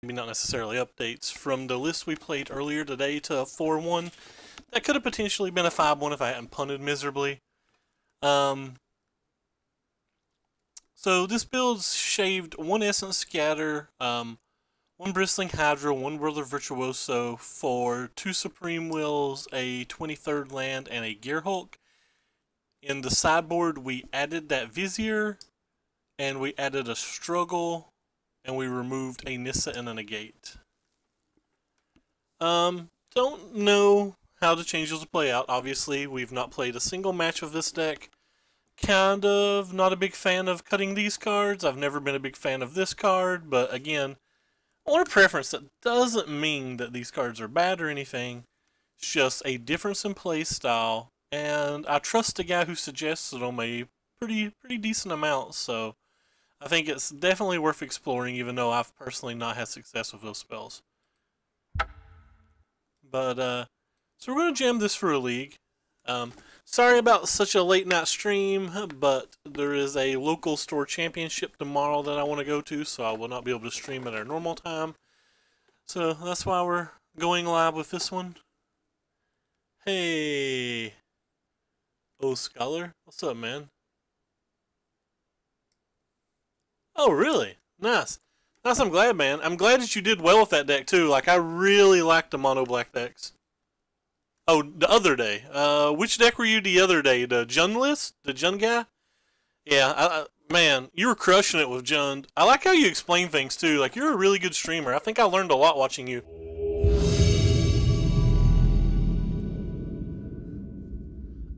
maybe not necessarily updates, from the list we played earlier today to 4-1. That could have potentially been a 5-1 if I hadn't punted miserably. So this build's shaved 1 Essence Scatter, 1 Bristling Hydra, 1 Whirler Virtuoso for 2 Supreme Wills, a 23rd Land, and a Gear Hulk. In the sideboard, we added that Vizier, and we added a Struggle, and we removed a Nissa and a Negate. Don't know how the changes will play out. Obviously, we've not played a single match of this deck. Kind of not a big fan of cutting these cards. I've never been a big fan of this card, but again, I want a preference. That doesn't mean that these cards are bad or anything. It's just a difference in play style, and I trust the guy who suggested them a pretty decent amount, so I think it's definitely worth exploring, even though I've personally not had success with those spells. But, so we're going to jam this for a league. Sorry about such a late night stream, but there is a local store championship tomorrow that I want to go to, so I will not be able to stream at our normal time. So that's why we're going live with this one. Hey, oh Scholar, what's up, man? Oh, really? Nice. Nice, I'm glad, man. I'm glad that you did well with that deck, too. Like, I really liked the mono black decks. Oh, the other day. Which deck were you the other day? The Jund list? The Jund guy? Yeah, man, you were crushing it with Jund. I like how you explain things, too. Like, you're a really good streamer. I think I learned a lot watching you.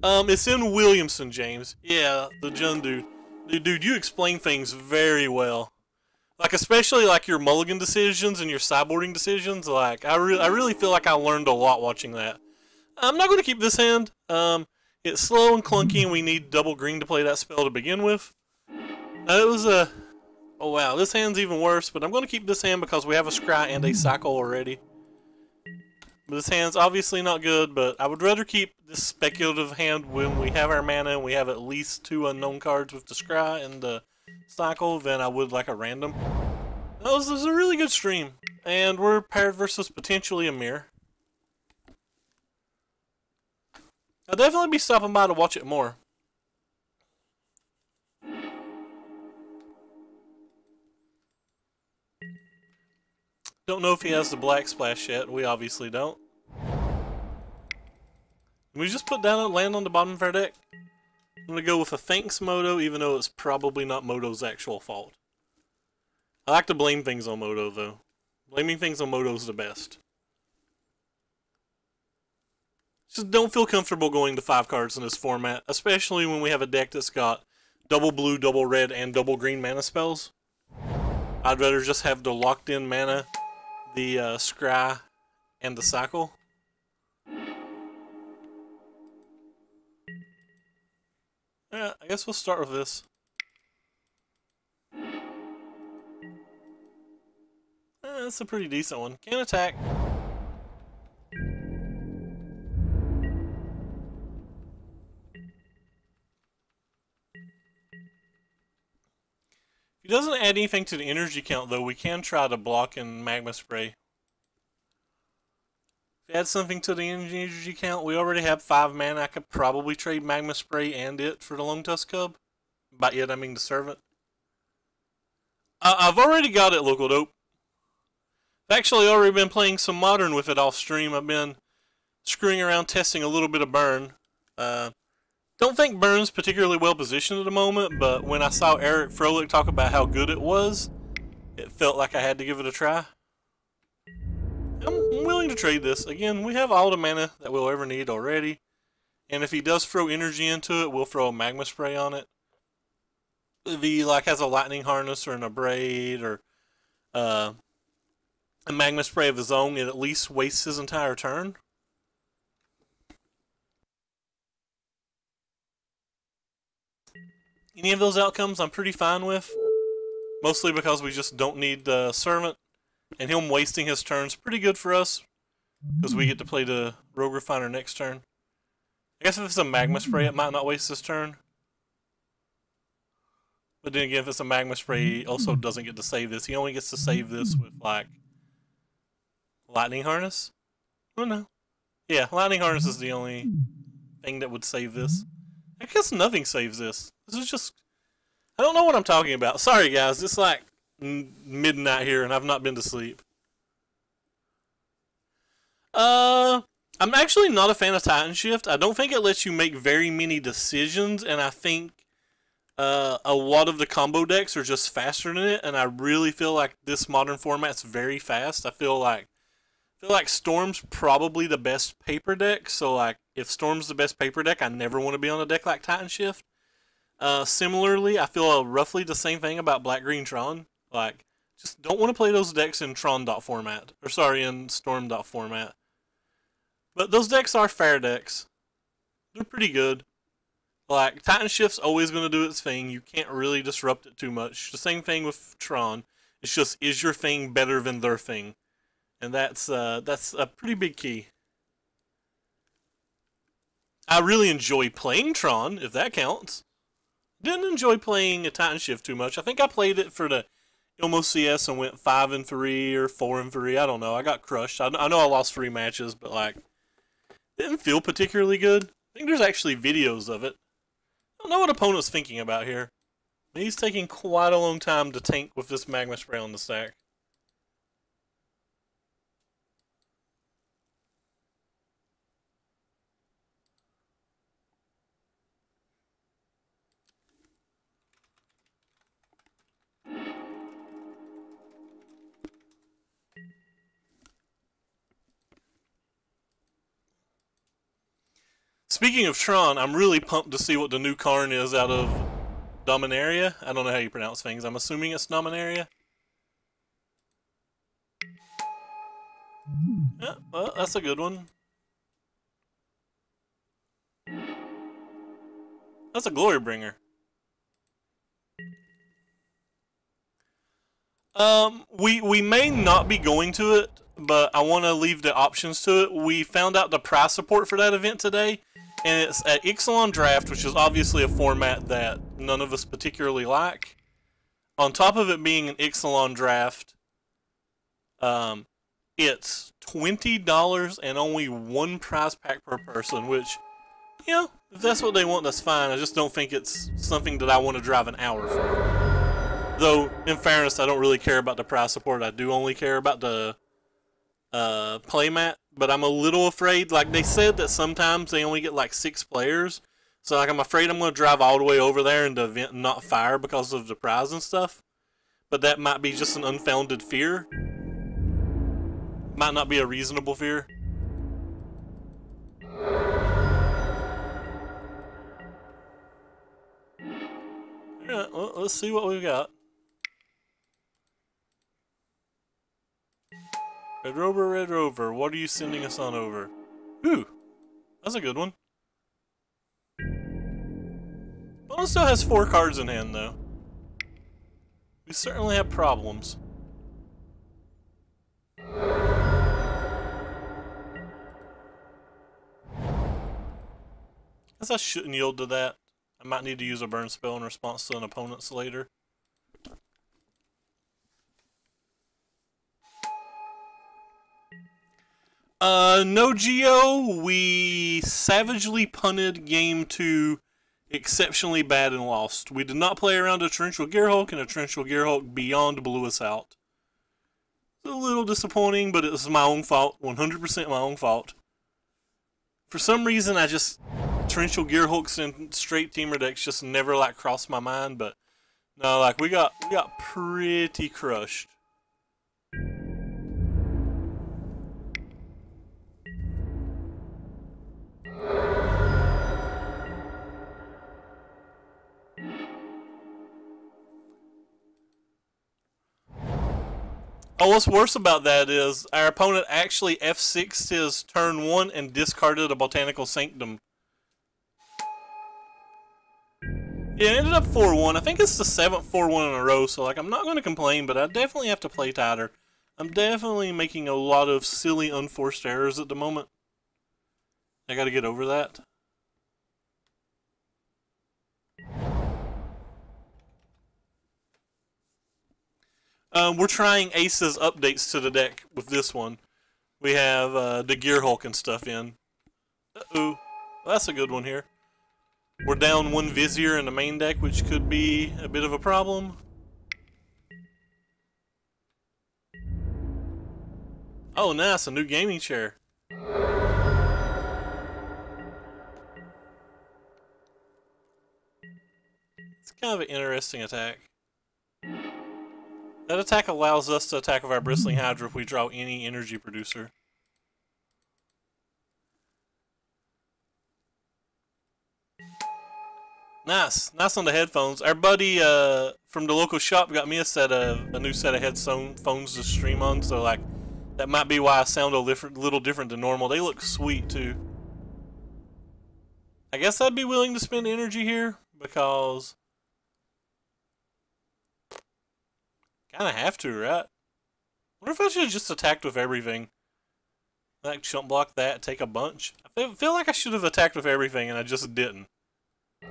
It's in Williamson, James. Yeah, the Jund dude. Dude, you explain things very well. Like, especially, like, your mulligan decisions and your sideboarding decisions. Like, I really feel like I learned a lot watching that. I'm not going to keep this hand. It's slow and clunky, and we need double green to play that spell to begin with. It was a... Oh, wow, this hand's even worse, but I'm going to keep this hand because we have a Scry and a Cycle already. But this hand's obviously not good, but I would rather keep this speculative hand when we have our mana and we have at least 2 unknown cards with the Scry and the Cycle than I would like a random. This is a really good stream, and we're paired versus potentially a mirror. I'll definitely be stopping by to watch it more. Don't know if he has the black splash yet. We obviously don't. We just put down a land on the bottom of our deck. I'm going to go with a thanks Moto, even though it's probably not Moto's actual fault. I like to blame things on Moto, though. Blaming things on Moto is the best. Just don't feel comfortable going to 5 cards in this format, especially when we have a deck that's got double blue, double red, and double green mana spells. I'd rather just have the locked in mana, the Scry, and the Cycle. Yeah, I guess we'll start with this. That's a pretty decent one. Can attack. If he doesn't add anything to the energy count, though, we can try to block in Magma Spray. If he adds something to the energy count, we already have 5 mana. I could probably trade Magma Spray and it for the Lone Tusk Cub. By it, I mean the Servant. I've already got it, Local Dope. I've actually already been playing some Modern with it off stream. I've been screwing around testing a little bit of Burn. Don't think Burn's particularly well positioned at the moment, but when I saw Eric Froelich talk about how good it was, it felt like I had to give it a try. I'm willing to trade this. Again, we have all the mana that we'll ever need already, and if he does throw energy into it, we'll throw a Magma Spray on it. If he like has a Lightning Harness or an Abrade or a Magma Spray of his own, it at least wastes his entire turn. Any of those outcomes I'm pretty fine with, mostly because we just don't need the Servant, and him wasting his turn's pretty good for us, because we get to play the Rogue Refiner next turn. I guess if it's a Magma Spray, it might not waste his turn. But then again, if it's a Magma Spray, he also doesn't get to save this. He only gets to save this with, like, Lightning Harness? Oh no. Yeah, Lightning Harness is the only thing that would save this. I guess nothing saves this. This is just... I don't know what I'm talking about. Sorry guys, it's like midnight here and I've not been to sleep. I'm actually not a fan of Titan Shift. I don't think it lets you make very many decisions, and I think a lot of the combo decks are just faster than it, and I really feel like this modern format's very fast. I feel like Storm's probably the best paper deck, so like if Storm's the best paper deck, I never want to be on a deck like Titan Shift. Similarly, I feel roughly the same thing about Black Green Tron. Like, just don't want to play those decks in Tron dot format, or sorry, in Storm dot format. But those decks are fair decks. They're pretty good. Like, Titan Shift's always going to do its thing. You can't really disrupt it too much. The same thing with Tron. It's just, is your thing better than their thing? And that's a pretty big key. I really enjoy playing Tron, if that counts. Didn't enjoy playing a Titan Shift too much. I think I played it for the Ilmo CS and went 5-3 or 4-3. I don't know. I got crushed. I know I lost 3 matches, but like, didn't feel particularly good. I think there's actually videos of it. I don't know what opponent's thinking about here. He's taking quite a long time to tank with this Magma Spray on the stack. Speaking of Tron, I'm really pumped to see what the new Karn is out of Dominaria. I don't know how you pronounce things. I'm assuming it's Dominaria. Yeah, well, that's a good one. That's a Glory Bringer. We may not be going to it, but I want to leave the options to it. We found out the prize support for that event today, and it's at Ixalan Draft, which is obviously a format that none of us particularly like. On top of it being an Ixalan Draft, it's $20 and only 1 prize pack per person, which, you know, if that's what they want, that's fine. I just don't think it's something that I want to drive an hour for. Though, in fairness, I don't really care about the prize support. I do only care about the playmat. But I'm a little afraid. Like, they said that sometimes they only get like 6 players. So, like, I'm afraid I'm going to drive all the way over there and the event not fire because of the prize and stuff. But that might be just an unfounded fear. Might not be a reasonable fear. Alright, well, let's see what we've got. Red Rover, what are you sending us on over? Ooh, that's a good one. Opponent still has 4 cards in hand, though. We certainly have problems. Guess I shouldn't yield to that. I might need to use a burn spell in response to an opponent's later. No Geo, we savagely punted game 2 exceptionally bad and lost. We did not play around a Torrential Gearhulk, and a Torrential Gearhulk beyond blew us out. It's a little disappointing, but it was my own fault, 100% my own fault. For some reason, Torrential Gearhulks and straight teamer decks just never like crossed my mind, but no, like we got pretty crushed. Oh, what's worse about that is our opponent actually F6'd his turn 1 and discarded a Botanical Sanctum. Yeah, it ended up 4-1. I think it's the 7th 4-1 in a row, so like I'm not going to complain, but I definitely have to play tighter. I'm definitely making a lot of silly unforced errors at the moment. I got to get over that. We're trying Ace's updates to the deck with this one. we have the Gear Hulk and stuff in. Uh-oh. Well, that's a good one here. We're down one Vizier in the main deck, which could be a bit of a problem. Oh, nice, a new gaming chair. It's kind of an interesting attack. That attack allows us to attack with our Bristling Hydra if we draw any energy producer. Nice. Nice on the headphones. Our buddy from the local shop got me a new set of headphones to stream on, so like that might be why I sound a little different than normal. They look sweet too. I guess I'd be willing to spend energy here because kind of have to, right? Wonder if I should have just attacked with everything. Like chump block that, take a bunch. I feel like I should have attacked with everything and I just didn't. I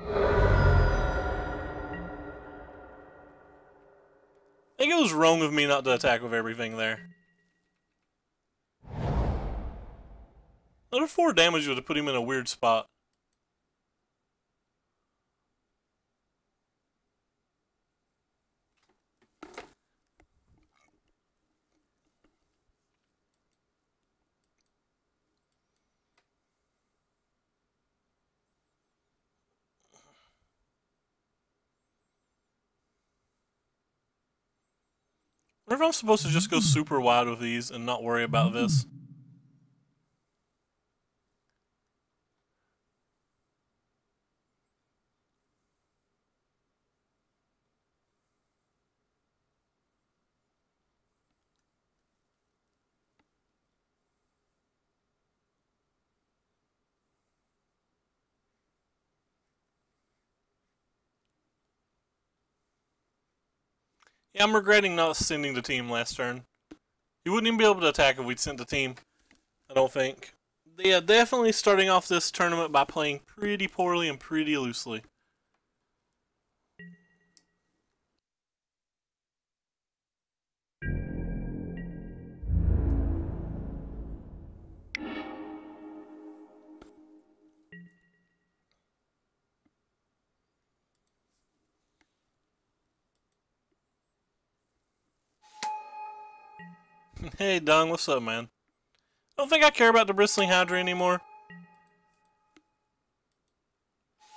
think it was wrong of me not to attack with everything there. Another 4 damage would have put him in a weird spot. I wonder if I'm supposed to just go super wide with these and not worry about this. Yeah, I'm regretting not sending the team last turn. He wouldn't even be able to attack if we'd sent the team, I don't think. Yeah, definitely starting off this tournament by playing pretty poorly and pretty loosely. Hey, Dung, what's up, man? I don't think I care about the Bristling Hydra anymore.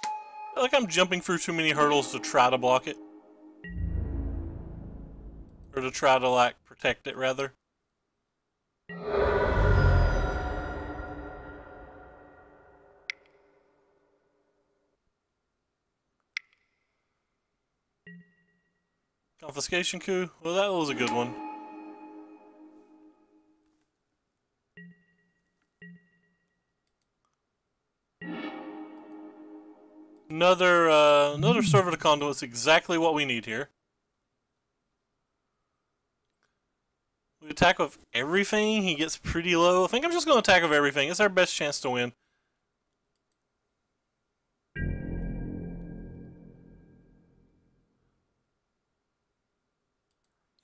I feel like I'm jumping through too many hurdles to try to block it. Or to try to, like, protect it, rather. Confiscation coup? Well, that was a good one. Another server to conduit is exactly what we need here. We attack with everything. He gets pretty low. I think I'm just going to attack with everything. It's our best chance to win.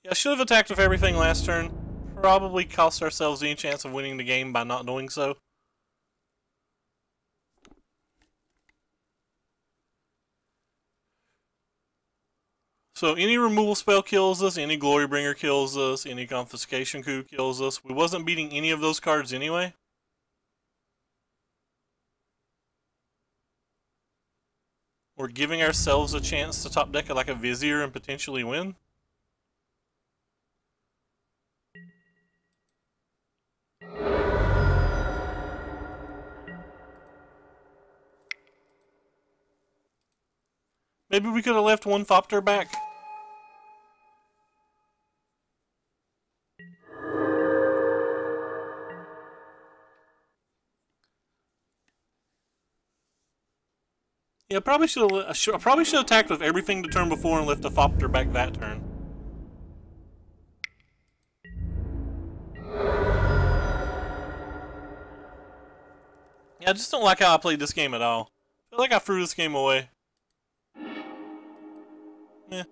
Yeah, I should have attacked with everything last turn. Probably cost ourselves any chance of winning the game by not doing so. So any removal spell kills us, any Glorybringer kills us, any Confiscation Coup kills us. We wasn't beating any of those cards anyway. We're giving ourselves a chance to top deck like a Vizier and potentially win. Maybe we could have left one Thopter back. Yeah, I probably should have attacked with everything the turn before and left a Thopter back that turn. Yeah, I just don't like how I played this game at all. I feel like I threw this game away. Yeah.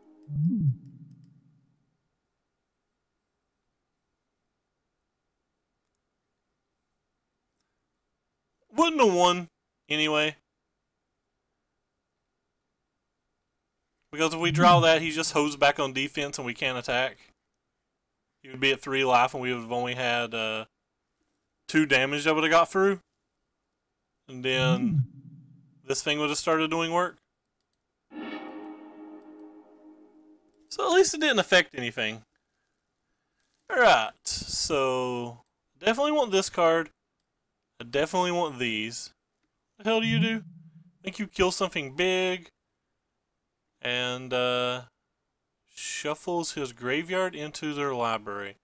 wouldn't have won anyway. Because if we draw that, he just hoses back on defense and we can't attack. He would be at 3 life and we would have only had 2 damage that would have got through. And then this thing would have started doing work. So at least it didn't affect anything. Alright, so definitely want this card. I definitely want these. What the hell do you do? I think you kill something big. And shuffles his graveyard into their library.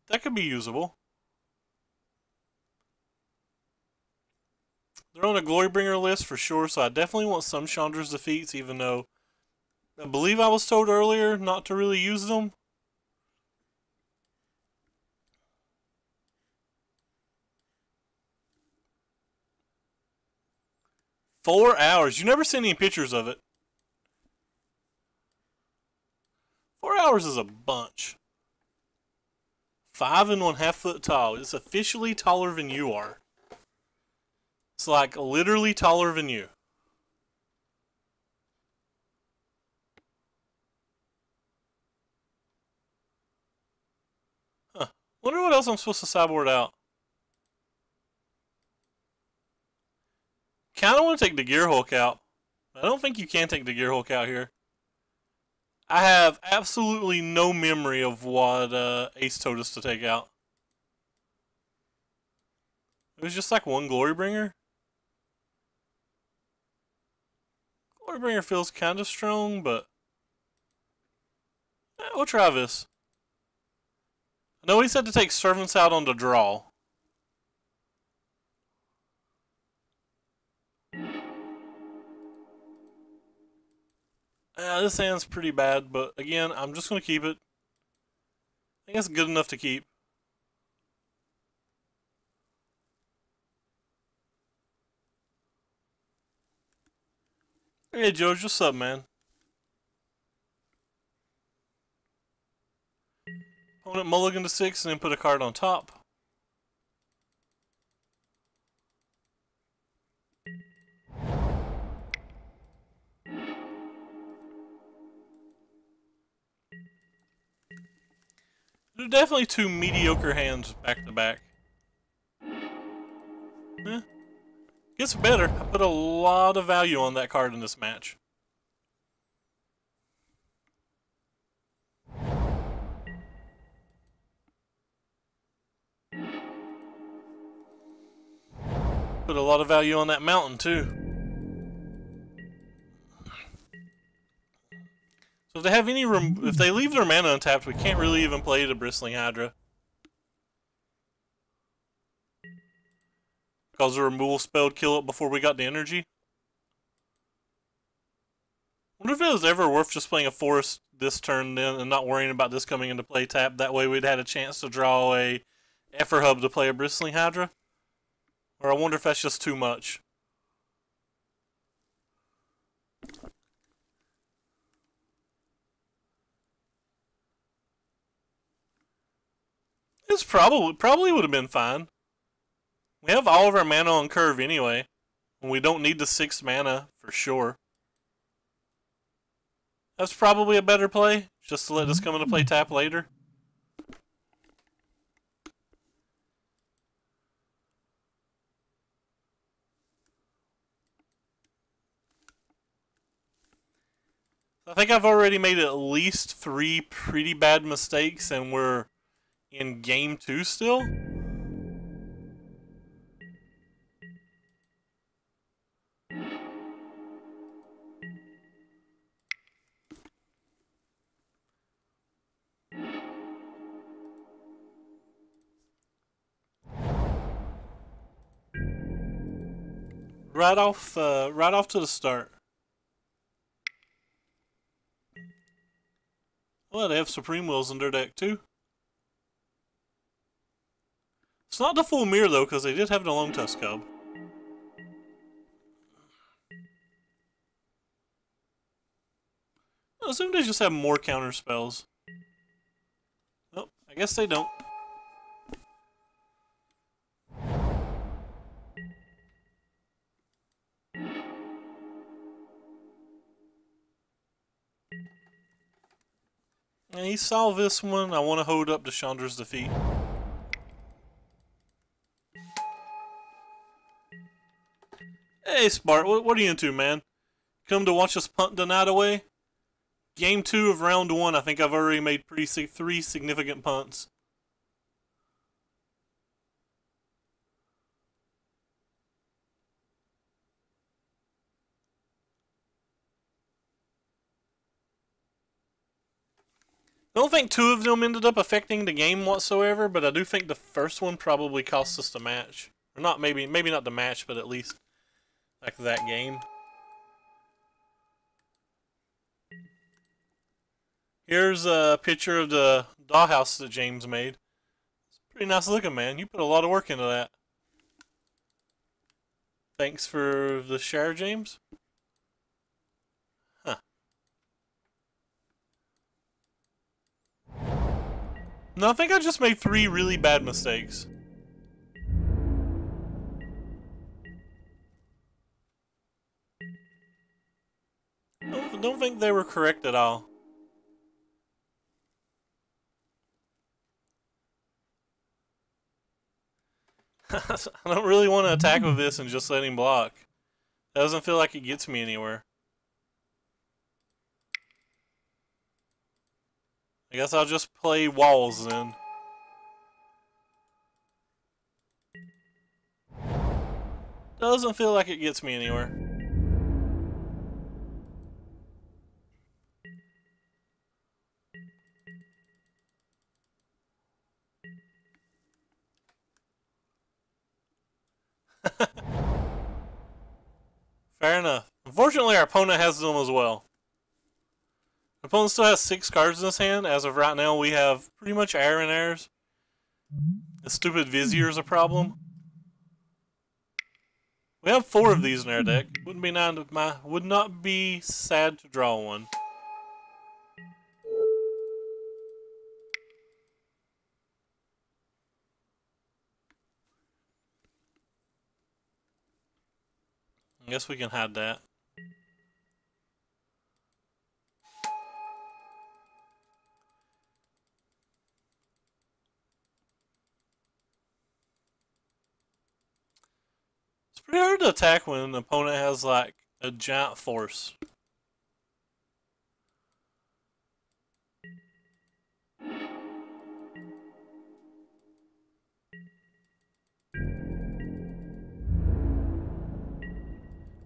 That could be usable. They're on a Glorybringer list for sure, so I definitely want some Chandra's defeats, even though I believe I was told earlier not to really use them. Four hours. You never seen any pictures of it. 4 hours is a bunch. 5 1/2 foot tall. It's officially taller than you are. It's like literally taller than you. Huh. Wonder what else I'm supposed to sideboard out. Kinda want to take the Gear Hulk out. I don't think you can take the Gear Hulk out here. I have absolutely no memory of what Ace told us to take out. It was just like one Glorybringer. Glorybringer feels kind of strong, but we'll try this. I know he said to take Servants out on the draw. This hand's pretty bad, but again, I'm just going to keep it. I think it's good enough to keep. Hey, George, what's up, man? Opponent mulligan to 6 and then put a card on top. There are definitely 2 mediocre hands back to back. Gets better. I put a lot of value on that card in this match. Put a lot of value on that mountain too. So if they have any if they leave their mana untapped, we can't really even play the Bristling Hydra. Because the removal spell would kill it before we got the energy. Wonder if it was ever worth just playing a forest this turn then and not worrying about this coming into play tap. That way we'd had a chance to draw a Effer Hub to play a Bristling Hydra. Or I wonder if that's just too much. It's probably would have been fine. We have all of our mana on curve anyway, and we don't need the 6 mana for sure. That's probably a better play, just to let this come into play tap later. I think I've already made at least 3 pretty bad mistakes, and we're in game 2 still. Right off to the start. Well, they have Supreme Wills in their deck too. It's not the full mirror though, because they did have the Long Tusk Cub. I assume they just have more counter spells. Nope, I guess they don't. me solve this one. I want to hold up to Chandra's defeat. Hey, Spart, what are you into, man? Come to watch us punt the night away? Game 2 of round 1, I think I've already made 3 significant punts. I don't think 2 of them ended up affecting the game whatsoever, but I do think the first one probably cost us the match. Or not, maybe not the match, but at least like that game. Here's a picture of the dollhouse that James made. It's pretty nice looking, man. You put a lot of work into that. Thanks for the share, James. Huh. No, I think I just made 3 really bad mistakes. I don't think they were correct at all. I don't really want to attack with this and just let him block. That doesn't feel like it gets me anywhere. I guess I'll just play walls then. Doesn't feel like it gets me anywhere. Fair enough. Unfortunately, our opponent has them as well. Our opponent still has 6 cards in his hand. As of right now, we have pretty much air and airs. The stupid Vizier is a problem. We have 4 of these in our deck. Would not be sad to draw one. I guess we can hide that. It's pretty hard to attack when an opponent has like a giant force.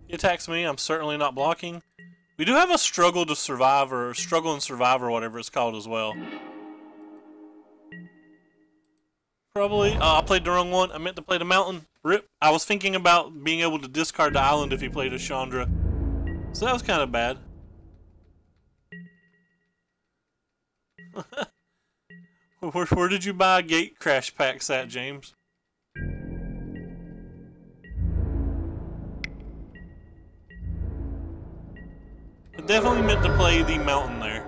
He attacks me, I'm certainly not blocking. We do have a struggle to survive, or struggle and survive, or whatever it's called as well. Probably. Oh, I played the wrong one. I meant to play the mountain. Rip. I was thinking about being able to discard the island if he played a Chandra. So that was kind of bad. Where did you buy gate crash packs at, James? I definitely meant to play the mountain there.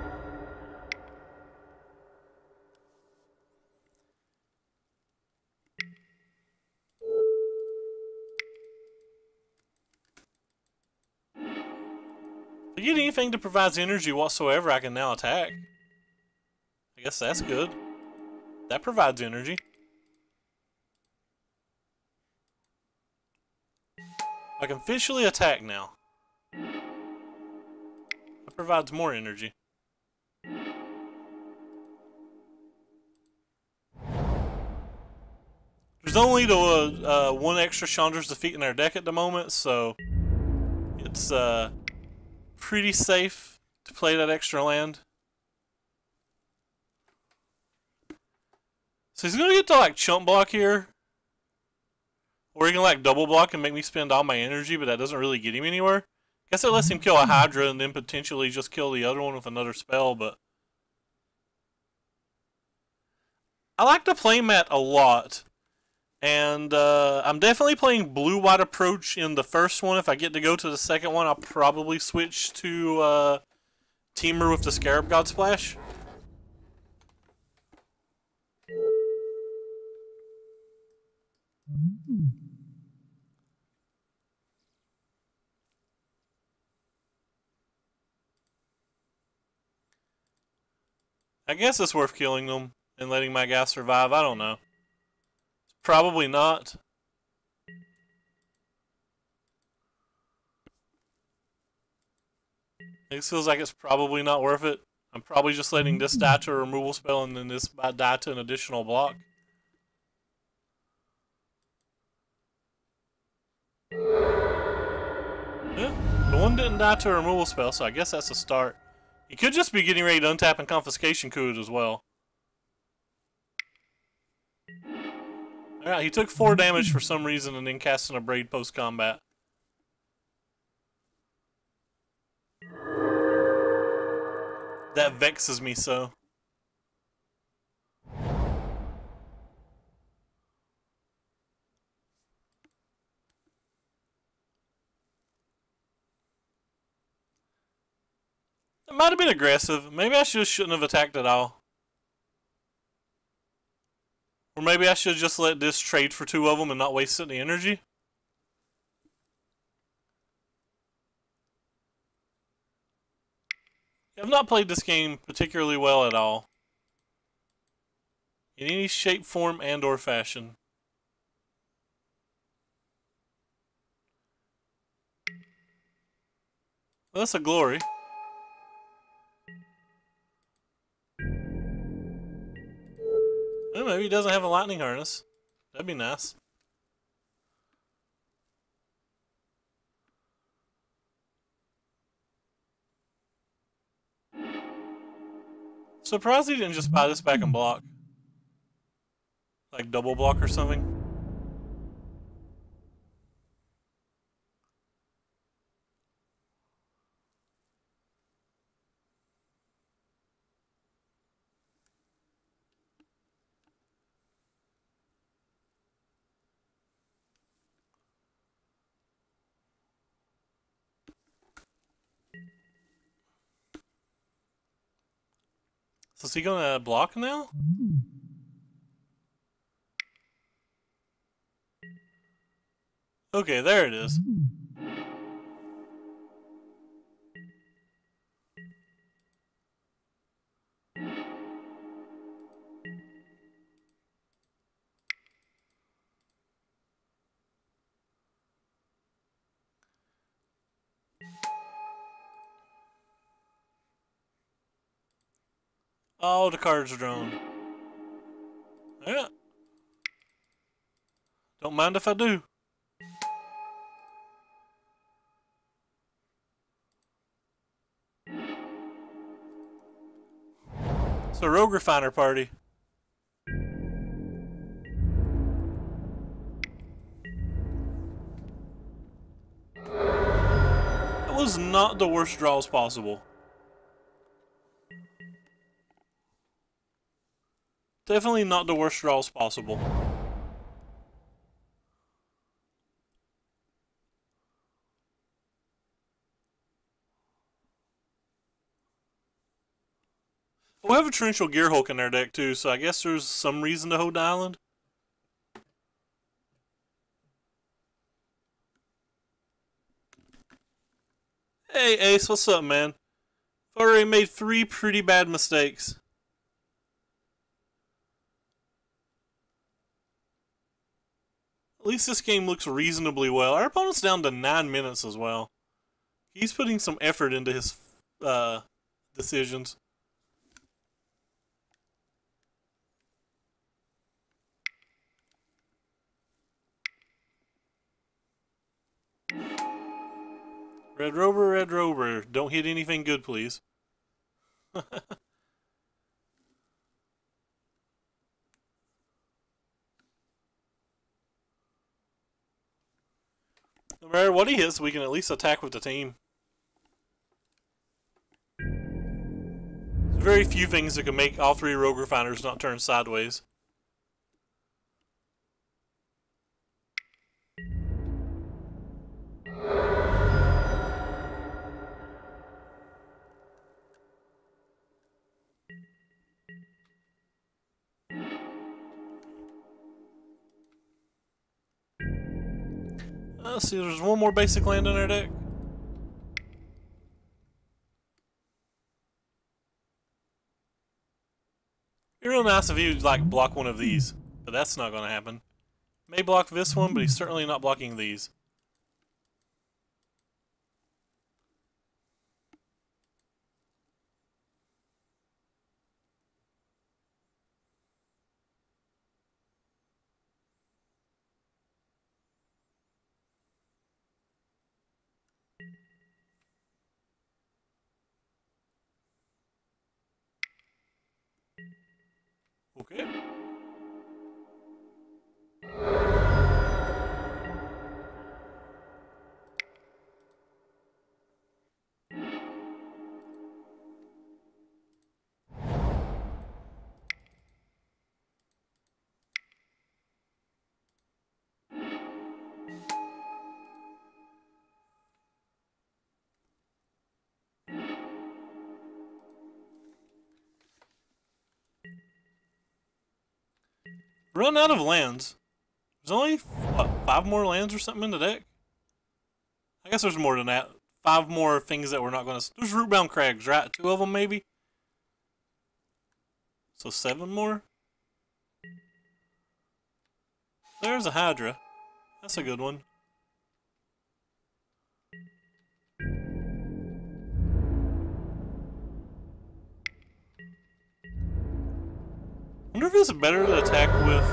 If I get anything that provides energy whatsoever, I can now attack. I guess that's good. That provides energy. I can officially attack now. That provides more energy. There's only the 1 extra Chandra's defeat in our deck at the moment, so it's pretty safe to play that extra land. So he's gonna get to like chump block here. Or he can like double block and make me spend all my energy, but that doesn't really get him anywhere. Guess it lets him kill a Hydra and then potentially just kill the other one with another spell, but I like the playmat a lot. And I'm definitely playing blue-white approach in the first one. If I get to go to the second one, I'll probably switch to Temur with the Scarab God Splash. I guess it's worth killing them and letting my guy survive. I don't know. Probably not. It feels like it's probably not worth it. I'm probably just letting this die to a removal spell and then this die to an additional block. Yeah, the one didn't die to a removal spell, so I guess that's a start. He could just be getting ready to untap and Confiscation Coup it as well. Alright, he took 4 damage for some reason and then casting a Braid post-combat. That vexes me so. It might have been aggressive. Maybe I shouldn't have attacked at all. Or maybe I should just let this trade for 2 of them and not waste any energy. I've not played this game particularly well at all. In any shape, form, and or fashion. Well, that's a glory. Well, maybe he doesn't have a lightning harness. That'd be nice. Surprised he didn't just buy this back and block. Like double block or something. So is he gonna block now? Okay, there it is. Oh, the cards are drawn. Yeah. Don't mind if I do. So, Rogue Refiner party. That was not the worst draws possible. Definitely not the worst draws possible. We have a Torrential Gearhulk in our deck too, so I guess there's some reason to hold the island. Hey Ace, what's up, man? I've already made 3 pretty bad mistakes. At least this game looks reasonably well. Our opponent's down to 9 minutes as well. He's putting some effort into his decisions. Red Rover, don't hit anything good, please. No matter what he hits, we can at least attack with the team. There's very few things that can make all 3 Rogue Refiners not turn sideways. Let's see, there's one more basic land in our deck. real nice if he would, like, block one of these. But that's not going to happen. May block this one, but he's certainly not blocking these. Okay. Run out of lands. There's only, what, 5 more lands or something in the deck? I guess there's more than that. 5 more things that we're not going to... There's Rootbound Crags, right? 2 of them, maybe? So 7 more? There's a Hydra. That's a good one. I wonder if it's better to attack with,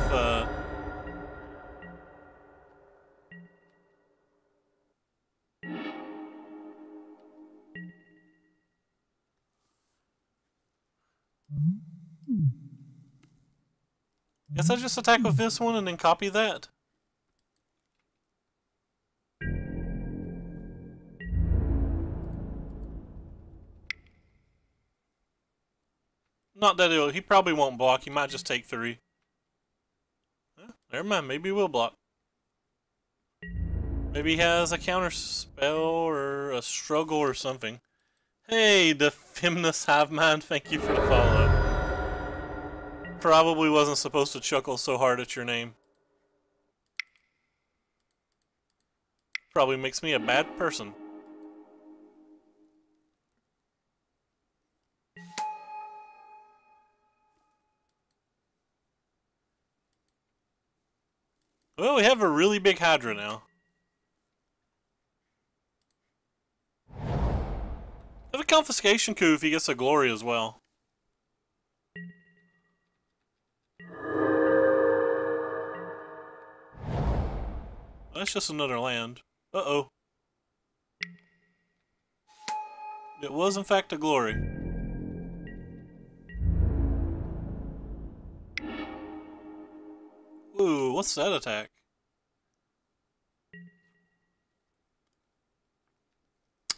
Guess I just attack with this one and then copy that. Not that he probably won't block, he might just take 3. Never mind, maybe he will block. Maybe he has a counter spell or a struggle or something. Hey, the Feminist Hive Mind, thank you for the follow. Probably wasn't supposed to chuckle so hard at your name. Probably makes me a bad person. Well, we have a really big Hydra now. Have a confiscation coup if he gets a glory as well. That's just another land. Uh-oh. It was in fact a glory. Ooh, what's that attack?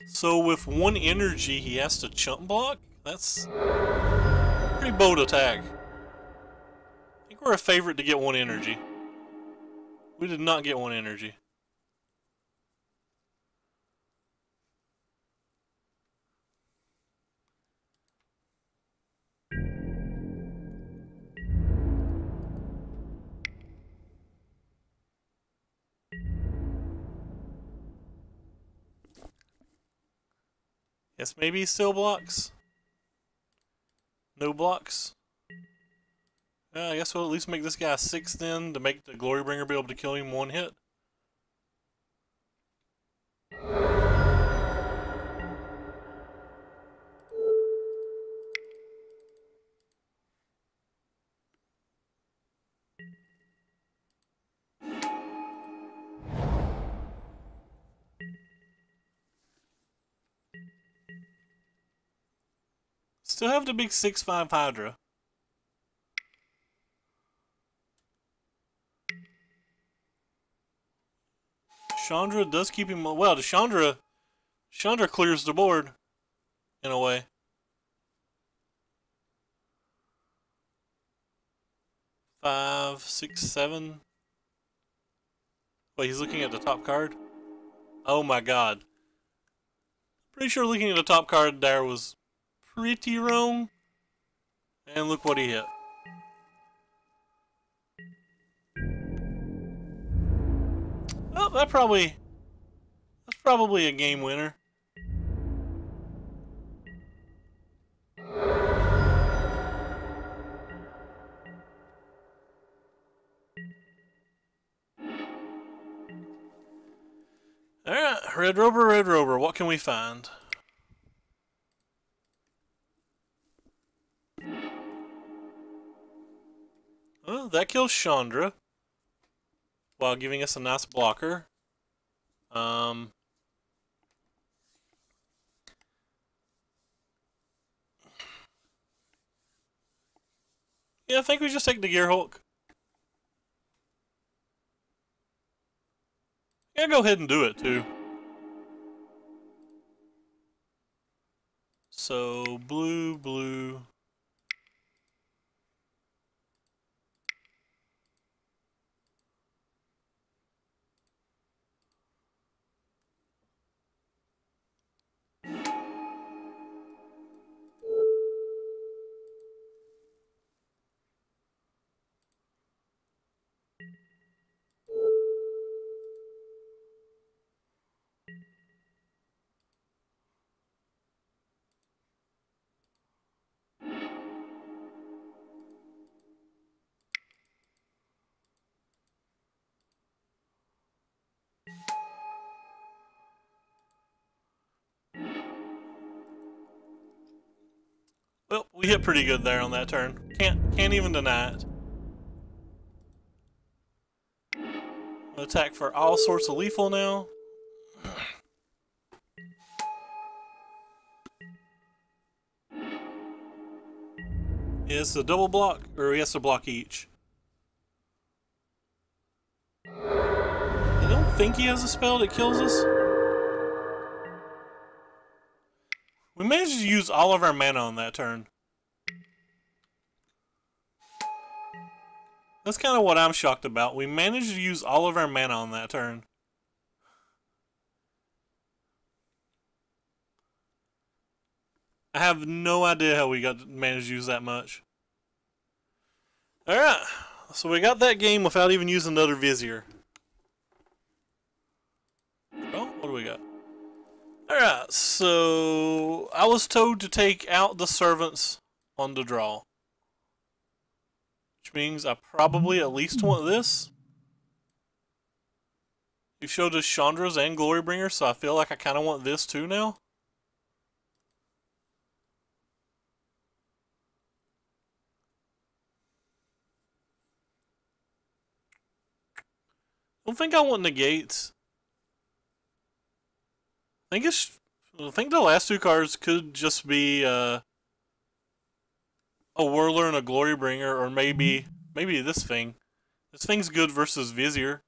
So with 1 energy, he has to chump block? That's a pretty bold attack. I think we're a favorite to get 1 energy. We did not get 1 energy. Yes, maybe he still blocks. No blocks. I guess we'll at least make this guy 6 then to make the Glorybringer be able to kill him 1 hit. Still have the big 6/5 Hydra. Chandra does keep him well. The Chandra clears the board in a way. 5, 6, 7. Wait, he's looking at the top card? Oh my god. Pretty sure looking at the top card there was pretty wrong. And look what he hit. Oh, that's probably a game winner. Red Rover, what can we find? Well, that kills Chandra while giving us a nice blocker. Yeah, I think we just take the Gear Hulk. Yeah, go ahead and do it too. So, blue. Well, we hit pretty good there on that turn. Can't even deny it. Attack for all sorts of lethal now. It's a double block, or he has to block each. I don't think he has a spell that kills us. We managed to use all of our mana on that turn. That's kind of what I'm shocked about. We managed to use all of our mana on that turn. I have no idea how we managed to use that much. Alright, so we got that game without even using another Vizier. Oh, what do we got? Alright, so I was told to take out the servants on the draw. Which means I probably at least want this. You showed us Chandra's and Glorybringer, so I feel like I kind of want this too now. I don't think I want negates. I think the last two cards could just be a Whirler and a Glorybringer, or maybe this thing. This thing's good versus Vizier.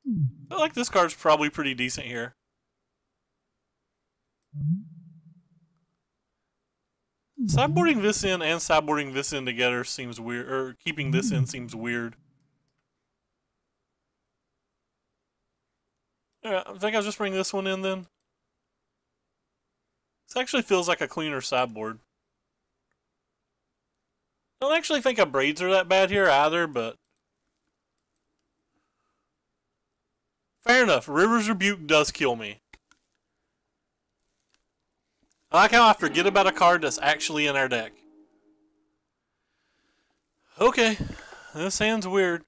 I feel like this card's probably pretty decent here. Sideboarding this in and sideboarding this in together seems weird, or keeping this in seems weird. Yeah, I think I'll just bring this one in then. This actually feels like a cleaner sideboard. I don't actually think our braids are that bad here either, but fair enough. River's Rebuke does kill me. I like how I forget about a card that's actually in our deck. Okay, this hand's weird.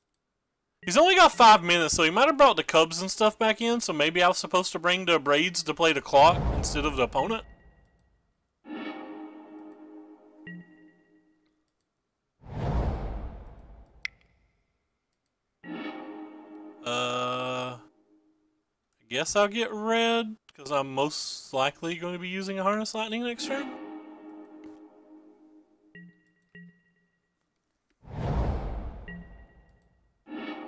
He's only got 5 minutes, so he might have brought the Cubs and stuff back in, so maybe I was supposed to bring the braids to play the clock instead of the opponent. I guess I'll get red, because I'm most likely going to be using a Harness Lightning next turn.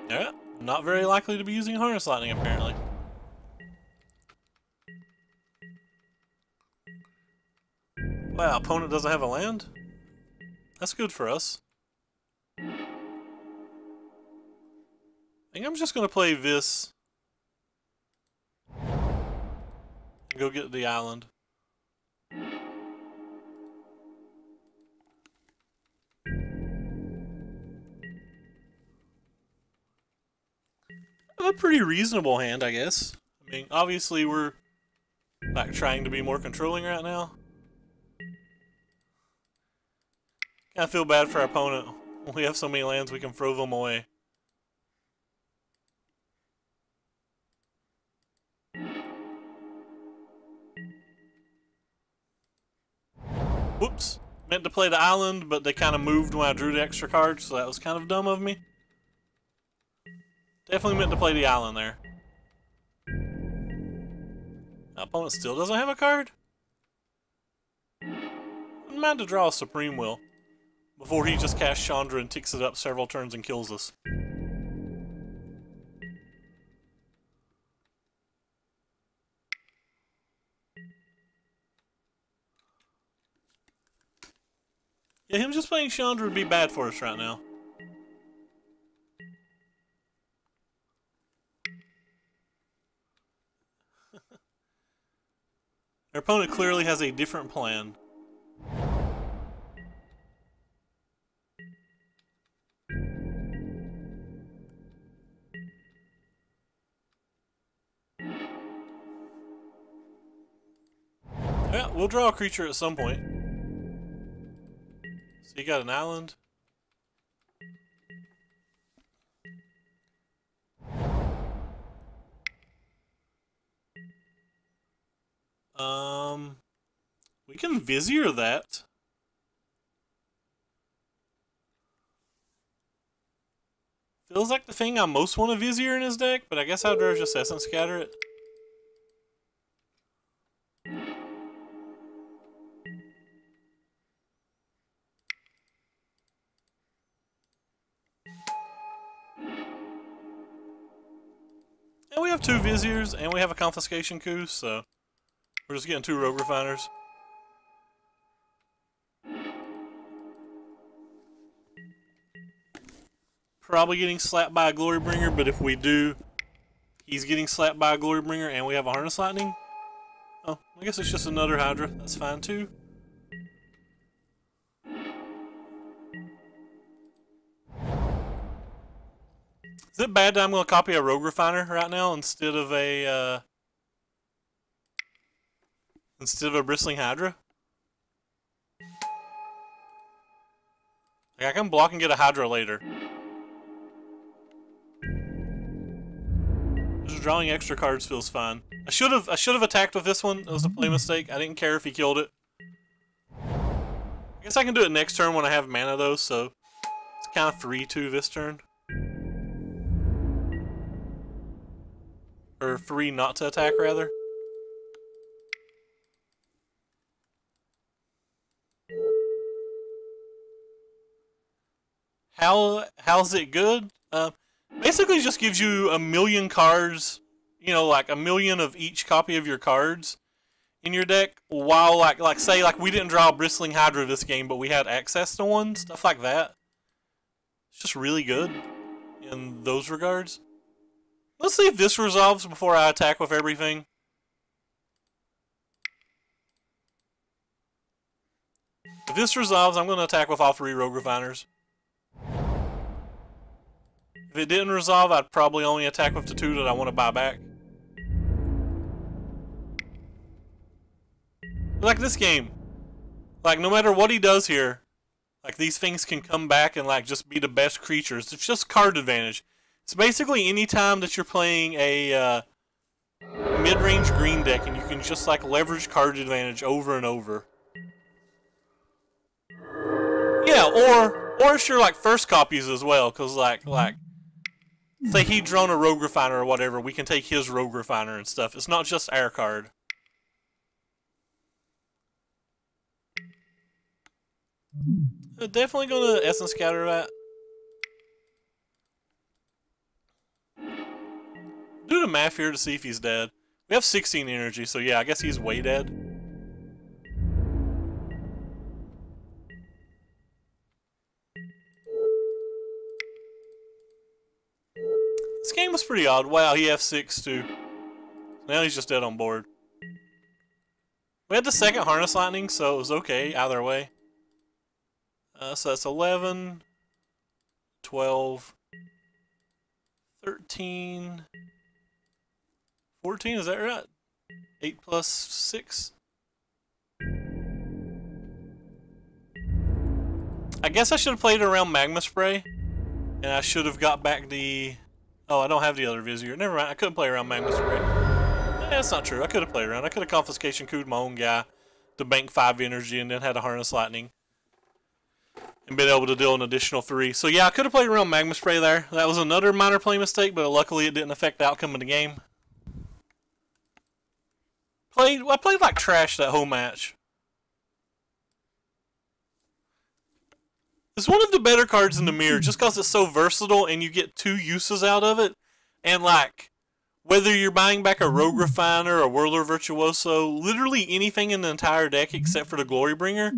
Yeah, not very likely to be using Harness Lightning, apparently. Wow, opponent doesn't have a land? That's good for us. I think I'm just going to play this. And go get the island. A pretty reasonable hand, I guess. I mean, obviously we're like trying to be more controlling right now. I feel bad for our opponent. We have so many lands we can throw them away. Whoops. Meant to play the island, but they kind of moved when I drew the extra card, so that was kind of dumb of me. Definitely meant to play the island there. My opponent still doesn't have a card? Wouldn't mind to draw a Supreme Will before he just casts Chandra and ticks it up several turns and kills us. Yeah, him just playing Chandra would be bad for us right now. Our opponent clearly has a different plan. Yeah, we'll draw a creature at some point. So you got an island. We can Vizier that. Feels like the thing I most want to Vizier in his deck, but I guess I'd rather just Essence Scatter it. And we have 2 Viziers, and we have a Confiscation Coup, so we're just getting 2 Rogue Refiners. Probably getting slapped by a Glorybringer, but if we do, he's getting slapped by a Glorybringer and we have a Harness Lightning. Oh, I guess it's just another Hydra. That's fine too. Is it bad that I'm going to copy a Rogue Refiner right now instead of a Bristling Hydra? Like, I can block and get a Hydra later. Just drawing extra cards feels fine. I should have attacked with this one. It was a play mistake. I didn't care if he killed it. I guess I can do it next turn when I have mana though, so it's kind of 3-2 this turn. Or 3 not to attack rather. How's it good? Basically just gives you 1,000,000 cards, you know, like 1,000,000 of each copy of your cards in your deck, while like say like we didn't draw a Bristling Hydra this game, but we had access to one, stuff like that. It's just really good in those regards. Let's see if this resolves before I attack with everything. If this resolves, I'm going to attack with all 3 Rogue Refiners. If it didn't resolve, I'd probably only attack with the 2 that I want to buy back. Like this game, like no matter what he does here, like these things can come back and like just be the best creatures. It's just card advantage. It's basically any time that you're playing a mid-range green deck and you can just like leverage card advantage over and over. Yeah, or it's your like first copies as well, cause like say he'd drawn a Rogue Refiner or whatever, we can take his Rogue Refiner and stuff. It's not just our card. Definitely gonna Essence Scatter that. Do the math here to see if he's dead. We have 16 energy, so yeah, I guess he's way dead. This game was pretty odd. Wow, he F6 too. Now he's just dead on board. We had the second Harness Lightning, so it was okay either way. So that's 11, 12, 13, 14, is that right? 8 plus 6? I guess I should have played around Magma Spray, and I should have got back the... Oh, I don't have the other Vizier. Never mind, I couldn't play around Magma Spray. That's not true, I could have played around. I could have Confiscation Couped my own guy, to bank 5 energy and then had a Harness Lightning. And been able to deal an additional 3. So yeah, I could have played around Magma Spray there. That was another minor play mistake, but luckily it didn't affect the outcome of the game. I played like trash that whole match. It's one of the better cards in the mirror just because it's so versatile and you get 2 uses out of it. And like, whether you're buying back a Rogue Refiner or Whirler Virtuoso, literally anything in the entire deck except for the Glorybringer,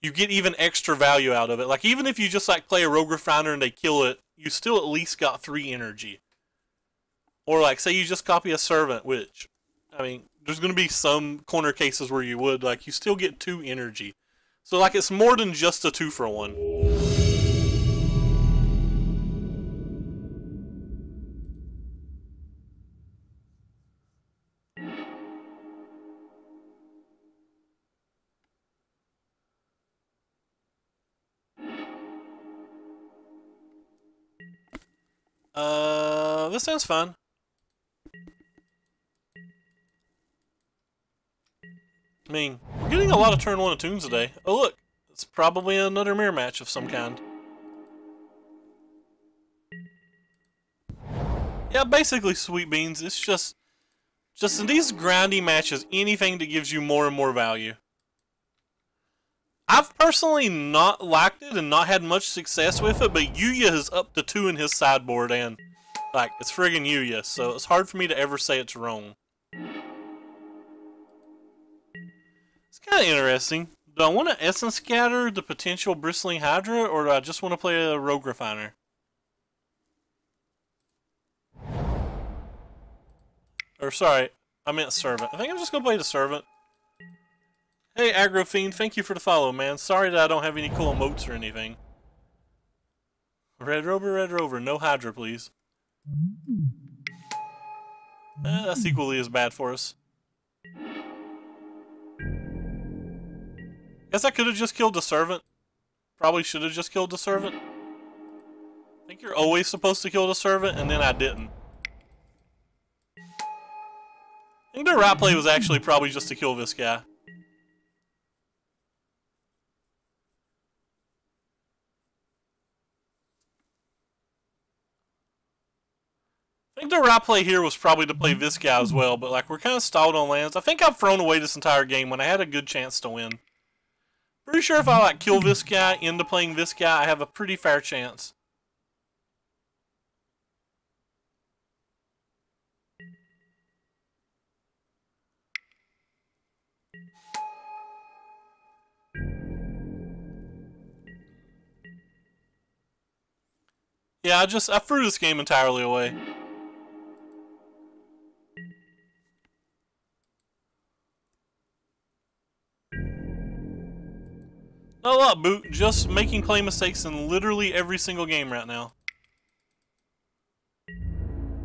you get even extra value out of it. Like, even if you just like play a Rogue Refiner and they kill it, you still at least got 3 energy. Or like, say you just copy a Servant, which, I mean, there's going to be some corner cases where you would, like, you still get 2 energy. So like, it's more than just a 2-for-1. This sounds fun. I mean, we're getting a lot of turn 1 attunes today. Oh look, it's probably another mirror match of some kind. Yeah, basically Sweet Beans. It's just in these grindy matches, anything that gives you more and more value. I've personally not liked it and not had much success with it, but Yuya is up to 2 in his sideboard, and like, it's friggin' Yuya, so it's hard for me to ever say it's wrong. It's kind of interesting. Do I want to Essence Scatter the potential Bristling Hydra, or do I just want to play a Rogue Refiner? Or, sorry, I meant Servant. I think I'm just going to play the Servant. Hey, Aggro Fiend, thank you for the follow, man. Sorry that I don't have any cool emotes or anything. Red Rover, no Hydra, please. That's equally as bad for us. Guess I could have just killed the Servant. Probably should have just killed the Servant. I think you're always supposed to kill the Servant, and then I didn't. I think the right play was actually probably just to kill this guy. I think the right play here was probably to play this guy as well, but like, we're kind of stalled on lands. I think I've thrown away this entire game when I had a good chance to win. Pretty sure if I like kill this guy into playing this guy, I have a pretty fair chance. Yeah, I threw this game entirely away. Not a lot, Boot. Just making play mistakes in literally every single game right now.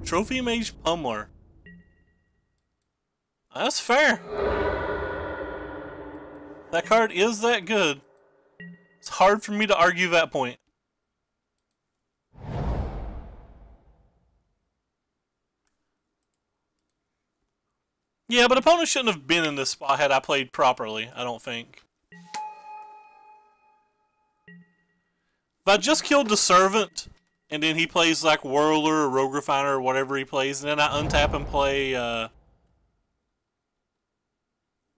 Trophy Mage Pummeler. That's fair. That card is that good. It's hard for me to argue that point. Yeah, but opponents shouldn't have been in this spot had I played properly, I don't think. If I just killed the Servant, and then he plays like Whirler or Rogue Refiner or whatever he plays, and then I untap and play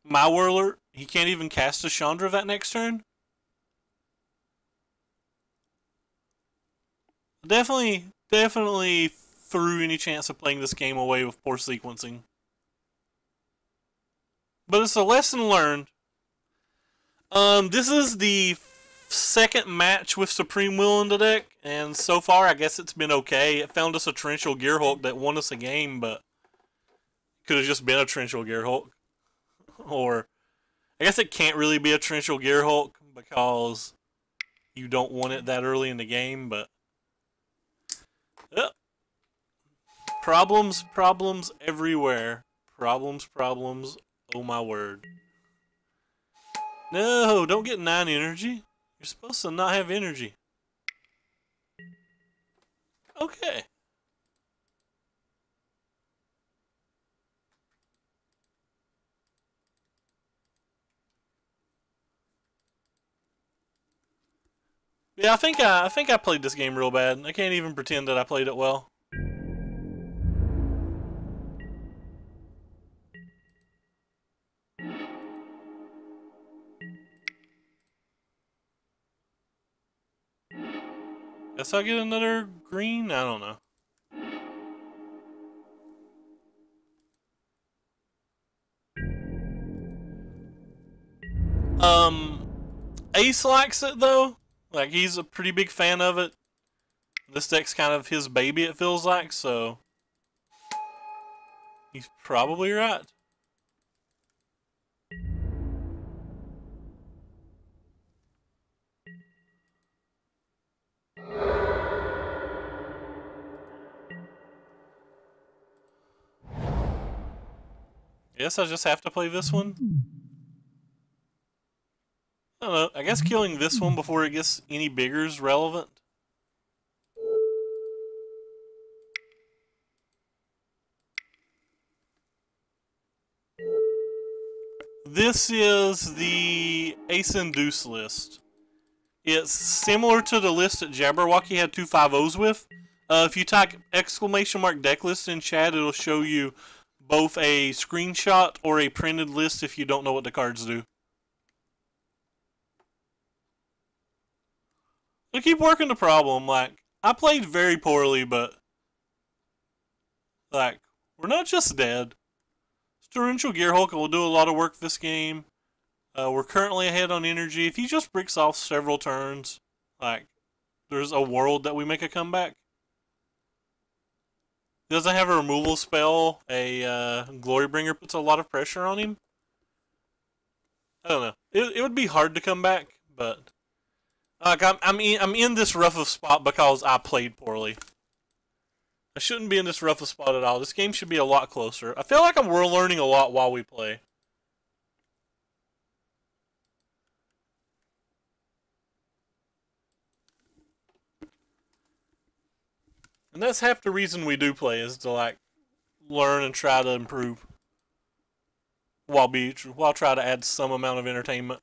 my Whirler, he can't even cast a Chandra that next turn? Definitely threw any chance of playing this game away with poor sequencing. But it's a lesson learned. This is the second match with Supreme Will in the deck, and so far I guess it's been okay. It found us a Torrential Gearhulk that won us a game, but could have just been a Torrential Gearhulk. Or, I guess it can't really be a Torrential Gearhulk because you don't want it that early in the game, but... Yep. Problems everywhere. Problems, oh my word. No, don't get 9 energy. You're supposed to not have energy. Okay. Yeah, I think I played this game real bad. I can't even pretend that I played it well. Guess I'll get another green? I don't know. Ace likes it though. Like, he's a pretty big fan of it. This deck's kind of his baby, it feels like, so he's probably right. Guess I just have to play this one. I don't know. I guess killing this one before it gets any bigger is relevant. This is the Ace and Deuce list. It's similar to the list that Jabberwocky had 2 5-0s with. If you type !deck list in chat, it'll show you both a screenshot or a printed list if you don't know what the cards do. I keep working the problem. Like, I played very poorly, but like, we're not just dead. Torrential Gearhulk will do a lot of work this game. We're currently ahead on energy. If he just bricks off several turns, like, there's a world that we make a comeback. Doesn't have a removal spell. A Glorybringer puts a lot of pressure on him. I don't know. It would be hard to come back, but like, I'm in this rough of spot because I played poorly. I shouldn't be in this rough of spot at all. This game should be a lot closer. I feel like we're learning a lot while we play. And that's half the reason we do play, is to like learn and try to improve while try to add some amount of entertainment.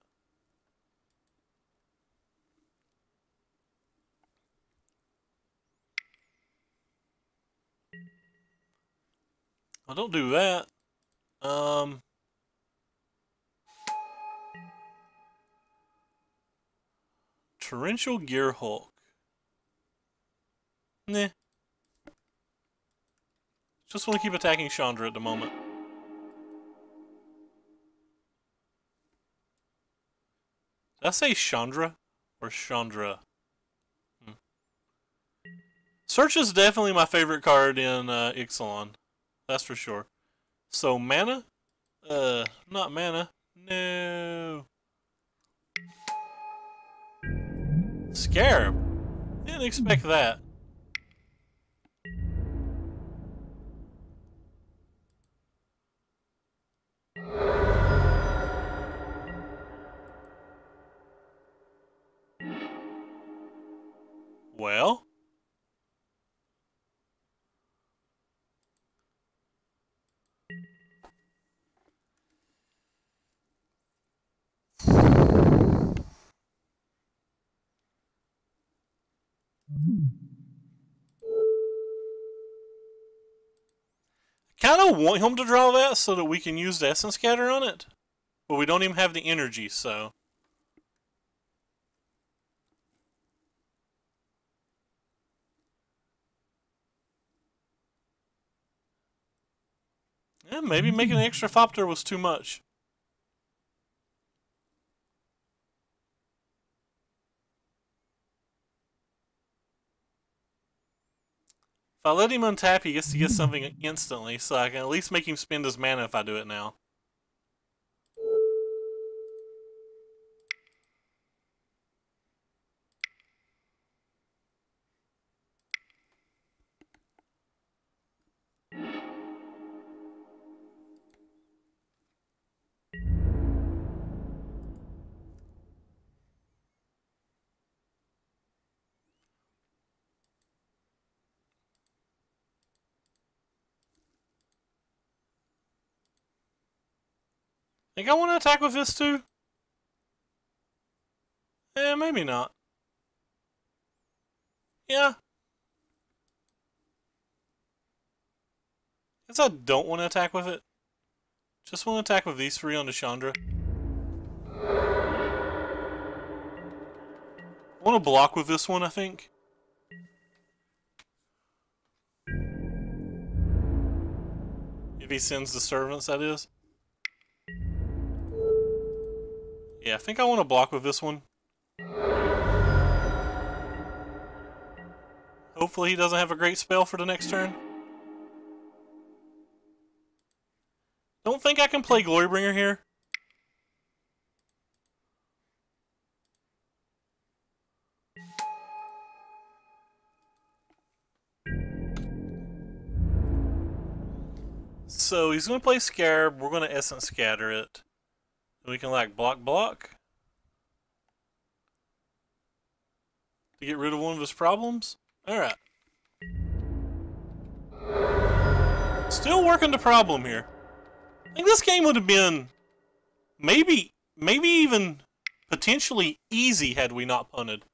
Well, don't do that. Torrential Gearhulk. Nah. Just want to keep attacking Chandra at the moment. Did I say Chandra? Or Chandra? Search is definitely my favorite card in Ixalan. That's for sure. So, mana? Not mana. No. Scarab. Didn't expect that. Well. Kind of want him to draw that so that we can use the Essence Scatter on it. But we don't even have the energy, so. Yeah, maybe making an extra Fopter was too much. If I let him untap, he gets to get something instantly, so I can at least make him spend his mana if I do it now. Think I want to attack with this too? Eh, maybe not. Yeah. Guess I don't want to attack with it. Just want to attack with these three on the Chandra. I want to block with this one, I think. If he sends the servants, that is. Yeah, I think I want to block with this one. Hopefully he doesn't have a great spell for the next turn. Don't think I can play Glorybringer here. So he's going to play Scarab. We're going to Essence Scatter it. We can like block to get rid of one of his problems. Alright. Still working the problem here. I think this game would have been maybe even potentially easy had we not punted.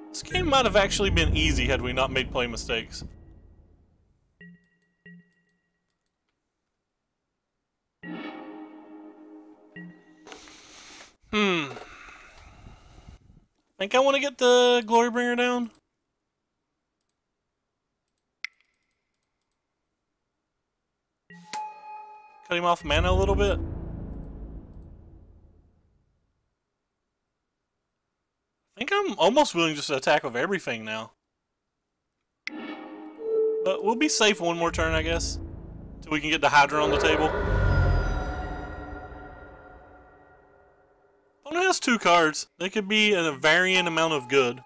This game might have actually been easy had we not made play mistakes. Think I want to get the Glorybringer down? Cut him off mana a little bit? I think I'm almost willing just to attack with everything now. But we'll be safe one more turn, I guess. Till we can get the Hydra on the table. Opponent has 2 cards. They could be a varying amount of good.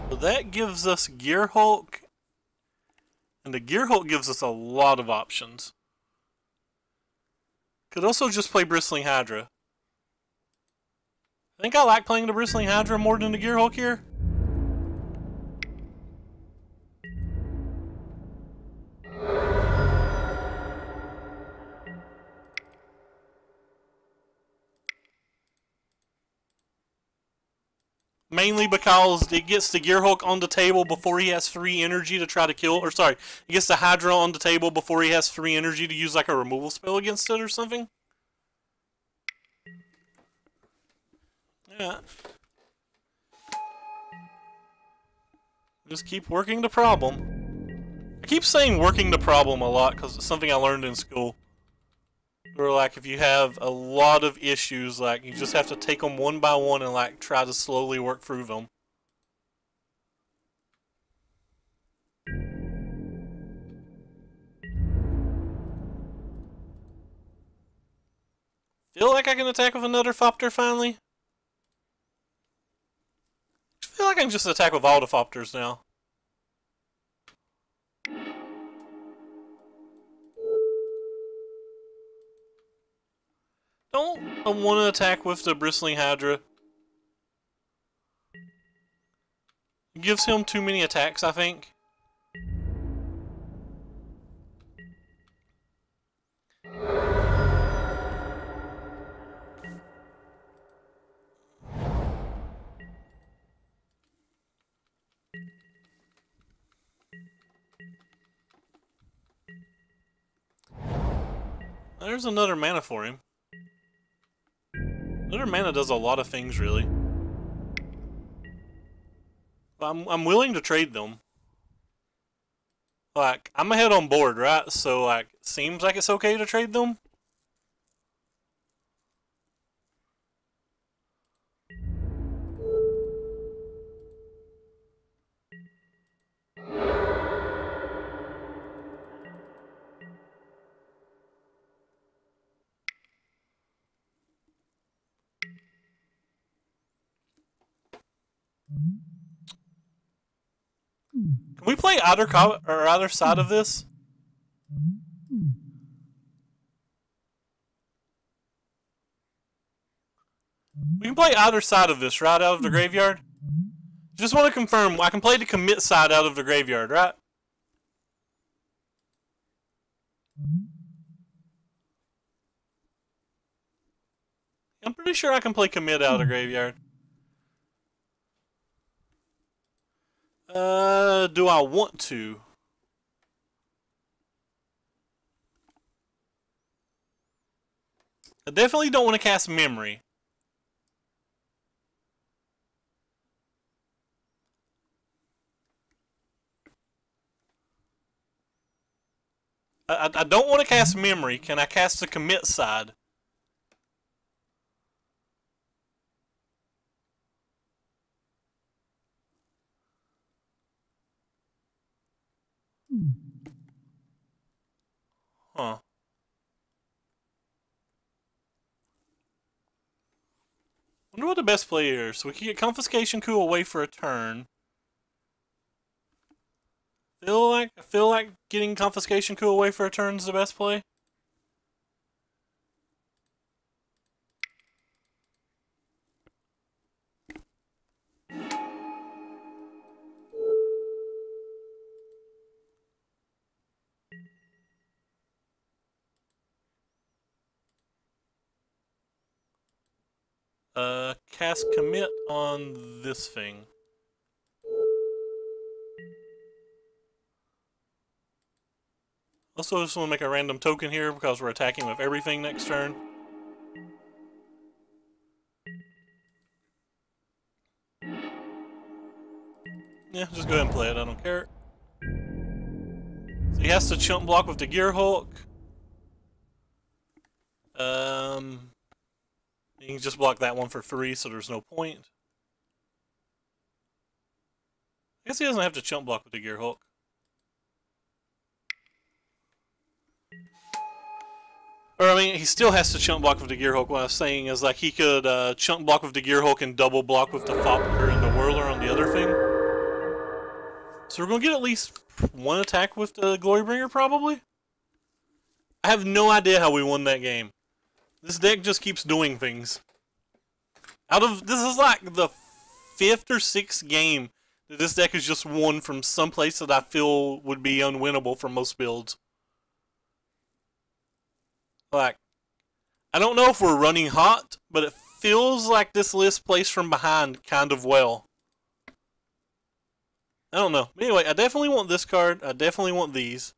So that gives us Gear Hulk. And the Gear Hulk gives us a lot of options. Could also just play Bristling Hydra. I think I like playing the Bristling Hydra more than the Gear Hulk here. Mainly because it gets the Gear Hulk on the table before he has 3 energy to try to kill, or sorry, it gets the Hydra on the table before he has 3 energy to use like a removal spell against it or something. Yeah. Just keep working the problem. I keep saying working the problem a lot because it's something I learned in school. Or like if you have a lot of issues, like you just have to take them one by one and like try to slowly work through them. Feel like I can attack with another Thopter finally? I feel like I can just attack with all the Thopters now. Don't I want to attack with the Bristling Hydra. It gives him too many attacks, I think. There's another mana for him. Another mana does a lot of things, really. I'm willing to trade them. Like, I'm ahead on board, right? So, like, seems like it's okay to trade them. Can we play either side of this? We can play either side of this, right out of the graveyard. Just want to confirm, I can play the commit side out of the graveyard, right? I'm pretty sure I can play commit out of the graveyard. Do I want to? I definitely don't want to cast memory. I don't want to cast memory. Can I cast the commit side? Huh. Wonder what the best play is. So we can get Confiscation Coup away for a turn. I feel like getting Confiscation Coup away for a turn is the best play. Cast commit on this thing. Also, just want to make a random token here because we're attacking with everything next turn. Yeah, just go ahead and play it. I don't care. So he has to chump block with the Gear Hulk. You can just block that one for 3, so there's no point. I guess he doesn't have to chump block with the Gear Hulk. Or, I mean, he still has to chump block with the Gear Hulk. What I was saying is, like, he could chump block with the Gear Hulk and double block with the Fopper and the Whirler on the other thing. So we're going to get at least one attack with the Glorybringer, probably? I have no idea how we won that game. This deck just keeps doing things. This is like the 5th or 6th game that this deck has just won from some place that I feel would be unwinnable for most builds. Like, I don't know if we're running hot, but it feels like this list plays from behind kind of well. I don't know. Anyway, I definitely want this card. I definitely want these.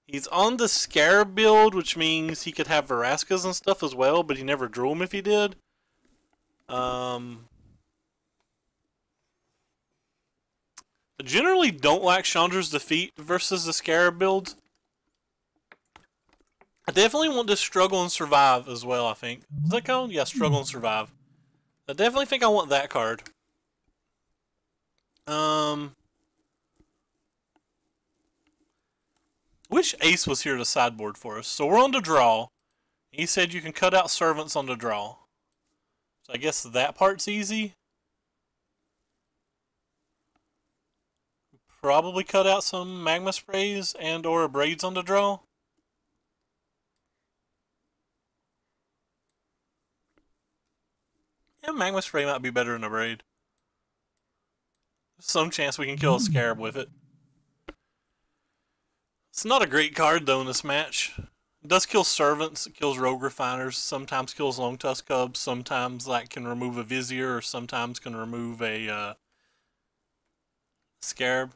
He's on the Scarab build, which means he could have Veraskas and stuff as well, but he never drew them if he did. I generally don't like Chandra's Defeat versus the Scarab build. I definitely want to Struggle and Survive as well, I think. Is that called? Yeah, Struggle and Survive. I definitely think I want that card. Wish Ace was here to sideboard for us. So we're on the draw. He said you can cut out servants on the draw. So I guess that part's easy. Probably cut out some Magma Sprays and or Braids on the draw. Yeah, Magma Spray might be better than a Braid. There's some chance we can kill a Scarab with it. It's not a great card, though, in this match. It does kill Servants, it kills Rogue Refiners, sometimes kills Long Tusk Cubs, sometimes like can remove a Vizier, or sometimes can remove a Scarab.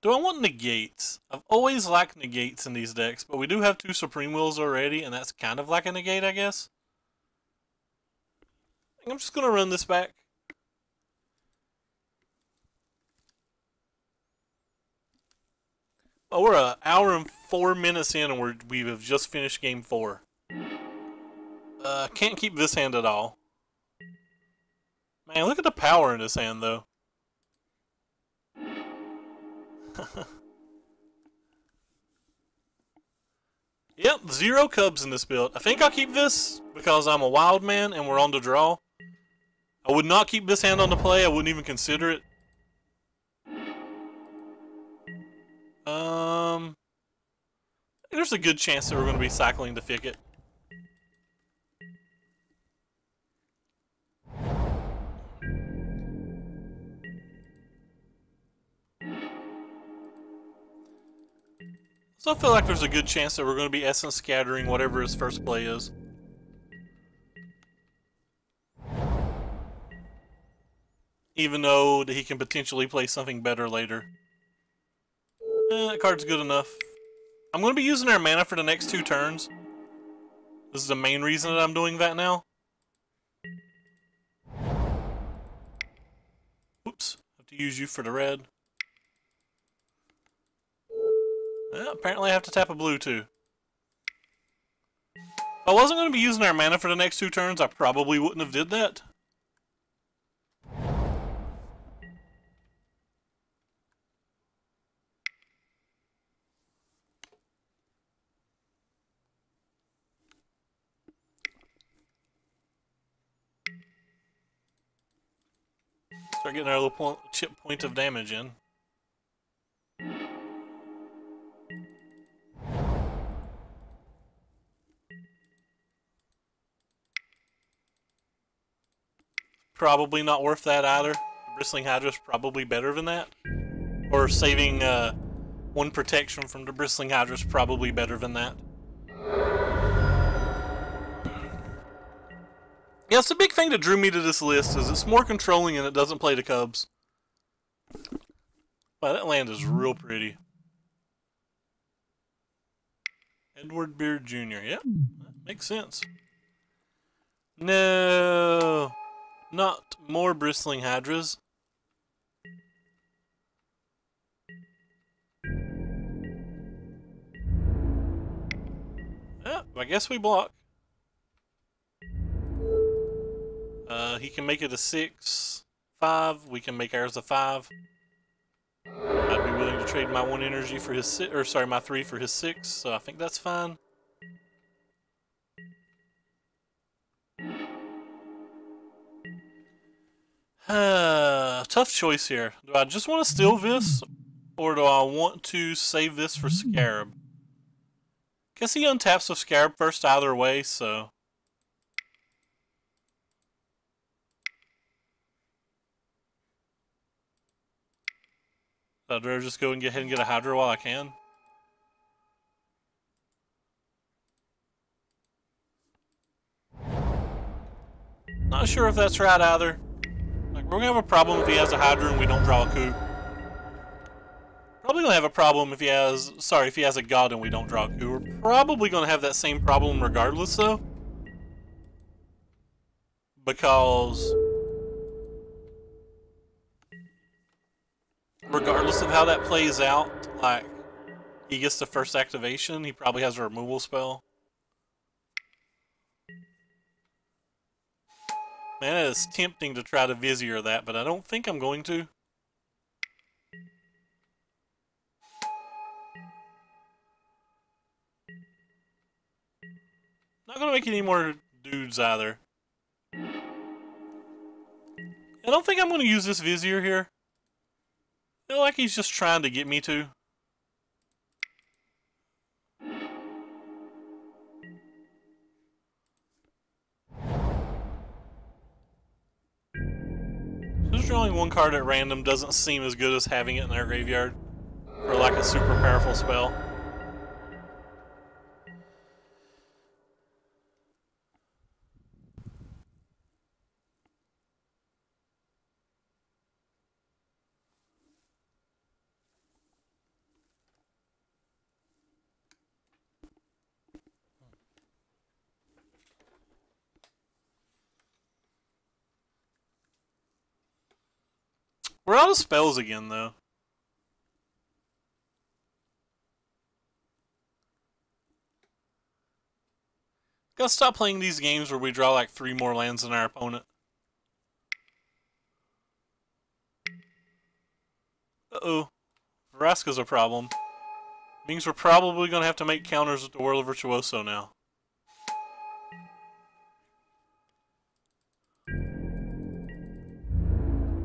Do I want negates? I've always liked negates in these decks, but we do have 2 Supreme Wills already, and that's kind of like a negate, I guess. I'm just going to run this back. Oh, we're an hour and 4 minutes in, and we have just finished game 4. Can't keep this hand at all. Man, look at the power in this hand, though. Yep, 0 Cubs in this build. I think I'll keep this because I'm a wild man and we're on the draw. I would not keep this hand on the play. I wouldn't even consider it. There's a good chance that we're going to be cycling the Thicket. So I feel like there's a good chance that we're going to be essence scattering whatever his first play is. Even though he can potentially play something better later. That card's good enough. I'm going to be using our mana for the next 2 turns. This is the main reason that I'm doing that now. Oops, have to use you for the red. Apparently I have to tap a blue too. If I wasn't going to be using our mana for the next 2 turns, I probably wouldn't have did that. Start getting our little chip point of damage in. Probably not worth that either. Bristling Hydra's probably better than that. Or saving 1 protection from the Bristling Hydra's probably better than that. Yeah, it's the big thing that drew me to this list is it's more controlling and it doesn't play the Cubs. Wow, that land is real pretty. Edward Beard Jr. Yep, that makes sense. No, not more Bristling Hydras. Yep, I guess we block. He can make it a 6, 5. We can make ours a 5. I'd be willing to trade my 1 energy for his 6, or sorry, my 3 for his 6. So I think that's fine. Tough choice here. Do I just want to steal this, or do I want to save this for Scarab? Guess he untaps with Scarab first either way, so... I'd rather just go and get ahead and get a Hydra while I can. Not sure if that's right either. Like, we're gonna have a problem if he has a Hydra and we don't draw a coup. Probably gonna have a problem if he has, if he has a God and we don't draw a coup. We're probably gonna have that same problem regardless though. Because regardless of how that plays out, like, he gets the first activation, he probably has a removal spell. Man, it is tempting to try to Vizier that, but I don't think I'm going to. Not gonna make any more dudes either. I don't think I'm gonna use this Vizier here. I feel like he's just trying to get me to. Just drawing 1 card at random doesn't seem as good as having it in our graveyard for like a super powerful spell. We're out of spells again, though. Gotta stop playing these games where we draw like 3 more lands than our opponent. Uh-oh. Vraska's a problem. Means we're probably gonna have to make counters with the Whirl of Virtuoso now.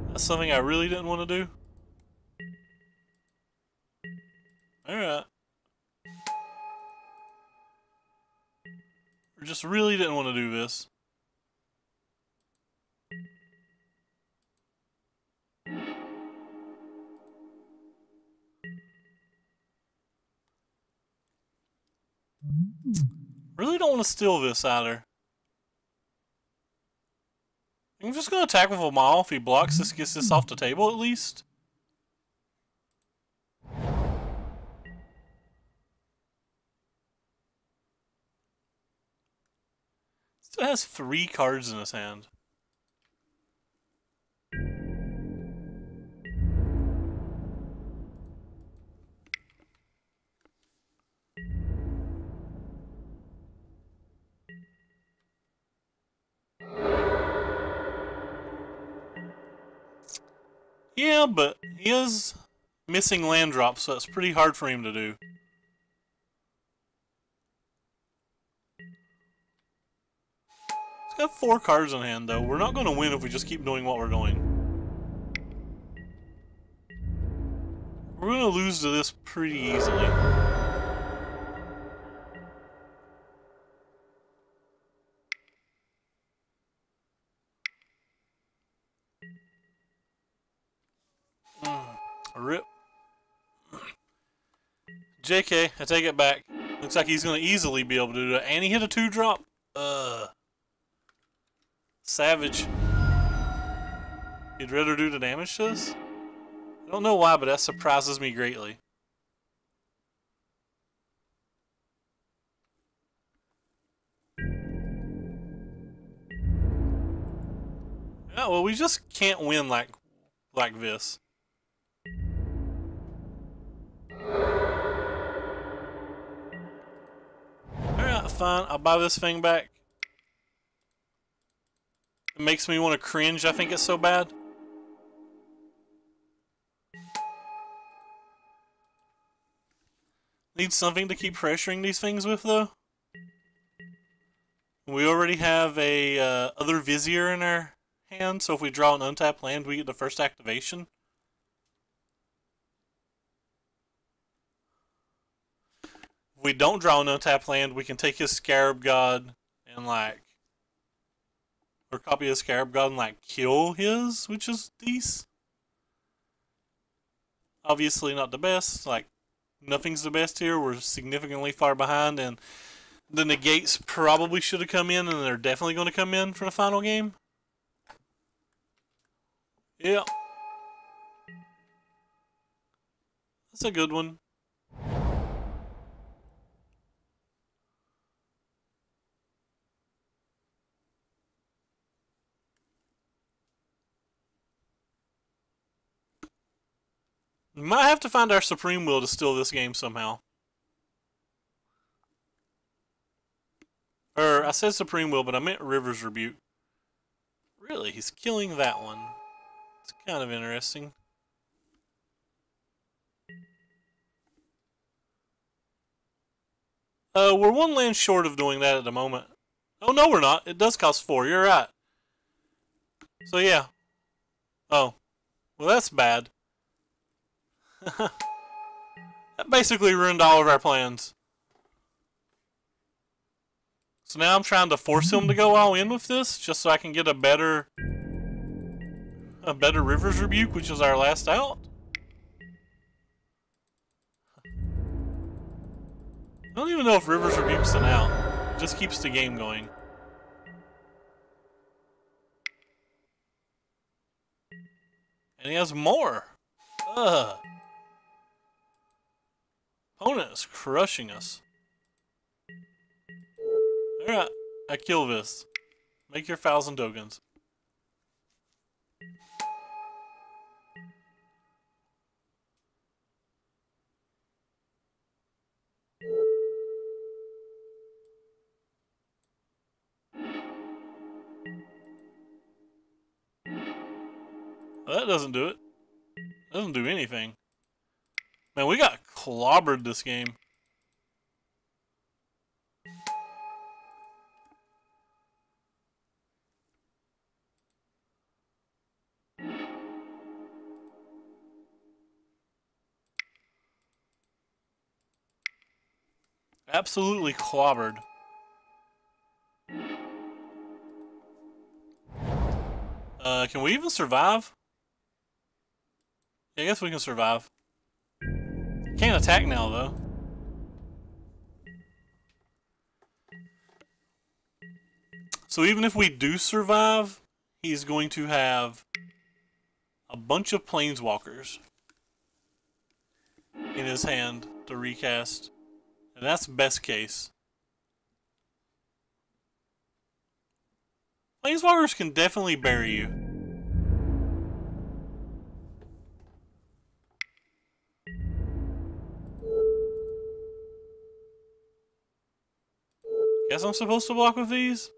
That's something I really didn't want to do. Alright. We just really didn't want to do this. Really don't want to steal this either. I'm just going to attack with a mile. If he blocks, this gets this off the table at least. Still has 3 cards in his hand. Yeah, but he is missing land drops, so it's pretty hard for him to do. He's got 4 cards in hand, though. We're not going to win if we just keep doing what we're doing. We're going to lose to this pretty easily. Rip. JK, I take it back. Looks like he's going to easily be able to do that. And he hit a 2-drop. Savage. He'd rather do the damage to us? I don't know why, but that surprises me greatly. Yeah, well, we just can't win like this. Alright, fine. I'll buy this thing back. It makes me want to cringe. I think it's so bad. Need something to keep pressuring these things with, though. We already have a other Vizier in our hand, so if we draw an untapped land, we get the first activation. If we don't draw an untapped land, we can take his Scarab God and or copy his Scarab God and kill his, which is decent. Obviously not the best. Nothing's the best here. We're significantly far behind, and the negates probably should have come in, and they're definitely going to come in for the final game. Yeah. That's a good one. We might have to find our Supreme Will to steal this game somehow. I said Supreme Will, but I meant River's Rebuke. Really? He's killing that one. It's kind of interesting. We're 1 land short of doing that at the moment. Oh, no, we're not. It does cost 4. You're right. So, yeah. Oh. Well, that's bad. That basically ruined all of our plans. So now I'm trying to force him to go all in with this, just so I can get a better River's Rebuke, which is our last out. I don't even know if River's Rebuke's an out. It just keeps the game going. And he has more. Ugh. Opponent is crushing us. Alright, I kill this. Make your 1,000 tokens. Well, that doesn't do it. Doesn't do anything. Man, we got clobbered this game. Absolutely clobbered. Can we even survive? Yeah, I guess we can survive. Can't attack now, though. So even if we do survive, he's going to have a bunch of planeswalkers in his hand to recast. And that's best case. Planeswalkers can definitely bury you. Guess I'm supposed to block with these?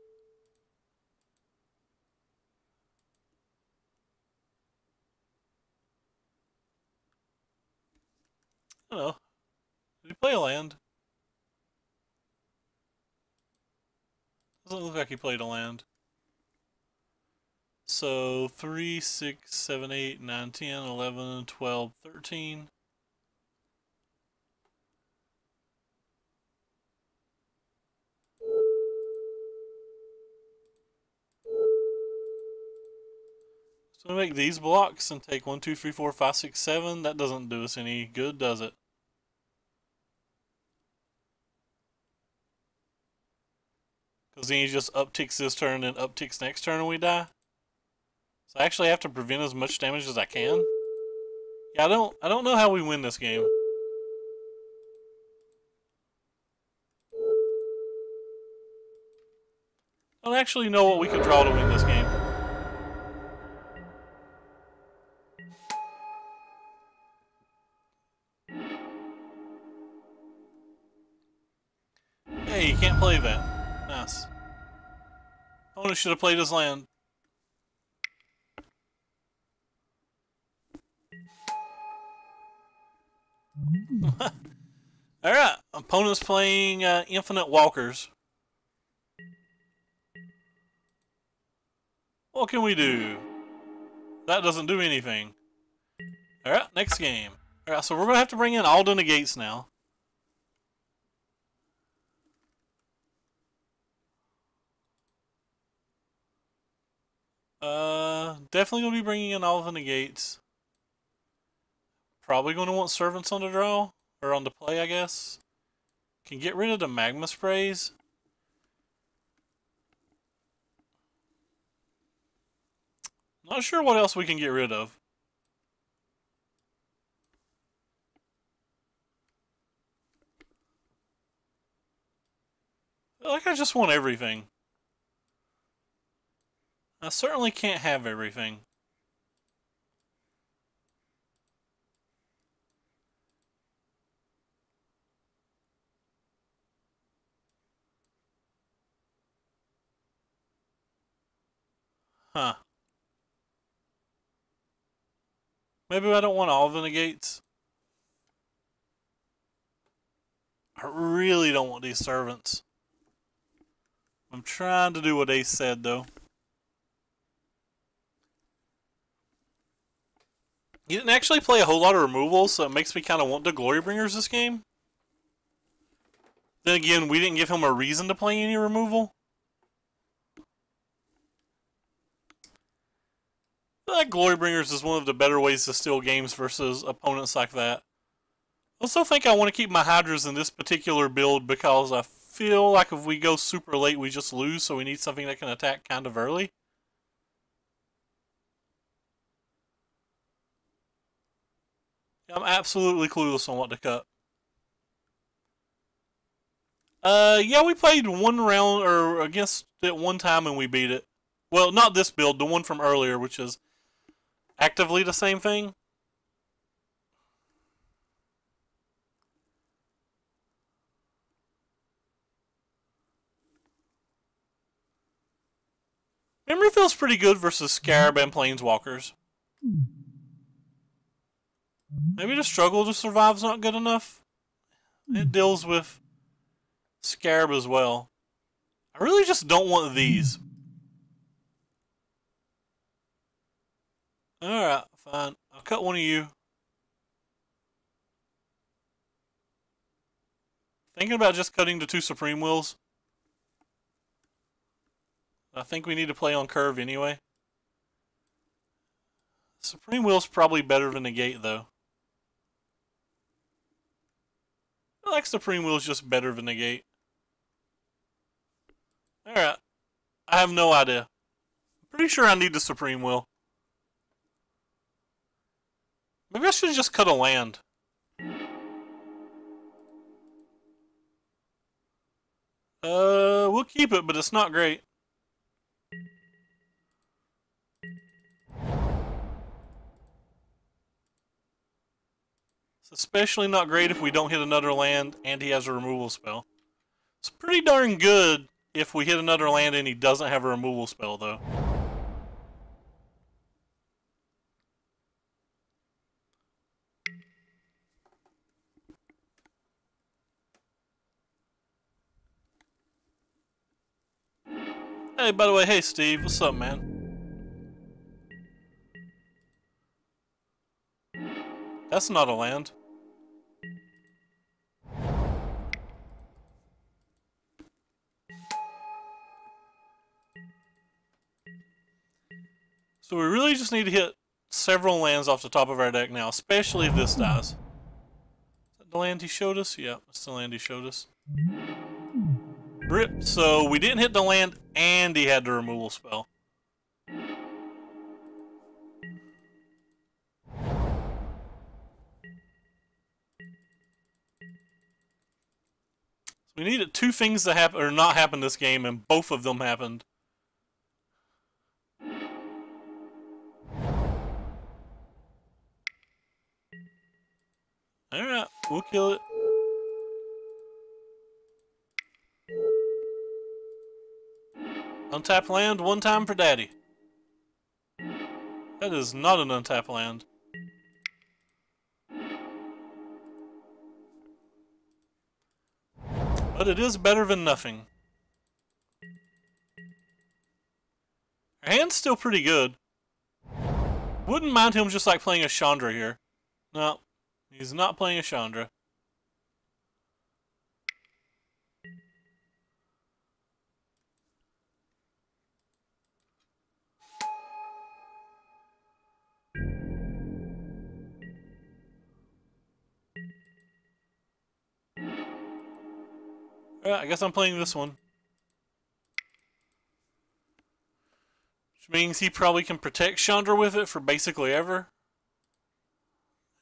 I don't know. Did he play a land? Doesn't look like he played a land. So 3, 6, 7, 8, 9, 10, 11, 12, 13. So we make these blocks and take 1, 2, 3, 4, 5, 6, 7. That doesn't do us any good, does it? Because then he just upticks this turn and upticks next turn and we die. So I actually have to prevent as much damage as I can. Yeah, I don't know how we win this game. I don't actually know what we could draw to win this game. Hey, you can't play that. Nice. Opponent should have played his land. Alright, opponent's playing Infinite Walkers. What can we do? That doesn't do anything. Alright, next game. Alright, so we're going to have to bring in all the negates now. Definitely going to be bringing in all of the negates. Probably going to want servants on the draw. Or on the play, I guess. Can get rid of the magma sprays. Not sure what else we can get rid of. I feel like I just want everything. I certainly can't have everything. Huh. Maybe I don't want all of the negates. I really don't want these servants. I'm trying to do what Ace said, though. He didn't actually play a whole lot of removals, so it makes me kind of want the Glorybringers this game. Then again, we didn't give him a reason to play any removal. I feel like Glorybringers is one of the better ways to steal games versus opponents like that. I also think I want to keep my Hydras in this particular build because I feel like if we go super late, we just lose, so we need something that can attack kind of early. I'm absolutely clueless on what to cut. Yeah, we played one round, or against it one time and we beat it. Well, not this build, the one from earlier, which is actively the same thing. Memory feels pretty good versus Scarab and Planeswalkers. Maybe the struggle to survive is not good enough. It deals with Scarab as well. I really just don't want these. Alright, fine. I'll cut one of you. Thinking about just cutting the 2 Supreme Wills. I think we need to play on curve anyway. Supreme Will's probably better than Negate, though. I like Supreme Will's just better than Negate. Alright. I have no idea. Pretty sure I need the Supreme Will. Maybe I should just cut a land. We'll keep it, but it's not great. It's especially not great if we don't hit another land and he has a removal spell. It's pretty darn good if we hit another land and he doesn't have a removal spell, though. Hey, by the way, hey Steve, what's up, man? That's not a land. So we really just need to hit several lands off the top of our deck now, especially if this dies. Is that the land he showed us? Yeah, that's the land he showed us. Rip. So we didn't hit the land and he had the removal spell. So we needed two things to happen or not happen this game, and both of them happened. Alright, we'll kill it. Untap land one time for daddy. That is not an untap land. But it is better than nothing. Our hand's still pretty good. Wouldn't mind him just like playing a Chandra here. No, he's not playing a Chandra. Alright, I guess I'm playing this one. Which means he probably can protect Chandra with it for basically ever.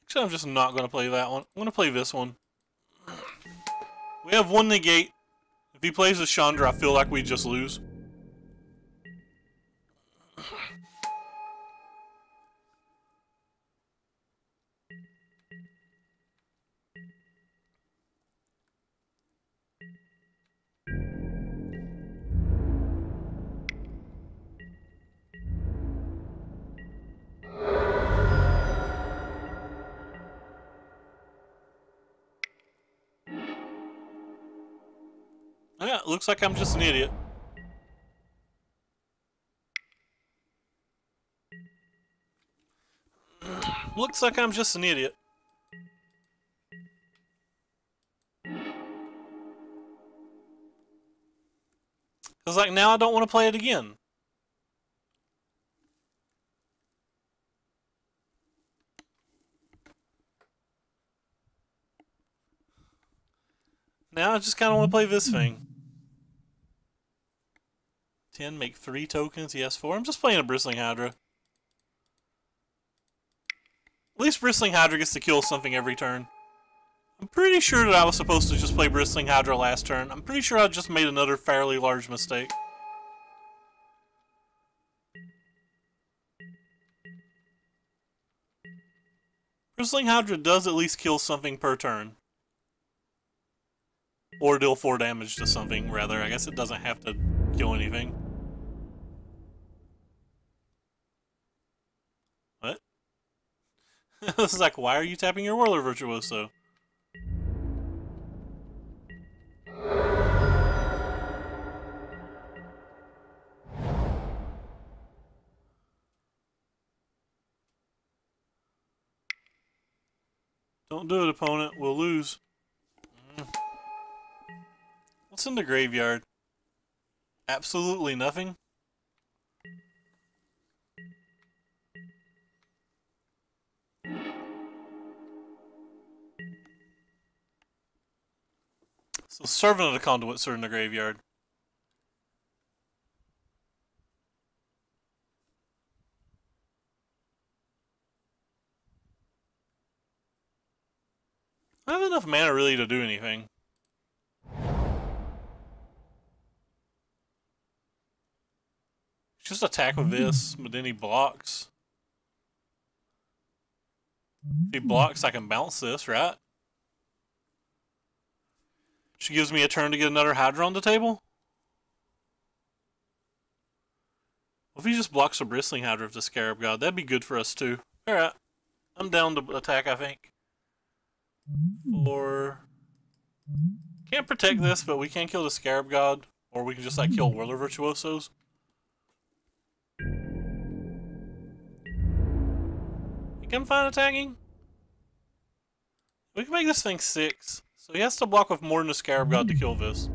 Actually, I'm just not going to play that one. I'm going to play this one. We have one negate. If he plays a Chandra, I feel like we just lose. Yeah, looks like I'm just an idiot. Looks like I'm just an idiot. Because, like, now I don't want to play it again. Now I just kind of want to play this thing. 10, make 3 tokens. He has 4. I'm just playing a Bristling Hydra. At least Bristling Hydra gets to kill something every turn. I'm pretty sure that I was supposed to just play Bristling Hydra last turn. I'm pretty sure I just made another fairly large mistake. Bristling Hydra does at least kill something per turn. Or deal 4 damage to something, rather. I guess it doesn't have to kill anything. What? This is like, why are you tapping your Whirler Virtuoso? Don't do it, opponent. We'll lose. What's in the graveyard? Absolutely nothing. So Servant of the Conduits are in the graveyard. I have enough mana really to do anything. Just attack with this, but then he blocks. If he blocks, I can bounce this, right? She gives me a turn to get another Hydra on the table. What if he just blocks a Bristling Hydra with the Scarab God? That'd be good for us too. Alright. I'm down to attack, I think. Can't protect this, but we can kill the Scarab God. Or we can just like kill Whirler Virtuosos. You can find attacking? We can make this thing 6. So he has to block with more than the Scarab God to kill this.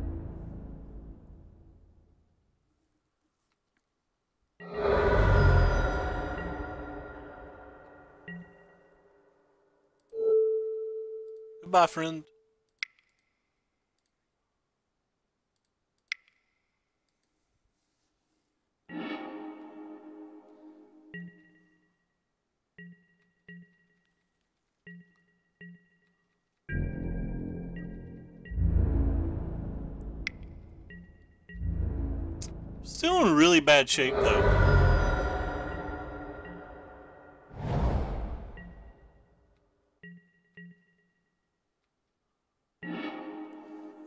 Goodbye, friend. Still in really bad shape, though.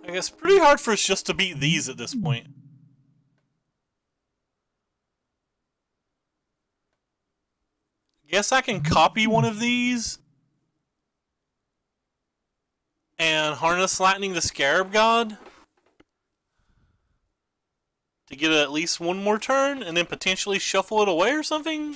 I guess pretty hard for us just to beat these at this point. Guess I can copy one of these and harness lightning the Scarab God to get at least one more turn and then potentially shuffle it away or something?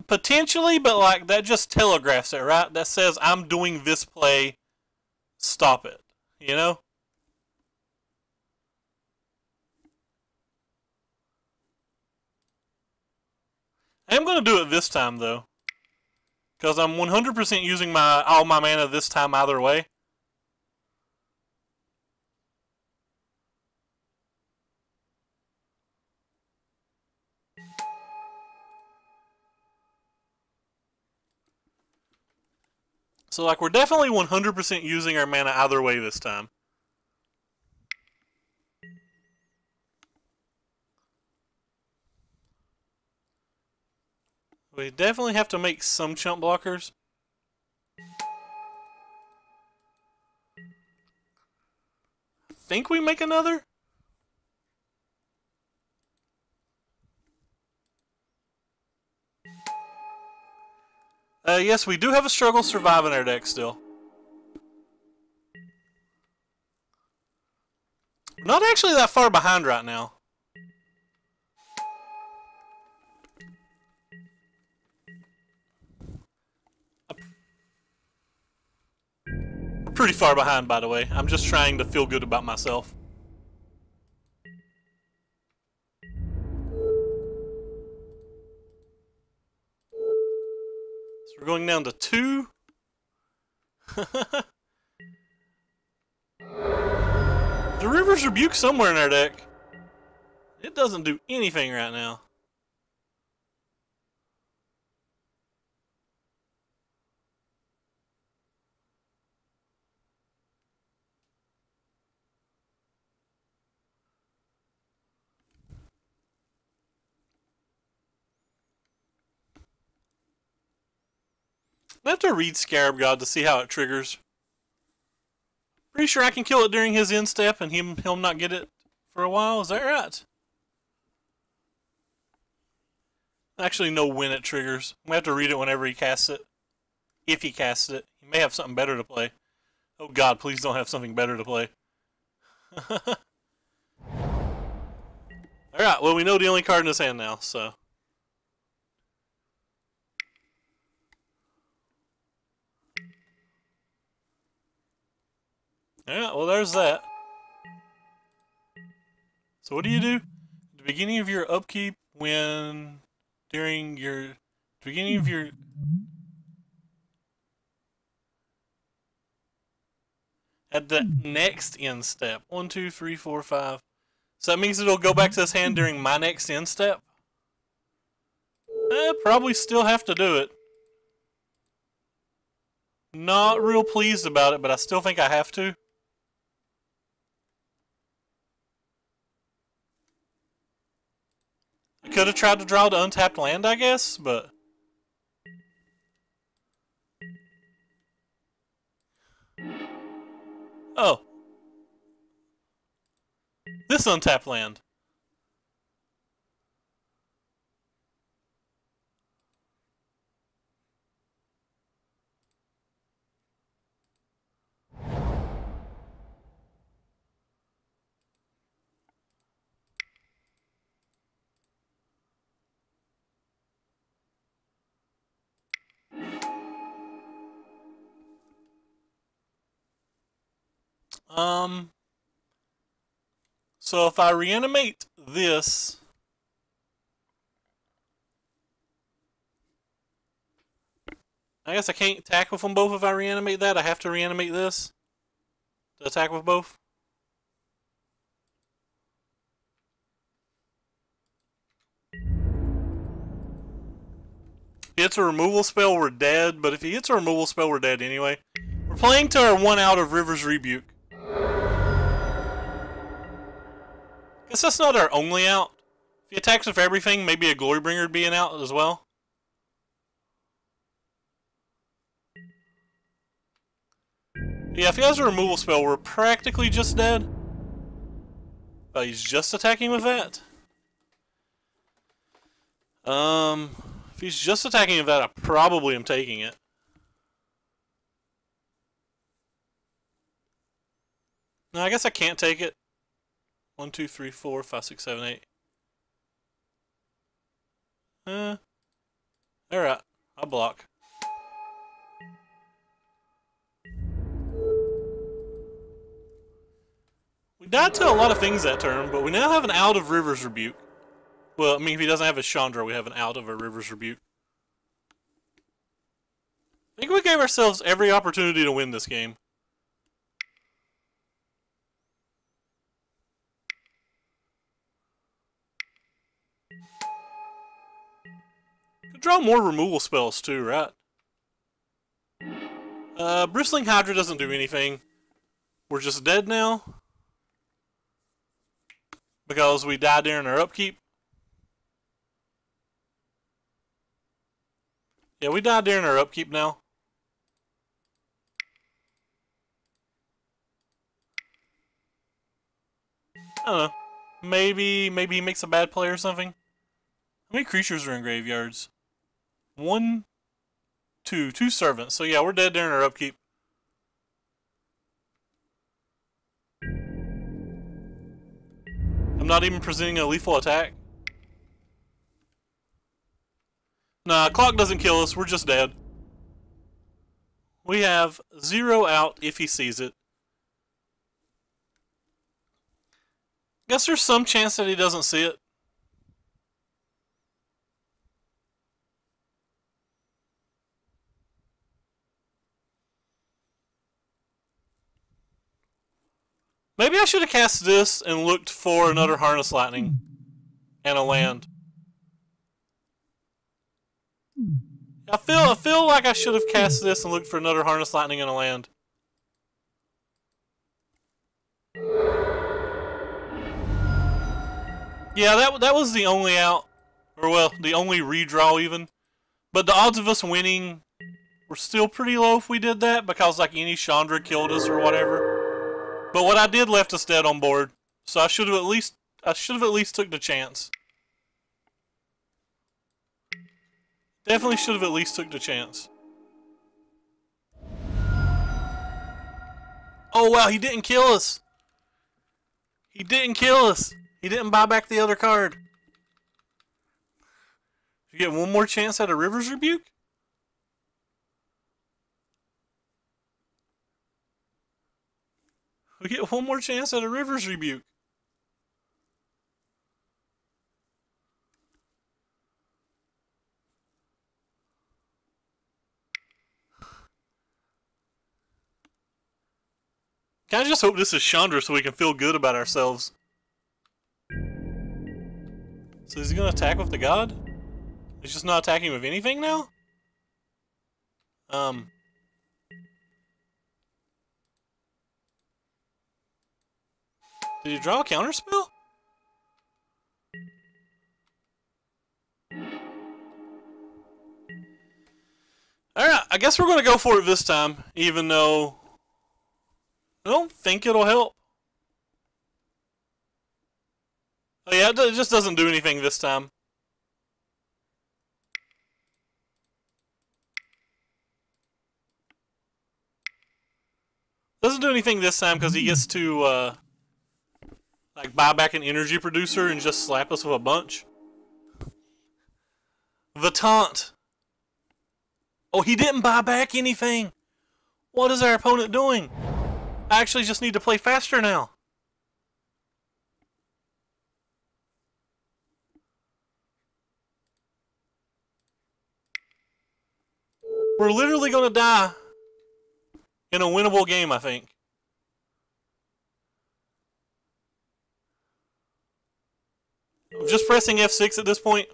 Potentially, but like that just telegraphs it, right? That says I'm doing this play, stop it, you know? I am going to do it this time though, because I'm 100% using all my mana this time either way. So, like, we're definitely 100% using our mana either way this time. We definitely have to make some chump blockers. I think we make another? Yes, we do have a struggle survive in our deck still. We're not actually that far behind right now. We're pretty far behind, by the way. I'm just trying to feel good about myself. We're going down to 2. The River's Rebuke somewhere in our deck. It doesn't do anything right now. I have to read Scarab God to see how it triggers. Pretty sure I can kill it during his end step and he'll not get it for a while. Is that right? I actually know when it triggers. I'm going to have to read it whenever he casts it. If he casts it. He may have something better to play. Oh god, please don't have something better to play. Alright, well we know the only card in his hand now, so... Yeah, well, there's that. So what do? At the beginning of your upkeep, during your beginning of your at the next end step. 1, 2, 3, 4, 5. So that means it'll go back to this hand during my next end step. Probably still have to do it. Not real pleased about it, but I still think I have to. I could have tried to draw the untapped land, I guess, but... Oh. This untapped land. So if I reanimate this... I guess I can't attack with them both if I reanimate that. I have to reanimate this to attack with both. If he hits a removal spell, we're dead, but if he hits a removal spell, we're dead anyway. We're playing to our 1 out of River's Rebuke. Guess that's not our only out. If he attacks with everything, maybe a Glorybringer would be an out as well. Yeah, if he has a removal spell, we're practically just dead. But he's just attacking with that. If he's just attacking with that, I probably am taking it. No, I guess I can't take it. 1, 2, 3, 4, 5, 6, 7, 8. Alright, I'll block. We died to a lot of things that turn, but we now have an out of River's Rebuke. Well, I mean, if he doesn't have a Chandra, we have an out of a River's Rebuke. I think we gave ourselves every opportunity to win this game. Could draw more removal spells too, right? Bristling Hydra doesn't do anything. We're just dead now. Because we died during our upkeep. Yeah, we died during our upkeep now. I don't know. Maybe he makes a bad play or something. How many creatures are in graveyards? 1, 2. 2 servants. So yeah, we're dead during our upkeep. I'm not even presenting a lethal attack. Nah, clock doesn't kill us. We're just dead. We have 0 out if he sees it. Guess there's some chance that he doesn't see it. Maybe I should have cast this and looked for another Harness Lightning and a land. I feel like I should have cast this and looked for another Harness Lightning and a land. Yeah, that was the only out, or well, the only redraw even. But the odds of us winning were still pretty low if we did that, because like any Chandra killed us or whatever. But what I did left us dead on board, so I should have at least took the chance. Definitely should have at least took the chance. Oh wow, he didn't kill us. He didn't kill us. He didn't buy back the other card. You get one more chance at a River's Rebuke? We get one more chance at a River's Rebuke. Can I just hope this is Chandra so we can feel good about ourselves? So is he gonna attack with the god? He's just not attacking with anything now? Did he draw a counterspell? Alright, I guess we're gonna go for it this time, even though I don't think it'll help. Oh yeah, it just doesn't do anything this time. Doesn't do anything this time because he gets to like buy back an energy producer and just slap us with a bunch. The taunt. Oh, he didn't buy back anything. What is our opponent doing? I actually just need to play faster now. We're literally going to die in a winnable game, I think. I'm just pressing F6 at this point.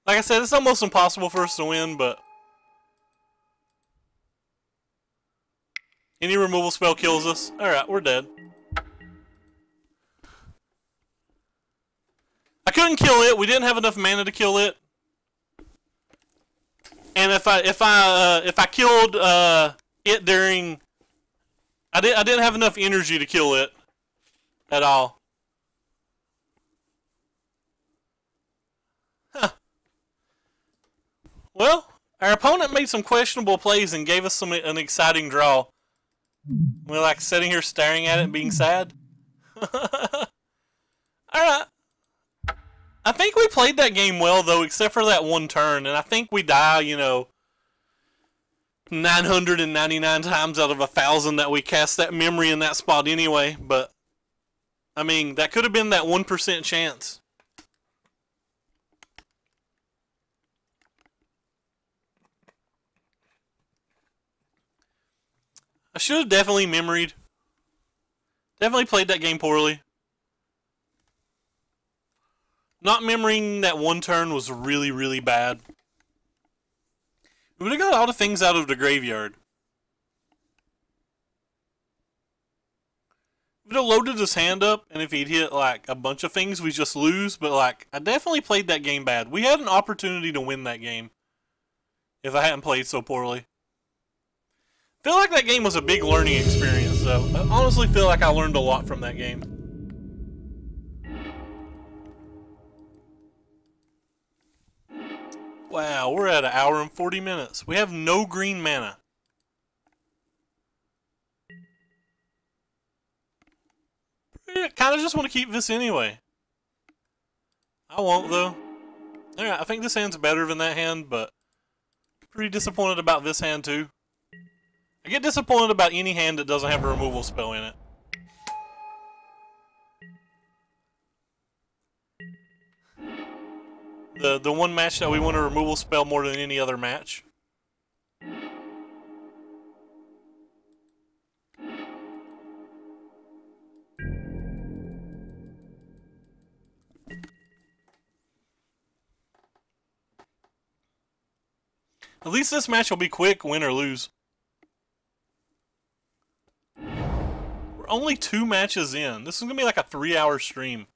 Like I said, it's almost impossible for us to win, but any removal spell kills us. Alright, we're dead. I couldn't kill it. We didn't have enough mana to kill it. And if I killed it during, I didn't have enough energy to kill it at all. Huh. Well, our opponent made some questionable plays and gave us an exciting draw. We're like sitting here staring at it and being sad. Alright. I think we played that game well, though, except for that one turn. And I think we die, you know, 999 times out of 1,000 that we cast that memory in that spot anyway. But, I mean, that could have been that 1% chance. I should have definitely memoried. Definitely played that game poorly. Not memorying that one turn was really, really bad. We would have got all the things out of the graveyard. We would have loaded his hand up, and if he'd hit, like, a bunch of things, we just lose. But, like, I definitely played that game bad. We had an opportunity to win that game if I hadn't played so poorly. I feel like that game was a big learning experience, though. I honestly feel like I learned a lot from that game. Wow, we're at 1 hour and 40 minutes. We have no green mana. I kind of just want to keep this anyway. I won't, though. Alright, I think this hand's better than that hand, but pretty disappointed about this hand, too. I get disappointed about any hand that doesn't have a removal spell in it. The one match that we won a removal spell more than any other match. At least this match will be quick, win or lose. We're only 2 matches in. This is going to be like a 3-hour stream.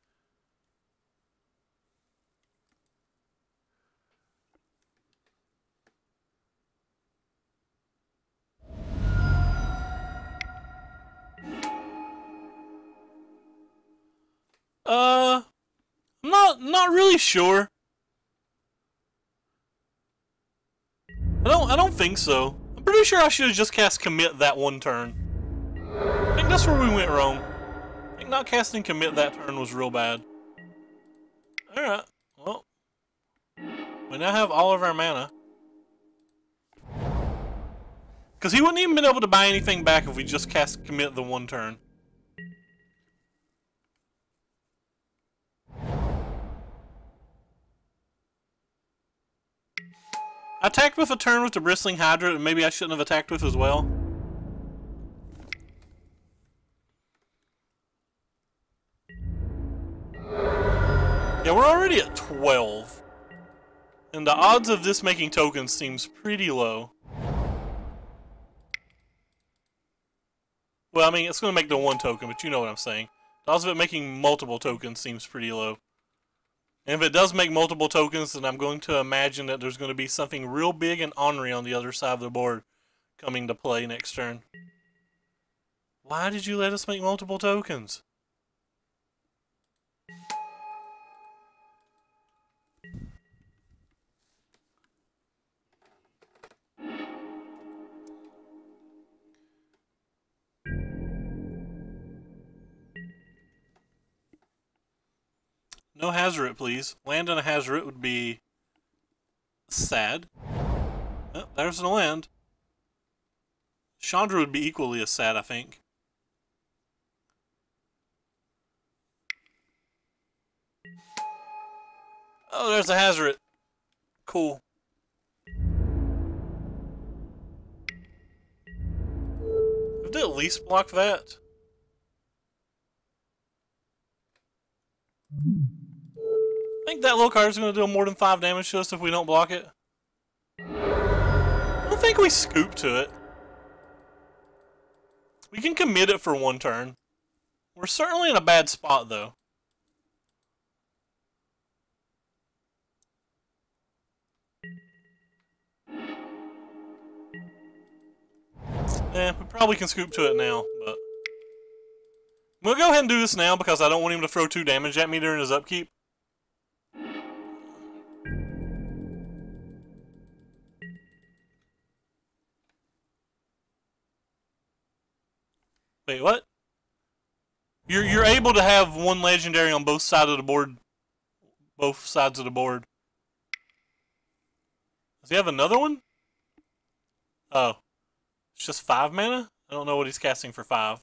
I'm not really sure. I don't think so. I'm pretty sure I should have just cast commit that one turn. I think that's where we went wrong. I think not casting commit that turn was real bad. Alright. Well, We now have all of our mana. Because he wouldn't even been able to buy anything back if we just cast commit the one turn. I attacked with a turn with the Bristling Hydra, and maybe I shouldn't have attacked with as well. Yeah, we're already at 12. And the odds of this making tokens seems pretty low. Well, I mean, it's going to make the one token, but you know what I'm saying. The odds of it making multiple tokens seems pretty low. And if it does make multiple tokens, then I'm going to imagine that there's going to be something real big and ornery on the other side of the board coming to play next turn. Why did you let us make multiple tokens? No Hazoret, please. Land on a Hazoret would be sad. Oh, there's the land. Chandra would be equally as sad, I think. Oh, there's a Hazoret. Cool. If they at least block that. I think that little card is going to do more than 5 damage to us if we don't block it. I don't think we scoop to it. We can commit it for one turn. We're certainly in a bad spot, though. We probably can scoop to it now, but... We'll go ahead and do this now because I don't want him to throw 2 damage at me during his upkeep. Wait, what? You're able to have one legendary on both sides of the board. Both sides of the board. Does he have another one? Oh. It's just 5 mana? I don't know what he's casting for 5.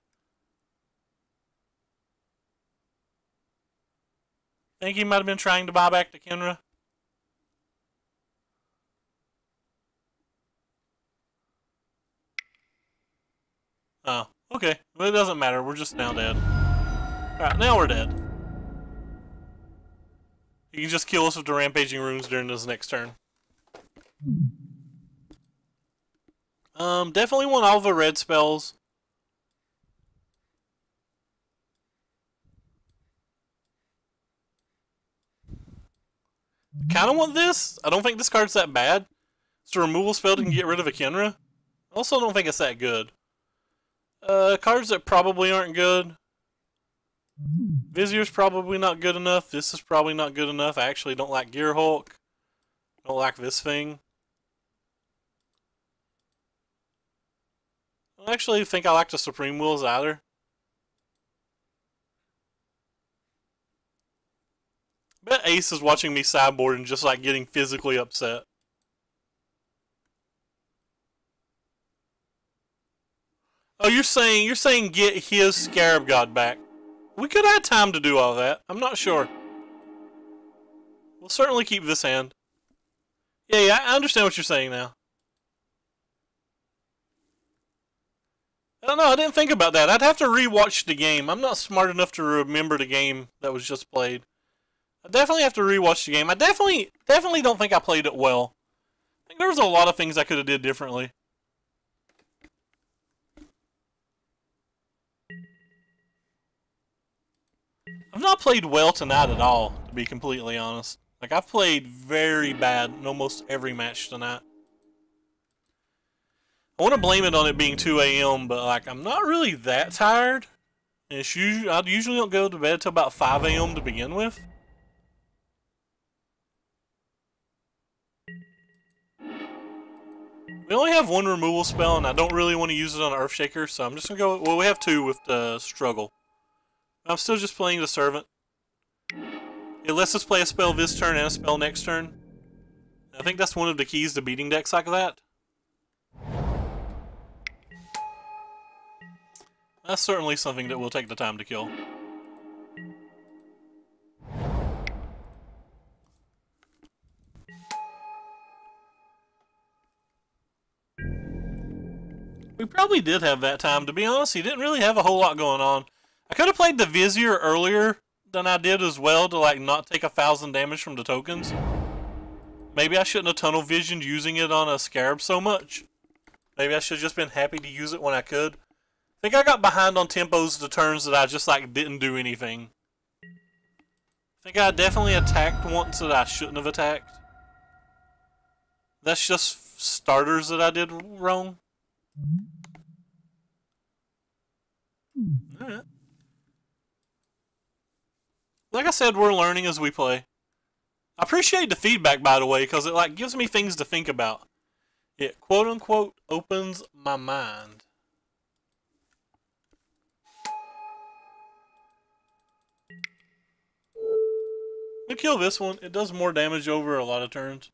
Think he might have been trying to buy back to Kenra. Oh, okay. Well, it doesn't matter. We're just now dead. Alright, now we're dead. You can just kill us with the Rampaging Runes during this next turn. Definitely want all the red spells. Kinda want this. I don't think this card's that bad. It's a removal spell that can get rid of a Kenra. Also don't think it's that good. Cards that probably aren't good. Vizier's probably not good enough. This is probably not good enough. I actually don't like Gear Hulk. Don't like this thing. I don't actually think I like the Supreme Wills either. I bet Ace is watching me sideboard and just like getting physically upset. Oh, you're saying get his Scarab God back. We could have time to do all that. I'm not sure. We'll certainly keep this hand. Yeah, I understand what you're saying now. I don't know, I didn't think about that. I'd have to rewatch the game. I'm not smart enough to remember the game that was just played. I definitely have to rewatch the game. I definitely don't think I played it well. I think there was a lot of things I could have did differently. I've not played well tonight at all, to be completely honest. Like, I've played very bad in almost every match tonight. I want to blame it on it being 2 a.m., but, like, I'm not really that tired. And I usually don't go to bed till about 5 a.m. to begin with. We only have one removal spell, and I don't really want to use it on Earthshaker, so I'm just going to go... Well, we have 2 with the Struggle. I'm still just playing the Servant. It lets us play a spell this turn and a spell next turn. I think that's one of the keys to beating decks like that. That's certainly something that will take the time to kill. We probably did have that time. To be honest, he didn't really have a whole lot going on. I could have played the Vizier earlier than I did as well to like not take 1,000 damage from the tokens. Maybe I shouldn't have tunnel visioned using it on a Scarab so much. Maybe I should have just been happy to use it when I could. I think I got behind on tempos the turns that I just like didn't do anything. I think I definitely attacked once that I shouldn't have attacked. That's just starters that I did wrong. Alright. Like I said, we're learning as we play. I appreciate the feedback, by the way, because it like gives me things to think about. It quote-unquote opens my mind. I'm gonna kill this one. It does more damage over a lot of turns.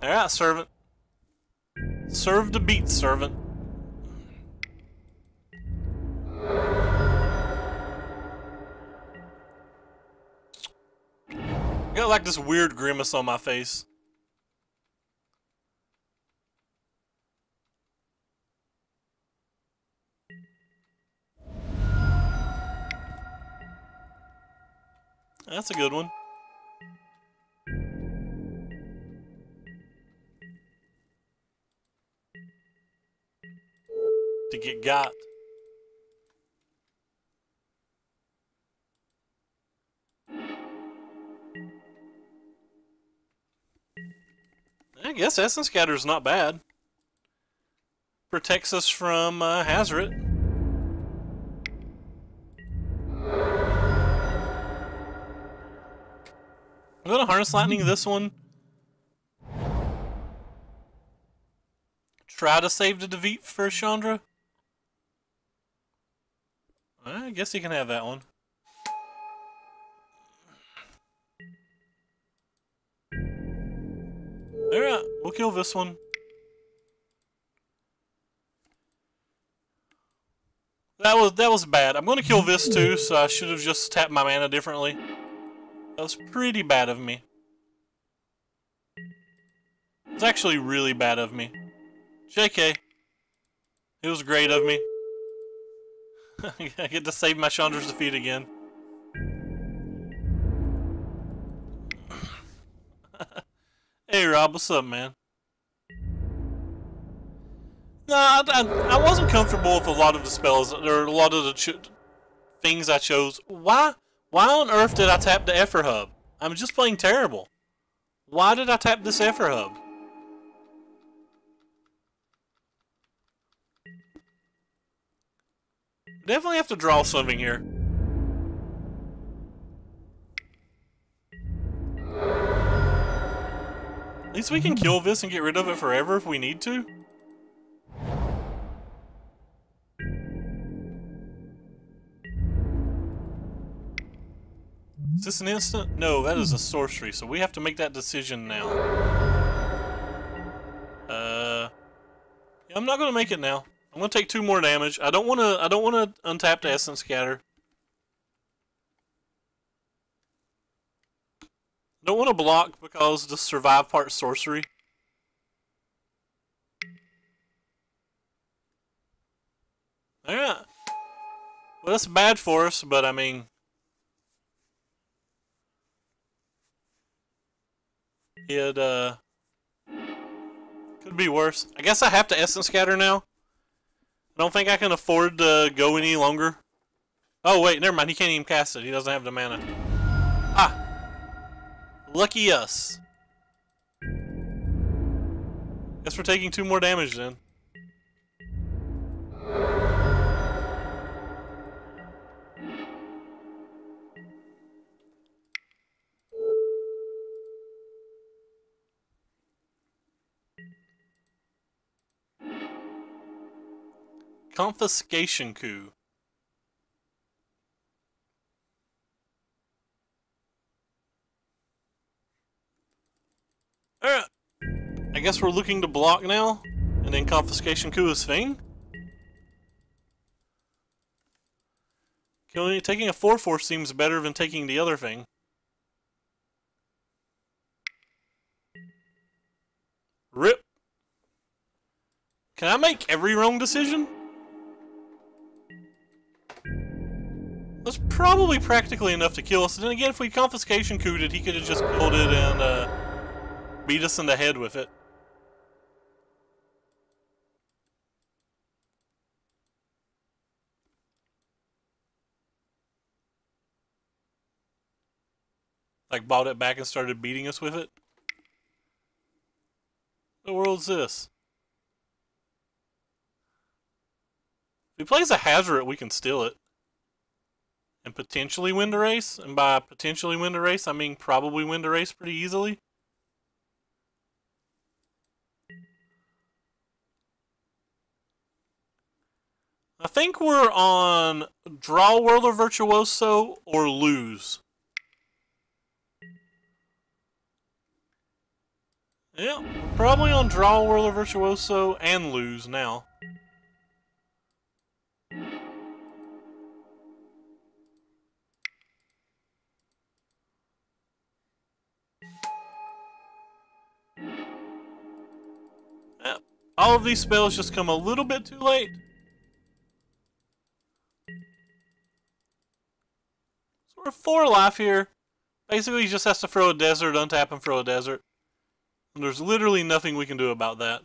Alright, servant. Serve the beat, servant. Got like this weird grimace on my face. That's a good one. To get got. I guess Essence Scatter's not bad. Protects us from Hazret. I'm gonna Harness Lightning this one. Try to save the defeat for Chandra. I guess he can have that one. Alright, we'll kill this one. That was bad. I'm gonna kill this too, so I should have just tapped my mana differently. That was pretty bad of me. It's actually really bad of me. JK. It was great of me. I get to save my Chandra's defeat again. Hey Rob, what's up, man? No, I wasn't comfortable with a lot of the spells, or a lot of the things I chose. Why on earth did I tap the Effer Hub? I'm just playing terrible. Why did I tap this Effer Hub? Definitely have to draw something here. At least we can kill this and get rid of it forever if we need to. Is this an instant? No, that is a sorcery, so we have to make that decision now. Yeah, I'm not gonna make it now. I'm gonna take 2 more damage. I don't wanna untap the Essence Scatter. I don't wanna block because the survive part sorcery. Alright. Well, that's bad for us, but I mean, it could be worse. I guess I have to Essence Scatter now. I don't think I can afford to go any longer. Oh wait, never mind. He can't even cast it. He doesn't have the mana. Ah! Lucky us. Guess we're taking 2 more damage then. Confiscation coup. Alright. I guess we're looking to block now, and then confiscation coup is thing. Taking a 4/4 seems better than taking the other thing. Rip. Can I make every wrong decision? That's probably practically enough to kill us. And then again, if we confiscation couped it, he could have just killed it and beat us in the head with it. Like, bought it back and started beating us with it. What the world's this? If he plays a Hazard, we can steal it. And potentially win the race. And by potentially win the race, I mean probably win the race pretty easily. I think we're on draw Whirler Virtuoso or lose. Yeah, we're probably on draw Whirler Virtuoso and lose now. Yep. All of these spells just come a little bit too late. So we're 4 life here. Basically, he just has to throw a desert, untap and throw a desert. And there's literally nothing we can do about that.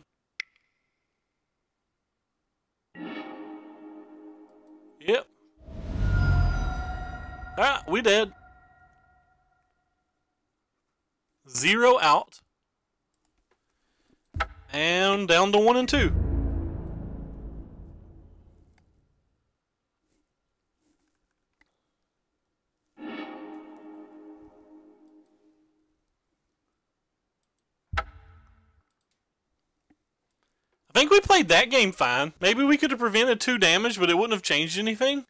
Yep. Ah, we dead. 0 out. And down to 1 and 2. I think we played that game fine. Maybe we could have prevented 2 damage, but it wouldn't have changed anything.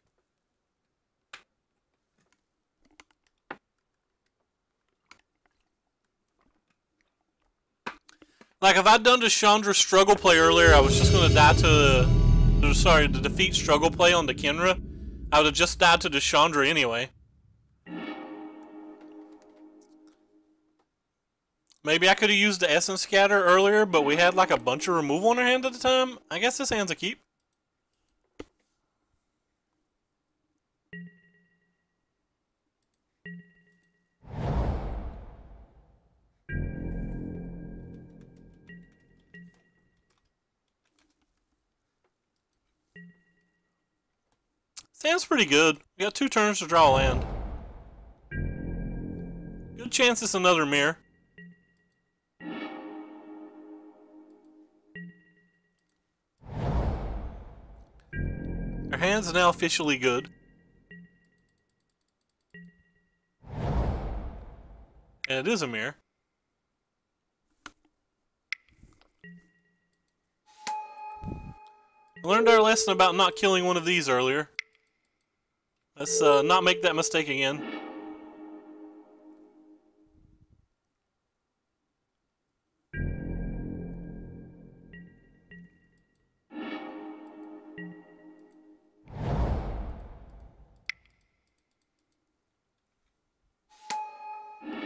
Like, if I'd done the Chandra struggle play earlier, I was just going to die to... Sorry, the defeat struggle play on the Kenra. I would have just died to the Chandra anyway. Maybe I could have used the Essence Scatter earlier, but we had like a bunch of removal on our hand at the time. I guess this hand's a keep. This hand's pretty good. We got 2 turns to draw a land. Good chance it's another mirror. Our hand's now officially good. And it is a mirror. We learned our lesson about not killing one of these earlier. Let's not make that mistake again.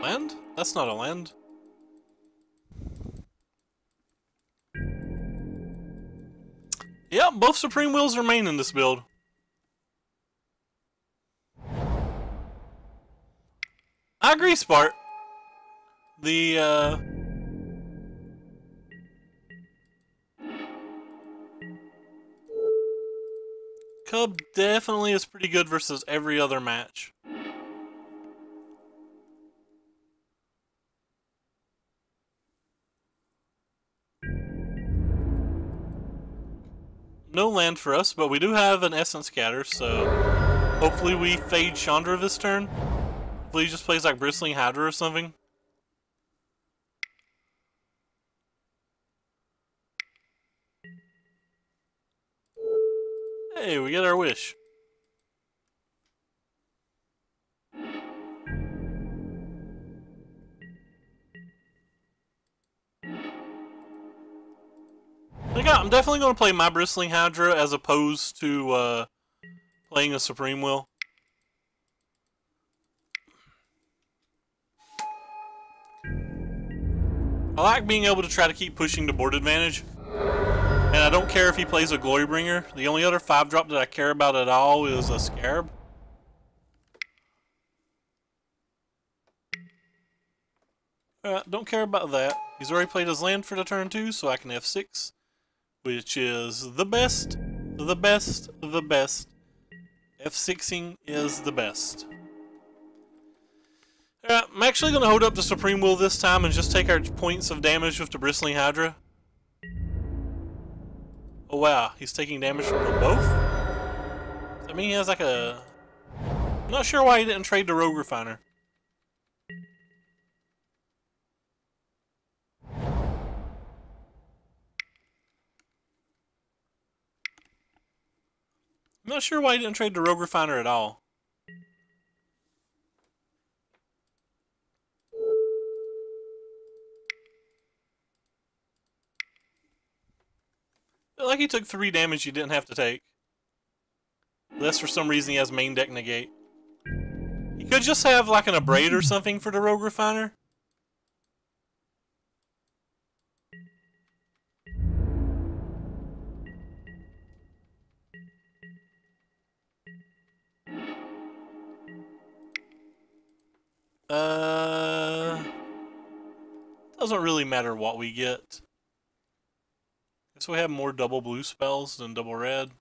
Land? That's not a land. Yep, both Supreme Wills remain in this build. I agree, Spart. The, Cub definitely is pretty good versus every other match. No land for us, but we do have an Essence Scatter, so hopefully we fade Chandra this turn. Hopefully he just plays like Bristling Hydra or something. Hey, we get our wish. I'm definitely going to play my Bristling Hydra as opposed to playing a Supreme Will. I like being able to try to keep pushing the board advantage. And I don't care if he plays a Glorybringer. The only other 5-drop that I care about at all is a Scarab. Don't care about that. He's already played his land for the turn 2, so I can F6. Which is the best, the best, the best. F6ing is the best. I'm actually going to hold up the Supreme Will this time and just take our points of damage with the Bristling Hydra. Oh wow, he's taking damage from them both? Does that mean he has like a... I'm not sure why he didn't trade the Rogue Refiner. I'm not sure why he didn't trade the Rogue Refiner at all. I feel like he took 3 damage he didn't have to take. Unless for some reason he has main deck negate. He could just have like an Abrade or something for the Rogue Refiner. Doesn't really matter what we get. Guess we have more double blue spells than double red.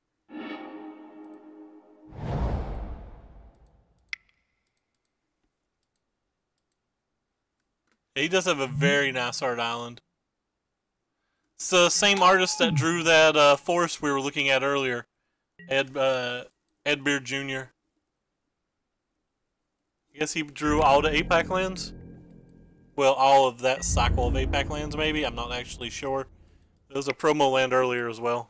Yeah, he does have a very nice art island. It's the same artist that drew that forest we were looking at earlier. Ed Beard Jr. I guess he drew all the APAC lands? Well, all of that cycle of APAC lands, maybe? I'm not actually sure. There was a promo land earlier as well.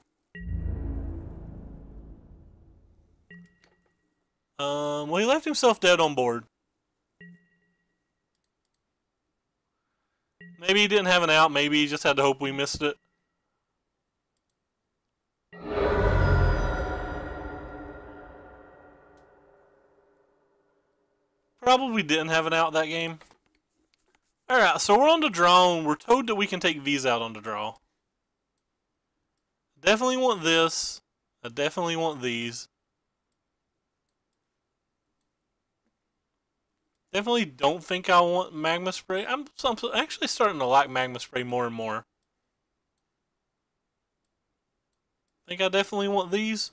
Well, he left himself dead on board. Maybe he didn't have an out, maybe he just had to hope we missed it. Probably didn't have an out that game. Alright, so we're on the draw, and we're told that we can take these out on the draw. Definitely want this. I definitely want these. Definitely don't think I want Magma Spray. I'm actually starting to like Magma Spray more and more. Think I definitely want these.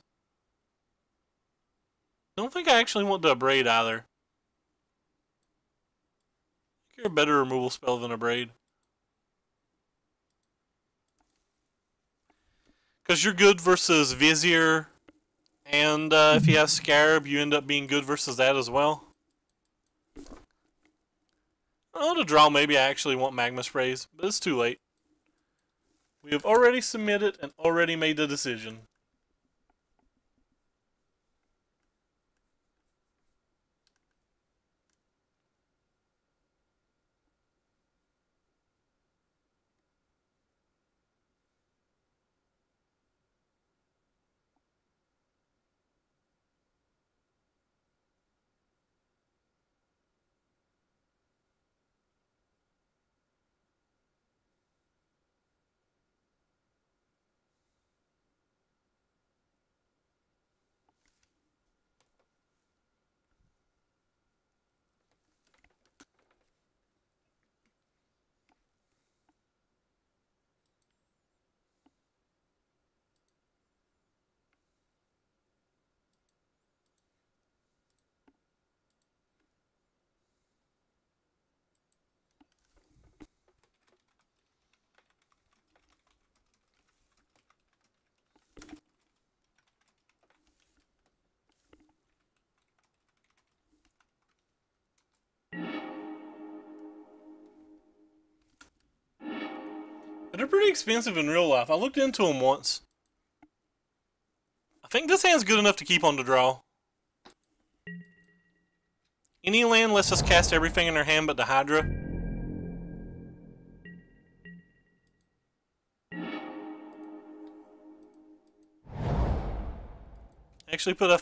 Don't think I actually want the Abrade either. You're a better removal spell than Abrade. Because you're good versus Vizier, and if he has Scarab, you end up being good versus that as well. Oh, to draw, maybe I actually want Magma Sprays, but it's too late. We have already submitted and already made the decision. But they're pretty expensive in real life. I looked into them once. I think this hand's good enough to keep on the draw. Any land lets us cast everything in our hand but the Hydra. Actually put a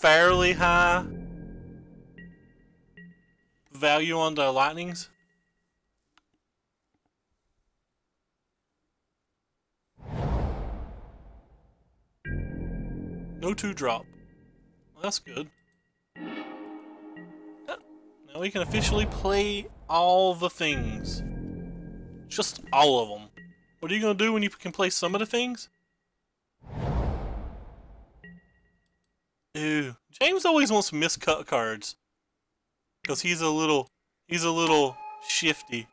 fairly high value on the lightnings. No 2-drop. Well, that's good. Now we can officially play all the things. Just all of them. What are you going to do when you can play some of the things? Ew. James always wants miscut cards. Because he's a little shifty.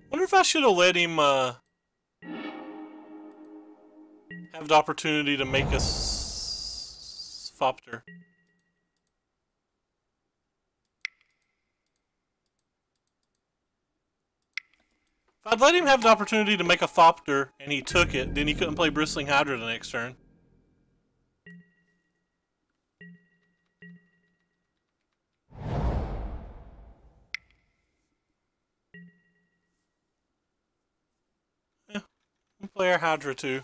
Wonder if I should have let him have the opportunity to make us Fopter. If I'd let him have the opportunity to make a Fopter and he took it, then he couldn't play Bristling Hydra the next turn. Yeah, we'll play our Hydra too.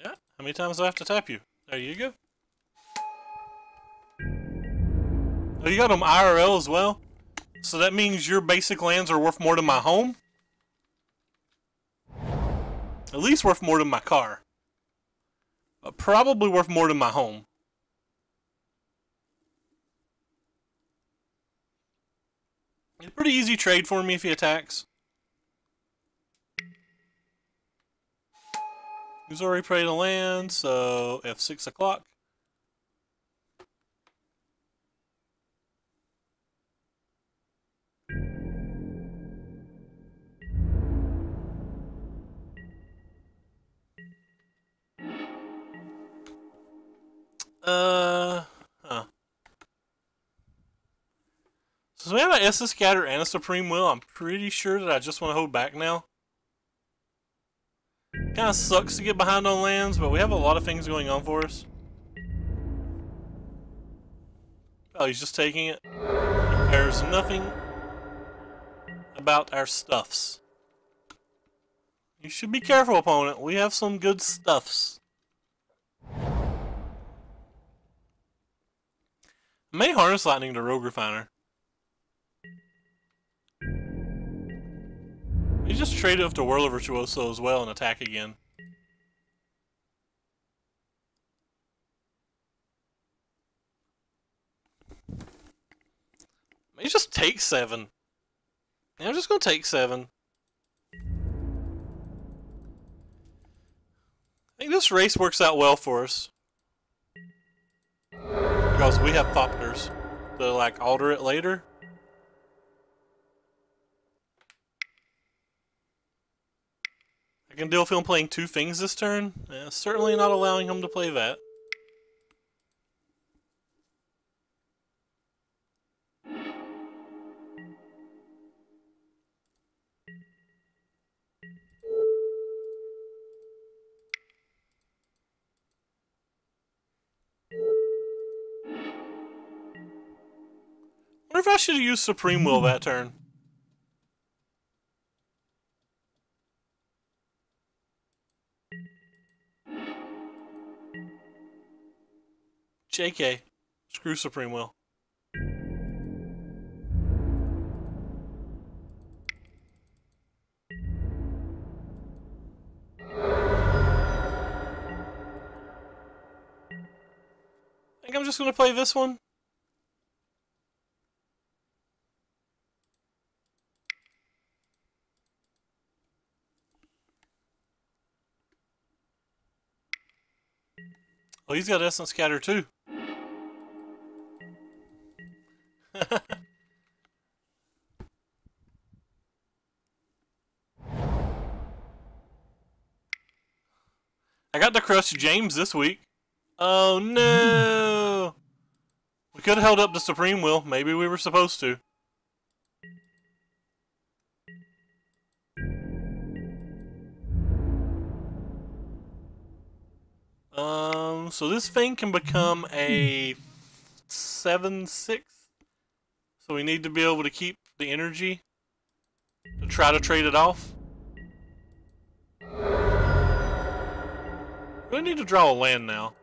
Yeah, how many times do I have to tap you? There you go. Oh, you got them IRL as well? So that means your basic lands are worth more than my home? At least worth more than my car. But probably worth more than my home. It's a pretty easy trade for me if he attacks. He's already played a land, so F6 o'clock. Huh. Since we have an Essence Scatter and a Supreme Will, I'm pretty sure that I just want to hold back now. Kinda sucks to get behind on lands, but we have a lot of things going on for us. Oh, he's just taking it. There's nothing about our stuffs. You should be careful, opponent. We have some good stuffs. I may Harness Lightning to Rogue Refiner. You just trade it with the Whirl of Virtuoso as well and attack again. Maybe just take 7. Yeah, I'm just gonna take 7. I think this race works out well for us. Because we have Fopters to like alter it later. I can deal with him playing 2 things this turn. Yeah, certainly not allowing him to play that. I wonder if I should have used Supreme Will that turn. JK. Screw Supreme Will. I think I'm just going to play this one. Oh, he's got Essence Scatter too. I got to crush James this week. Oh no! We could have held up the Supreme Will. Maybe we were supposed to. So this thing can become a 7/6. So we need to be able to keep the energy to try to trade it off. We need to draw a land now.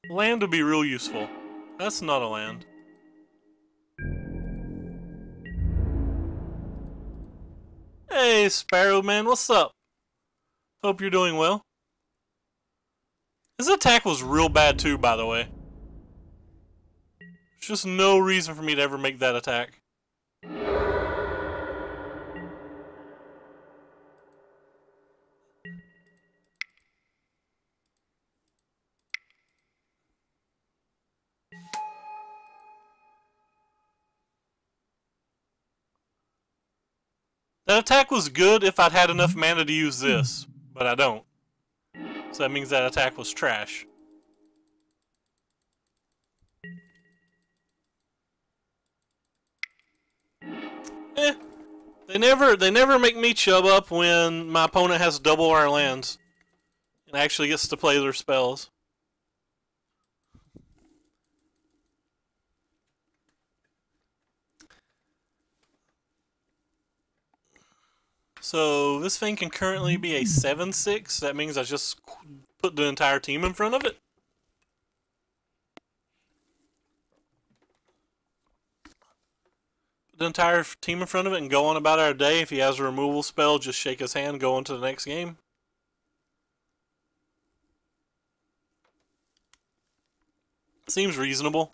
Land would be real useful. That's not a land. Hey, Sparrow Man, what's up? Hope you're doing well. His attack was real bad too, by the way. There's just no reason for me to ever make that attack. That attack was good if I'd had enough mana to use this, but I don't. So that means that attack was trash. They never make me chub up when my opponent has double our lands and actually gets to play their spells. So this thing can currently be a 7/6. That means I just put the entire team in front of it. Put the entire team in front of it and go on about our day. If he has a removal spell, just shake his hand, go on to the next game. Seems reasonable.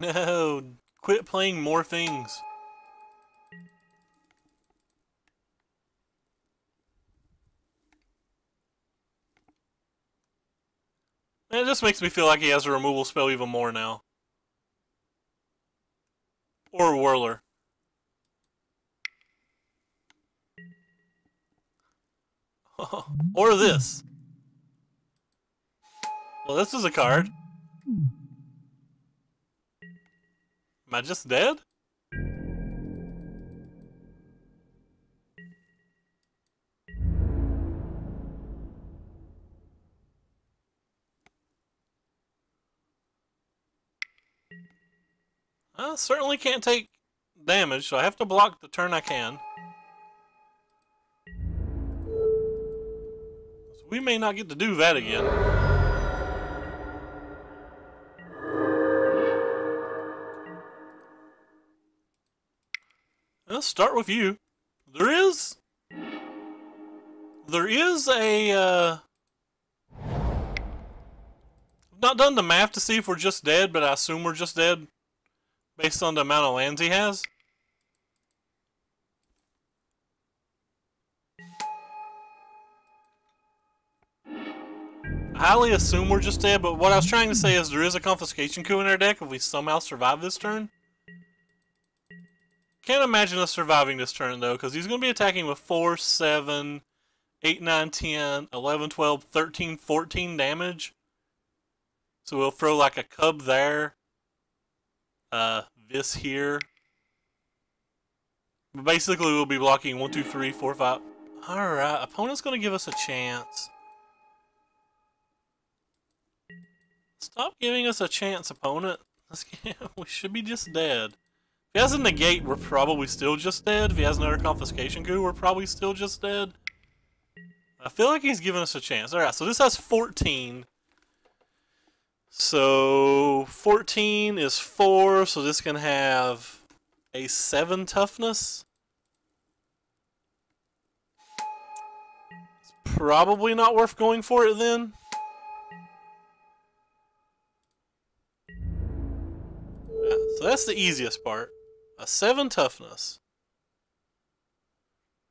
No, quit playing more things. It just makes me feel like he has a removal spell even more now. Or Whirler. Or this. Well, this is a card. Am I just dead? I certainly can't take damage, so I have to block the turn I can. So we may not get to do that again. Let's start with you. There is a, I've not done the math to see if we're just dead, but I assume we're just dead based on the amount of lands he has. I highly assume we're just dead, but what I was trying to say is there is a confiscation coup in our deck if we somehow survive this turn. Can't imagine us surviving this turn though, because he's going to be attacking with 4, 7, 8, 9, 10, 11, 12, 13, 14 damage. So we'll throw like a cub there. This here. But basically we'll be blocking 1, 2, 3, 4, 5. Alright, opponent's going to give us a chance. Stop giving us a chance, opponent. We should be just dead. If he has a negate, we're probably still just dead. If he has another confiscation coup, we're probably still just dead. I feel like he's giving us a chance. Alright, so this has 14. So 14 is 4, so this can have a 7 toughness. It's probably not worth going for it then. Yeah, so that's the easiest part. A 7 toughness.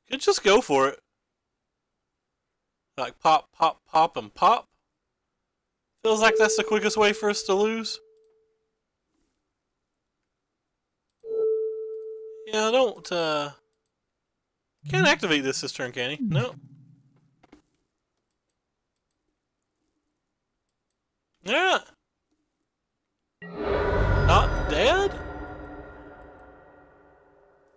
Could just go for it. Like pop, pop, pop, and pop. Feels like that's the quickest way for us to lose. Yeah, I don't Can't activate this turn, can he? No. Yeah. Not dead?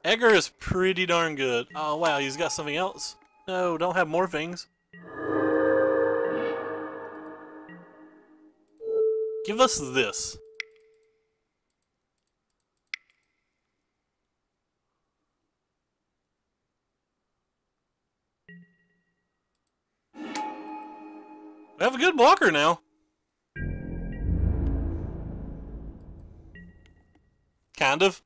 Edgar is pretty darn good. Oh wow, he's got something else. No, don't have more things. Give us this. We have a good blocker now. Kind of.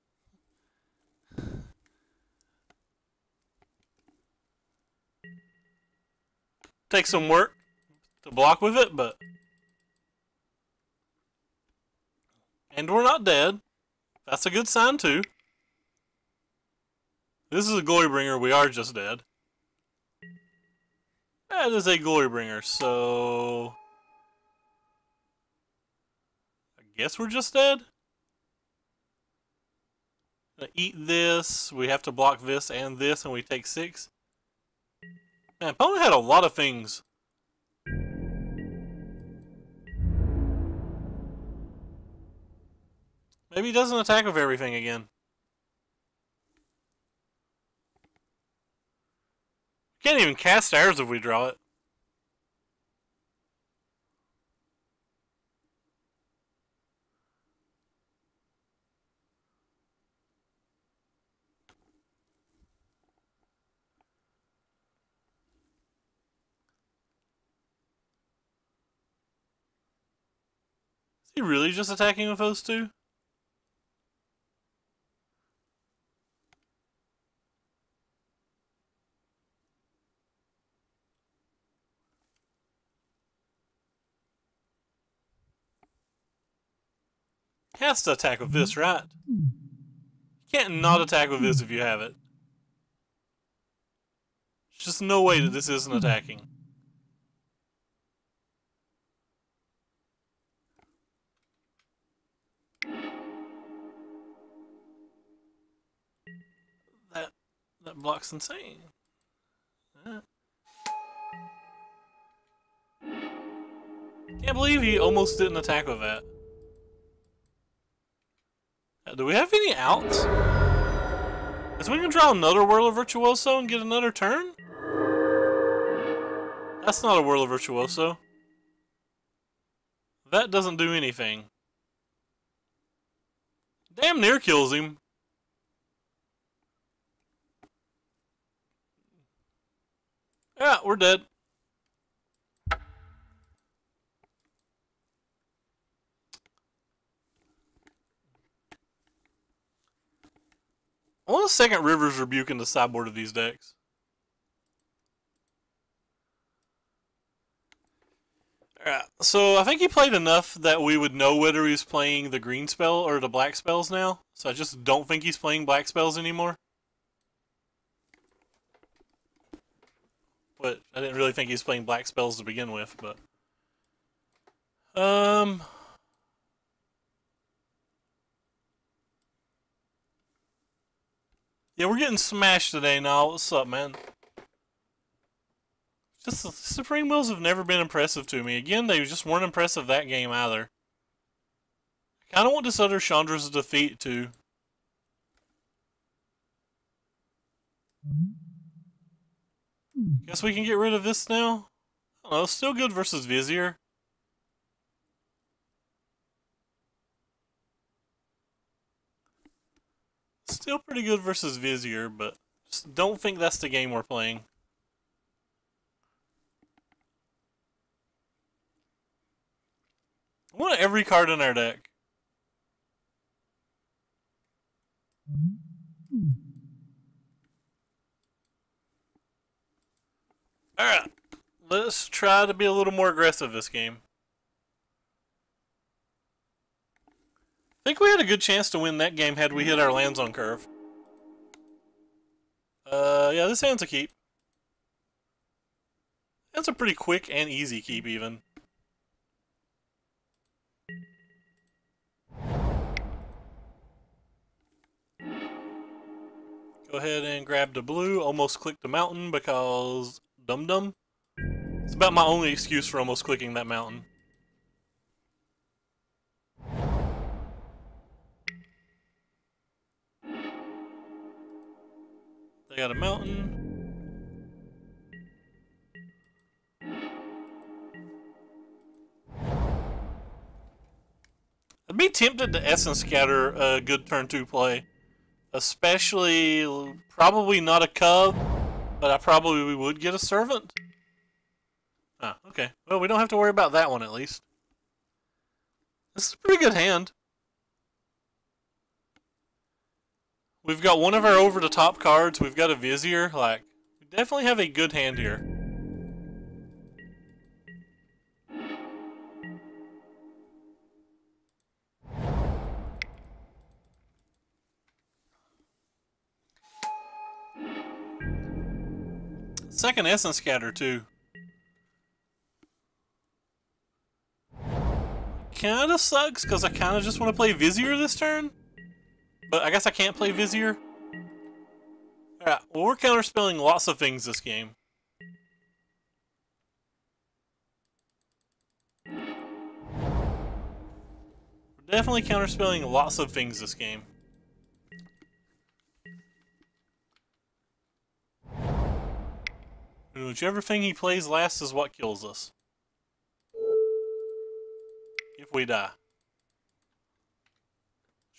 Takes some work to block with it, but... And we're not dead. That's a good sign, too. This is a Glorybringer. We are just dead. That is a Glorybringer, so... I guess we're just dead? Gonna eat this. We have to block this, and we take 6. Man, opponent had a lot of things. Maybe he doesn't attack with everything again. Can't even cast arrows if we draw it. Is he really just attacking with those two? He has to attack with this, right? You can't not attack with this if you have it. There's just no way that this isn't attacking. That block's insane. Can't believe he almost didn't attack with that. Do we have any outs? Is we gonna draw another Whirl of Virtuoso and get another turn? That's not a Whirl of Virtuoso. That doesn't do anything. Damn near kills him. Yeah, we're dead. I want a second Rivers Rebuke in the sideboard of these decks. Alright, so I think he played enough that we would know whether he's playing the green spell or the black spells now. So I just don't think he's playing black spells anymore. But I didn't really think he was playing black spells to begin with, but... Yeah, we're getting smashed today, now. What's up, man? Just the Supreme Wills have never been impressive to me. Again, they just weren't impressive that game either. I kind of want this other Chandra's defeat, too. Guess we can get rid of this now? I don't know, still good versus Vizier. Still pretty good versus Vizier, but just don't think that's the game we're playing. I want every card in our deck. Alright, let's try to be a little more aggressive this game. I think we had a good chance to win that game had we hit our lands on curve. Yeah, this hand's a keep. That's a pretty quick and easy keep, even. Go ahead and grab the blue. Almost click the mountain because dum-dum. It's about my only excuse for almost clicking that mountain. They got a mountain. I'd be tempted to Essence Scatter a good turn 2 play. Especially, probably not a cub, but I probably would get a servant. Ah, okay. Well, we don't have to worry about that one at least. This is a pretty good hand. We've got one of our over-the-top cards. We've got a Vizier. Like, we definitely have a good hand here. Second Essence Scatter, too. Kinda sucks, because I kinda just want to play Vizier this turn. But I guess I can't play Vizier. Alright, well, we're counterspelling lots of things this game. We're definitely counterspelling lots of things this game. And whichever thing he plays last is what kills us. If we die.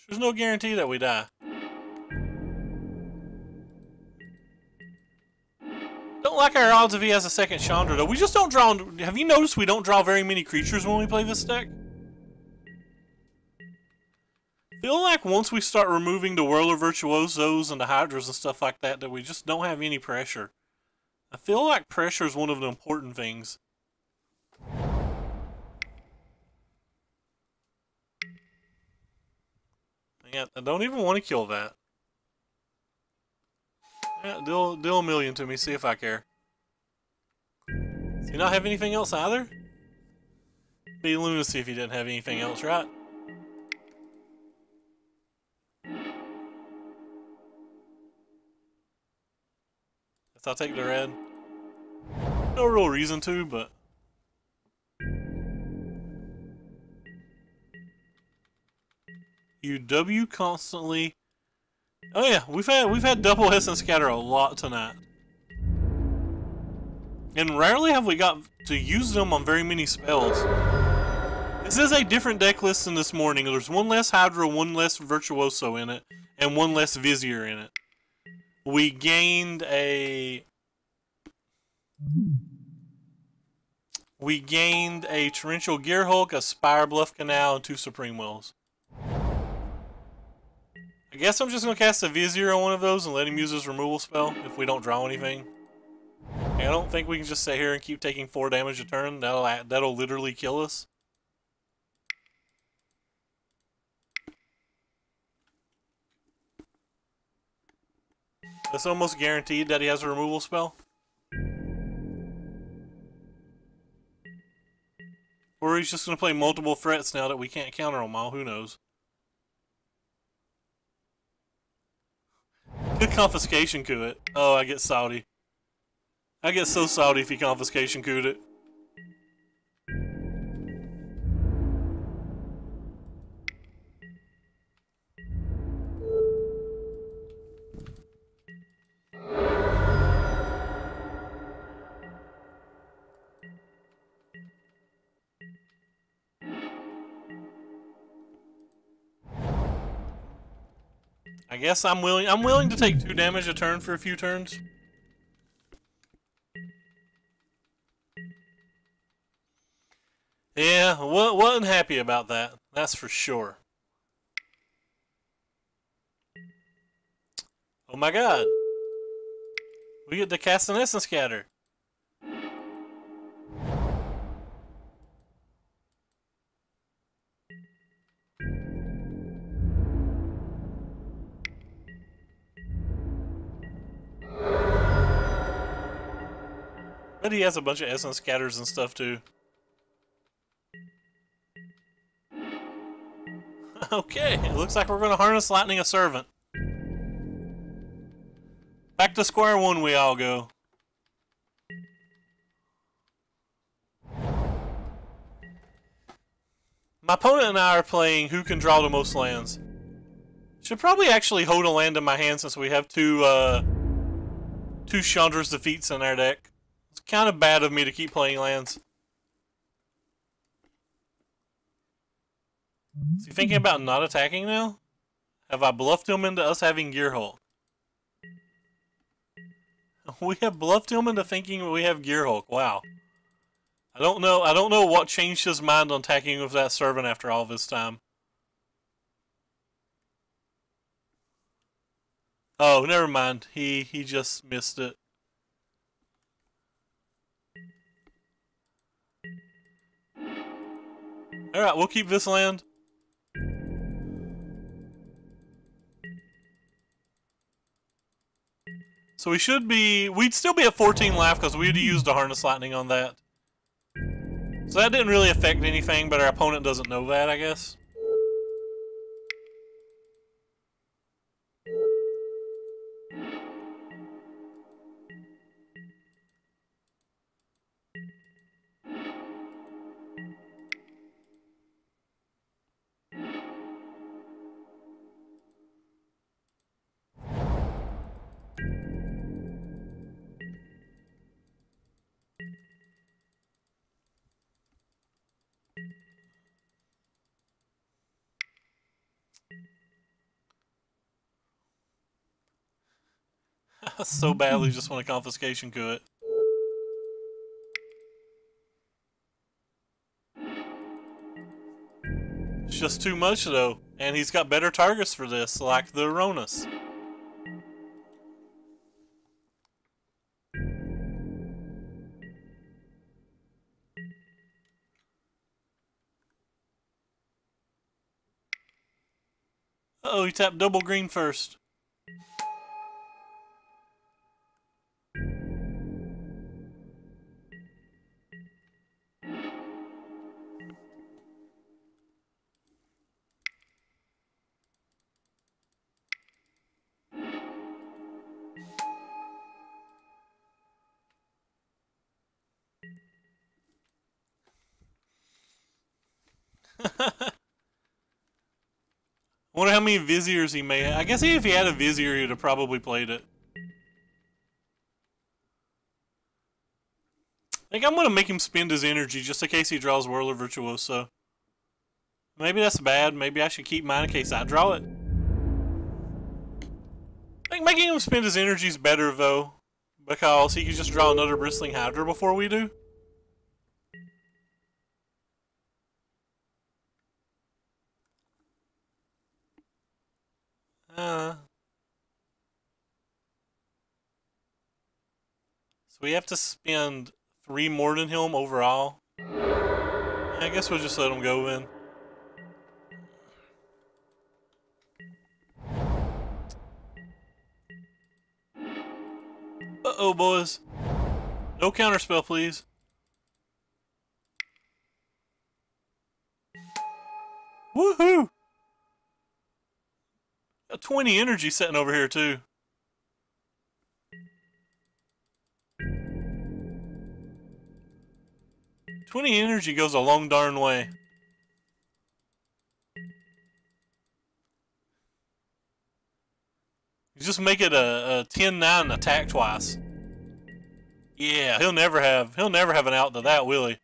There's no guarantee that we die. Don't like our odds if he has a second Chandra, though. We just don't draw... Have you noticed we don't draw very many creatures when we play this deck? I feel like once we start removing the Whirler Virtuosos and the Hydras and stuff like that, that we just don't have any pressure. I feel like pressure is one of the important things. Yeah, I don't even want to kill that. Yeah, deal a million to me, see if I care. Does he not have anything else either? Be lunacy if he didn't have anything else, right? Guess I'll take the red. No real reason to, but... UW constantly. Oh yeah, we've had double Essence Scatter a lot tonight. And rarely have we got to use them on very many spells. This is a different deck list than this morning. There's one less Hydra, one less Virtuoso in it, and one less Vizier in it. We gained a Torrential Gearhulk, a Spire Bluff Canal, and 2 Supreme Wills. I guess I'm just going to cast a Vizier on one of those and let him use his removal spell if we don't draw anything. I don't think we can just sit here and keep taking 4 damage a turn. That'll literally kill us. It's almost guaranteed that he has a removal spell. Or he's just going to play multiple threats now that we can't counter them all. Who knows? Good confiscation coup it. Oh, I get salty. I get so salty if he confiscation couped it. I guess I'm willing to take 2 damage a turn for a few turns. Yeah, wasn't happy about that. That's for sure. Oh my god. We get to cast an Essence Scatter. But he has a bunch of Essence Scatters and stuff too. Okay, it looks like we're going to Harness Lightning a Servant. Back to square one we all go. My opponent and I are playing who can draw the most lands. Should probably actually hold a land in my hand since we have two Chandra's Defeats in our deck. It's kind of bad of me to keep playing lands. Is he thinking about not attacking now? Have I bluffed him into us having Gear Hulk? We have bluffed him into thinking we have Gear Hulk. Wow. I don't know what changed his mind on attacking with that servant after all this time. Oh, never mind. He just missed it. Alright, we'll keep this land. So we'd still be at 14 life because we'd used a Harness Lightning on that. So that didn't really affect anything, but our opponent doesn't know that, I guess. So badly just want a confiscation to it. It's just too much though, and he's got better targets for this, like the Aronis. Uh-oh, he tapped double green first. Wonder how many Viziers he may have. I guess if he had a Vizier, he'd have probably played it. I think I'm going to make him spend his energy just in case he draws Whirler Virtuoso. Maybe that's bad. Maybe I should keep mine in case I draw it. I think making him spend his energy is better, though, because he can just draw another Bristling Hydra before we do. So we have to spend 3 more than him overall. I guess we'll just let him go then. Uh-oh, boys. No counterspell, please. Woohoo! Got 20 energy sitting over here, too. $20 energy goes a long darn way. You just make it a 10-9 attack twice. Yeah, he'll never have an out to that, will he?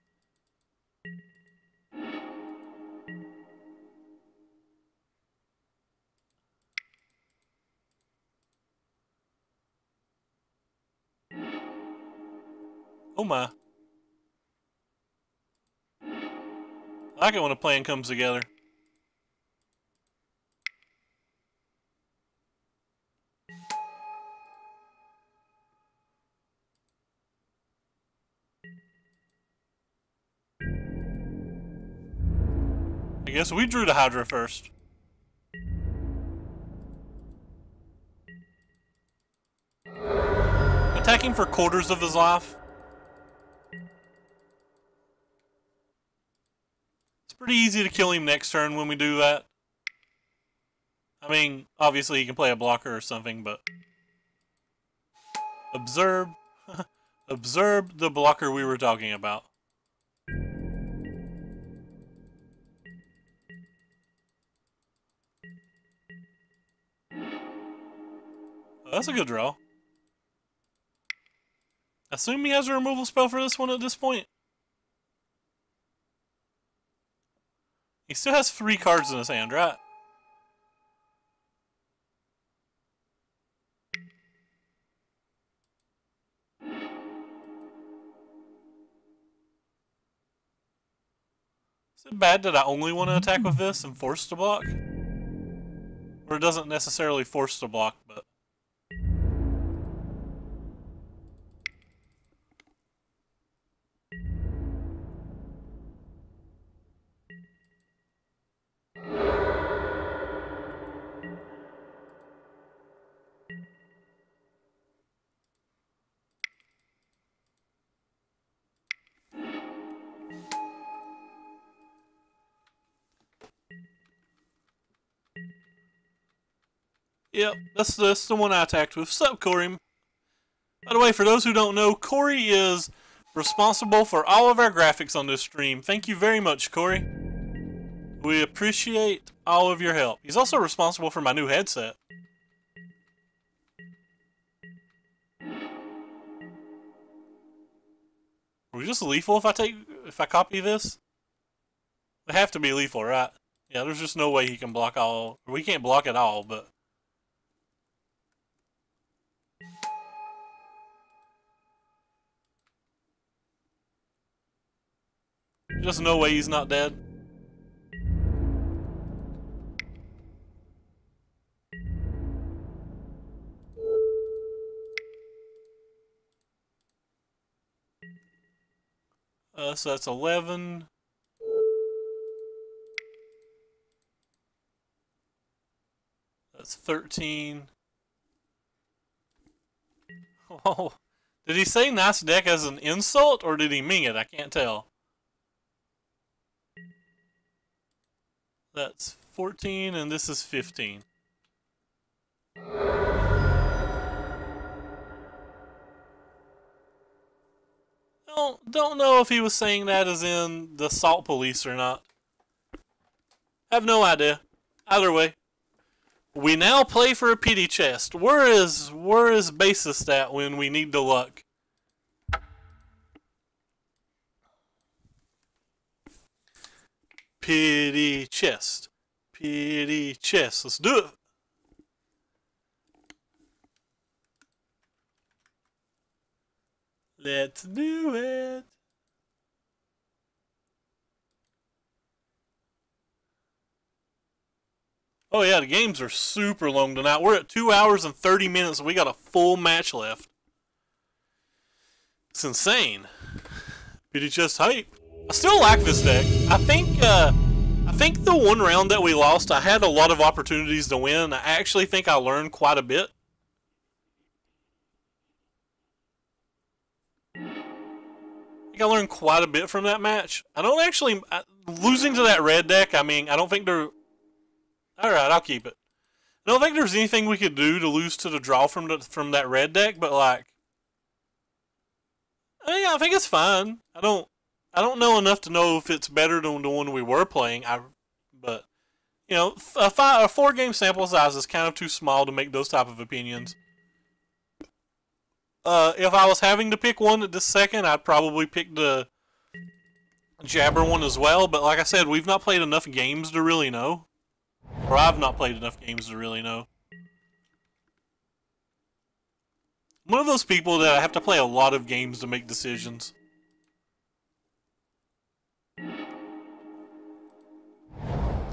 Oh my. I like it when a plan comes together. I guess we drew the Hydra first. Attacking for quarters of his life. It's pretty easy to kill him next turn when we do that. I mean, obviously he can play a blocker or something, but... Observe. Observe the blocker we were talking about. Oh, that's a good draw. Assume he has a removal spell for this one at this point. He still has 3 cards in his hand, right? Is it bad that I only want to attack with this and force to block? Or it doesn't necessarily force to block, but... Yep, that's the one I attacked with. Sup, Corey? By the way, for those who don't know, Corey is responsible for all of our graphics on this stream. Thank you very much, Corey. We appreciate all of your help. He's also responsible for my new headset. Are we just lethal if I copy this? They have to be lethal, right? Yeah, there's just no way he can block all. We can't block at all, but. Just no way he's not dead. So that's 11. That's 13. Oh, did he say nice deck as an insult, or did he mean it? I can't tell. That's 14, and this is 15. Don't know if he was saying that as in the salt police or not. Have no idea. Either way, we now play for a pity chest. Where is bassist at when we need the luck? Pity chest. Pity chest. Let's do it. Let's do it. Oh yeah, the games are super long tonight. We're at 2 hours and 30 minutes and we got a full match left. It's insane. Pity chest hype. I still like this deck. I think the one round that we lost, I had a lot of opportunities to win. I actually think I learned quite a bit. I learned quite a bit from that match. I don't actually... losing to that red deck, I mean, I don't think there... Alright, I'll keep it. I don't think there's anything we could do to lose to the draw from that red deck, but like... I think it's fine. I don't know enough to know if it's better than the one we were playing. But, you know, a 4-game sample size is kind of too small to make those type of opinions. If I was having to pick one at this second, I'd probably pick the Jabber one as well. But like I said, we've not played enough games to really know. Or I've not played enough games to really know. I'm one of those people that I have to play a lot of games to make decisions. I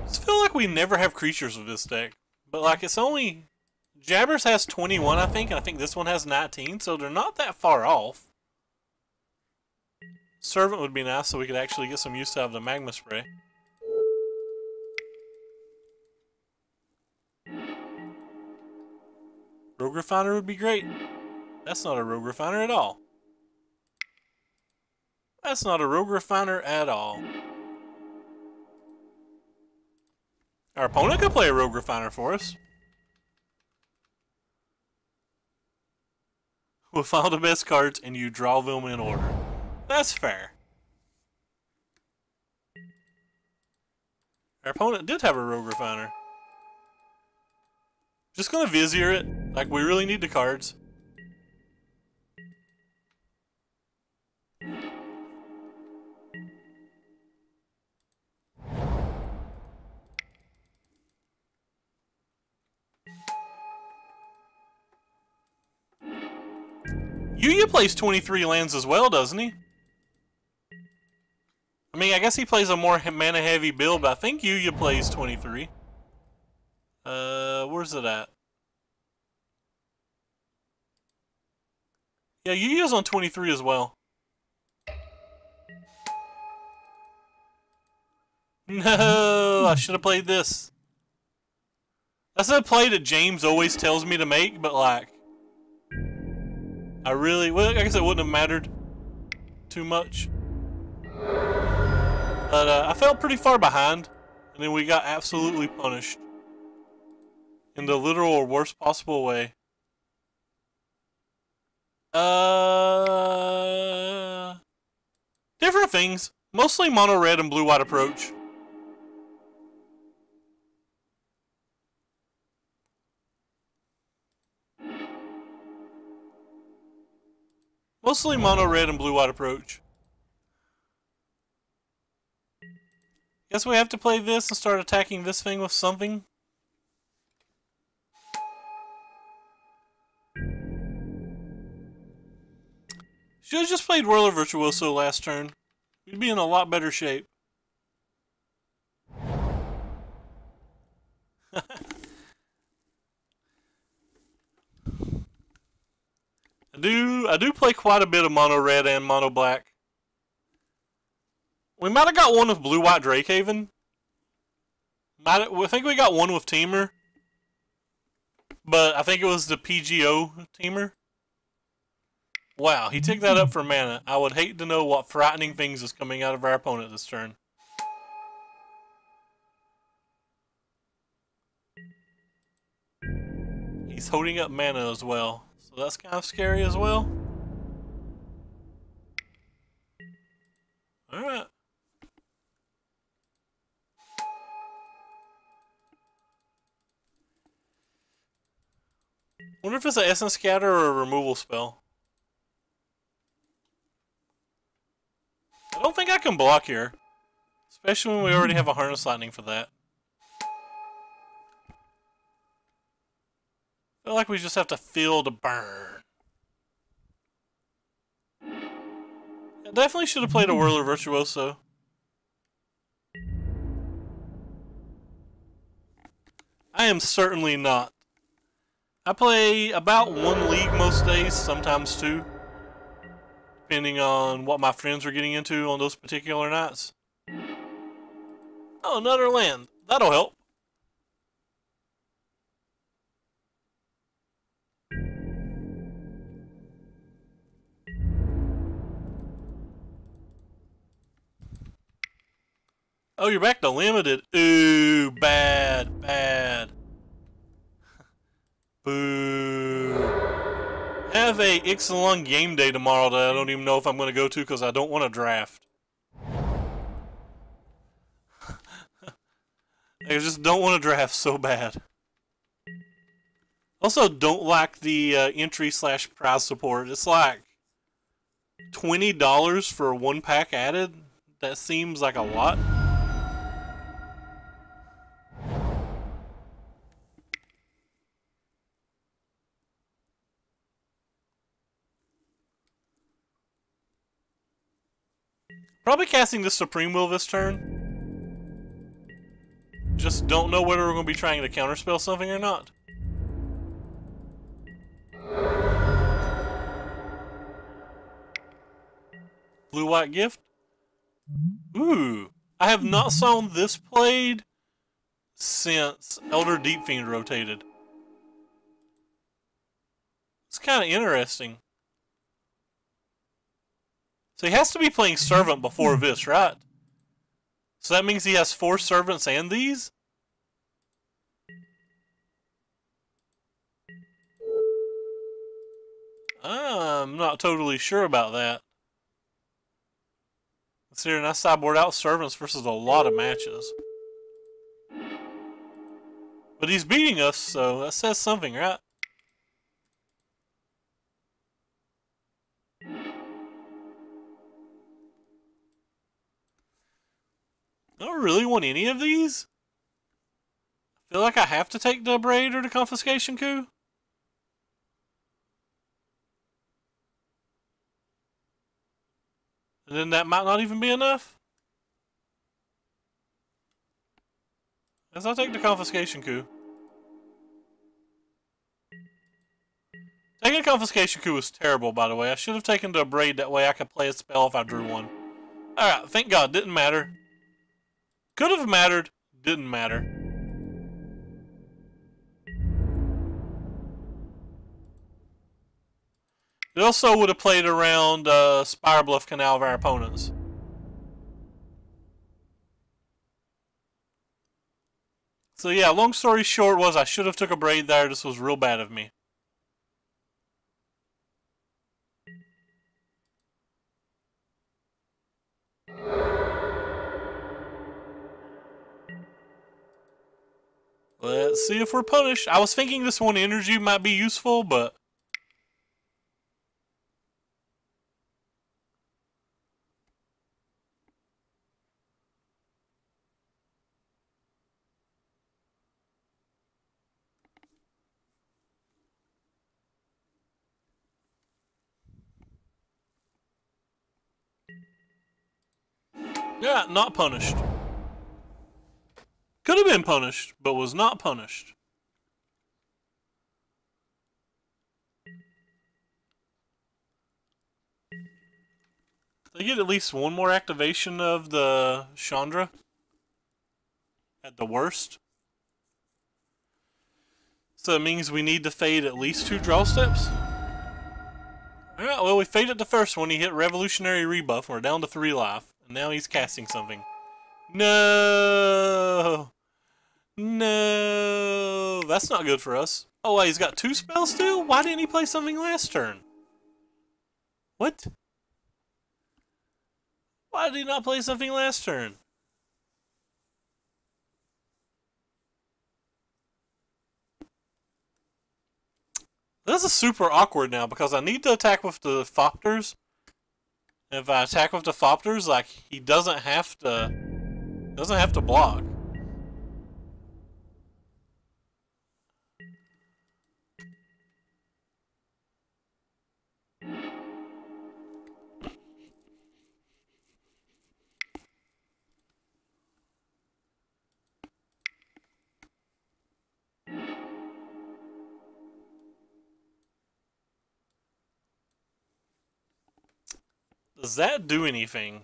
just feel like we never have creatures with this deck. But like it's only... Jabbers has 21, I think, and I think this one has 19, so they're not that far off. Servant would be nice so we could actually get some use out of the magma spray. Rogue Refiner would be great. That's not a Rogue Refiner at all. That's not a Rogue Refiner at all. Our opponent could play a Rogue Refiner for us. with all the best cards, and you draw them in order. That's fair. Our opponent did have a Rogue Refiner. Just gonna Vizier it, like we really need the cards. Yuya plays 23 lands as well, doesn't he? I mean, I guess he plays a more mana-heavy build, but I think Yuya plays 23. Where's it at? Yeah, Yuya's on 23 as well. No, I should have played this. That's a play that James always tells me to make, but like, well, I guess it wouldn't have mattered too much. But I felt pretty far behind, and then we got absolutely punished. In the literal or worst possible way. Different things. Mostly mono red and blue white approach. Mostly mono red and blue white approach. Guess we have to play this and start attacking this thing with something. Should have just played Whirler Virtuoso last turn. We'd be in a lot better shape. I do play quite a bit of mono red and mono black. We might have got one with blue white Drakehaven. I think we got one with Temur. But I think it was the PGO Temur. Wow, he took that up for mana. I would hate to know what frightening things is coming out of our opponent this turn. He's holding up mana as well, so that's kind of scary as well. Alright. Wonder if it's an Essence Scatter or a removal spell. I don't think I can block here. Especially when we already have a Harness Lightning for that. I feel like we just have to feel the burn. I definitely should have played a Whirler Virtuoso. I am certainly not. I play about one league most days, sometimes two. Depending on what my friends are getting into on those particular nights. Oh, another land. That'll help. Oh, you're back to limited. Ooh, bad, bad. Boo. I have a Ixalan game day tomorrow that I don't even know if I'm going to go to because I don't want to draft. I just don't want to draft so bad. Also, don't like the entry/prize support. It's like $20 for one pack added. That seems like a lot. Probably casting the Supreme Will this turn. Just don't know whether we're going to be trying to counterspell something or not. Blue-white gift? Ooh. I have not seen this played since Elder Deep Fiend rotated. It's kind of interesting. So he has to be playing Servant before this, right? So that means he has 4 Servants and these? Ah. I'm not totally sure about that. Considering I sideboard out servants versus a lot of matches. But he's beating us, so that says something, right? I don't really want any of these. I feel like I have to take the braid or the confiscation coup. And then that might not even be enough. Guess I'll take the confiscation coup. Taking a confiscation coup was terrible, by the way. I should have taken the braid, that way I could play a spell if I drew one. Alright, thank God, didn't matter. Could have mattered, didn't matter. It also would have played around Spire Bluff Canal of our opponents. So yeah, long story short was I should have took a braid there. This was real bad of me. Let's see if we're punished. I was thinking this one energy might be useful, but... yeah, not punished. Could have been punished, but was not punished. They get at least one more activation of the Chandra. At the worst. So it means we need to fade at least 2 draw steps. Alright, well we faded the first one. He hit Revolutionary Rebuff. We're down to 3 life. And now he's casting something. No! No! That's not good for us. Oh wait, he's got 2 spells still? Why didn't he play something last turn? What? Why did he not play something last turn? This is super awkward now because I need to attack with the Thopters. And if I attack with the Thopters, like, he doesn't have to block. Does that do anything?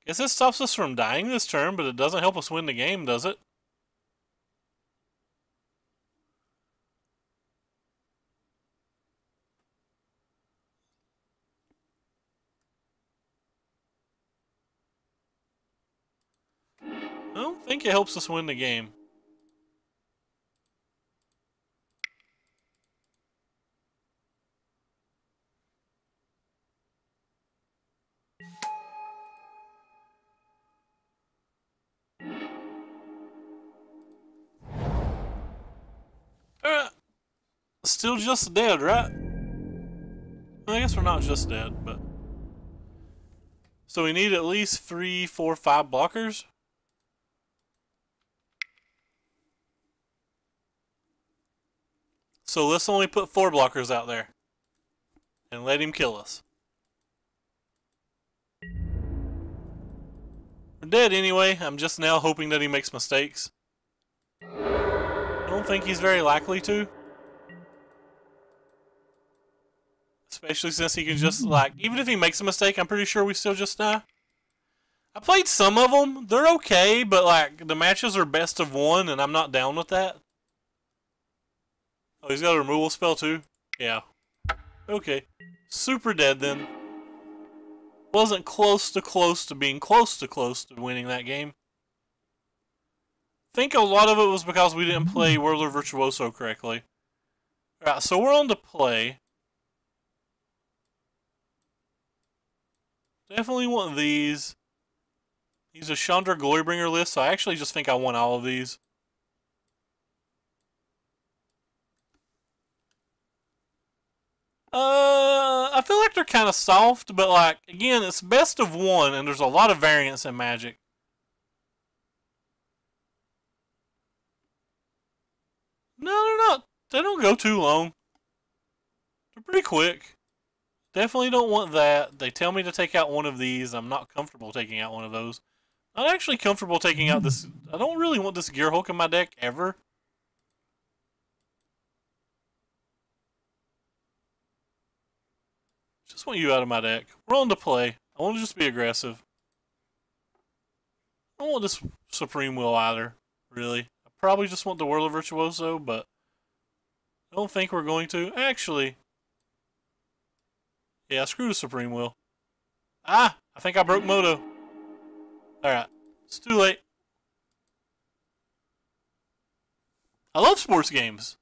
Guess it stops us from dying this turn, but it doesn't help us win the game, does it? I don't think it helps us win the game. Still just dead, right? I guess we're not just dead, but... So we need at least 3, 4, 5 blockers? So let's only put 4 blockers out there. And let him kill us. We're dead anyway. I'm just now hoping that he makes mistakes. I don't think he's very likely to. Especially since he can just, like, even if he makes a mistake, I'm pretty sure we still just die. I played some of them. They're okay, but, like, the matches are best of 1, and I'm not down with that. Oh, he's got a removal spell, too? Yeah. Okay. Super dead, then. Wasn't close to being close to winning that game. I think a lot of it was because we didn't play Whirler Virtuoso correctly. Alright, so we're on to play. Definitely want these. He's a Chandra Glorybringer list, so I actually just think I want all of these. I feel like they're kind of soft, but like, again, it's best of one, and there's a lot of variance in Magic. No, they're not. They don't go too long. They're pretty quick. Definitely don't want that. They tell me to take out one of these. I'm not comfortable taking out one of those. Not actually comfortable taking out this. I don't really want this Gear Hulk in my deck ever. Just want you out of my deck. We're on to play. I want to just be aggressive. I don't want this Supreme Will either, really. I probably just want the Whirler Virtuoso, but I don't think we're going to. Actually, yeah, screw the Supreme Will. Ah, I think I broke Moto. Alright, it's too late. I love sports games.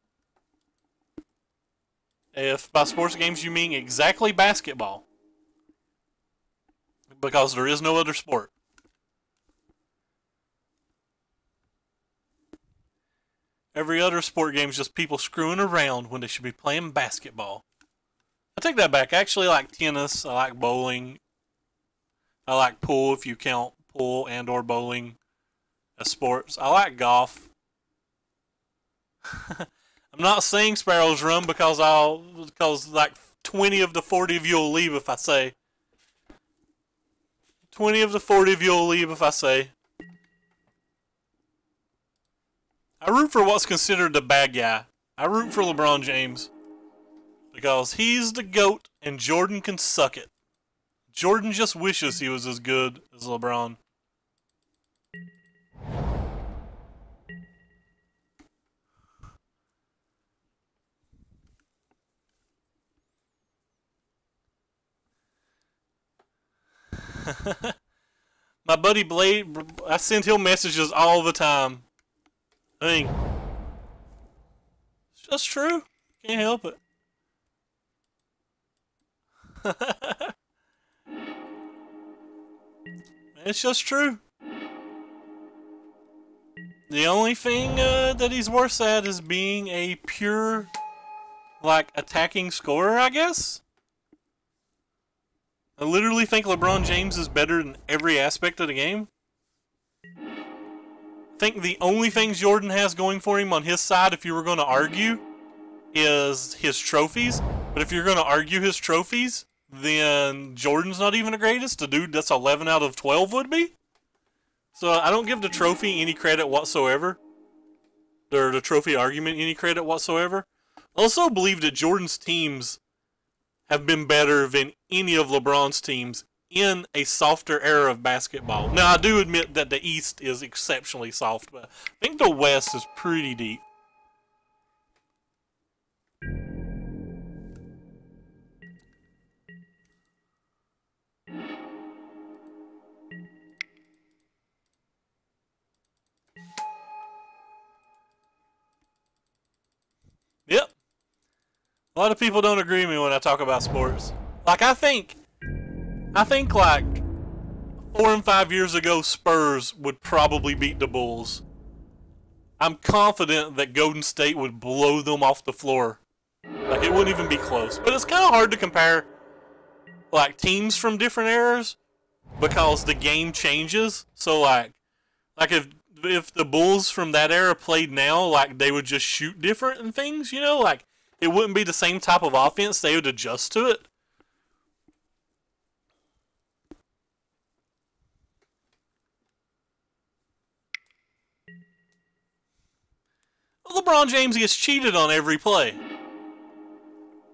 If by sports games you mean exactly basketball. Because there is no other sport. Every other sport game is just people screwing around when they should be playing basketball. I take that back. I actually like tennis. I like bowling. I like pool if you count pool and or bowling as sports. I like golf. I'm not saying Sparrows Run because like 20 of the 40 of you will leave if I say. 20 of the 40 of you will leave if I say. I root for what's considered the bad guy. I root for LeBron James. Because he's the GOAT and Jordan can suck it. Jordan just wishes he was as good as LeBron. My buddy Blade, I send him messages all the time. I mean, it's just true. Can't help it. It's just true. The only thing that he's worse at is being a pure, like, attacking scorer, I guess. I literally think LeBron James is better in every aspect of the game. I think the only thing Jordan has going for him on his side, if you were going to argue, is his trophies. But if you're going to argue his trophies, then Jordan's not even the greatest. The dude that's 11 out of 12 would be. So I don't give the trophy any credit whatsoever. Or the trophy argument any credit whatsoever. I also believe that Jordan's teams have been better than any of LeBron's teams in a softer era of basketball. Now, I do admit that the East is exceptionally soft, but I think the West is pretty deep. Yep. A lot of people don't agree with me when I talk about sports. Like, I think like 4 and 5 years ago, Spurs would probably beat the Bulls. I'm confident that Golden State would blow them off the floor. Like, it wouldn't even be close. But it's kind of hard to compare, like, teams from different eras because the game changes. So, like if the Bulls from that era played now, like, they would just shoot different and things, you know? Like, it wouldn't be the same type of offense. They would adjust to it. LeBron James gets cheated on every play.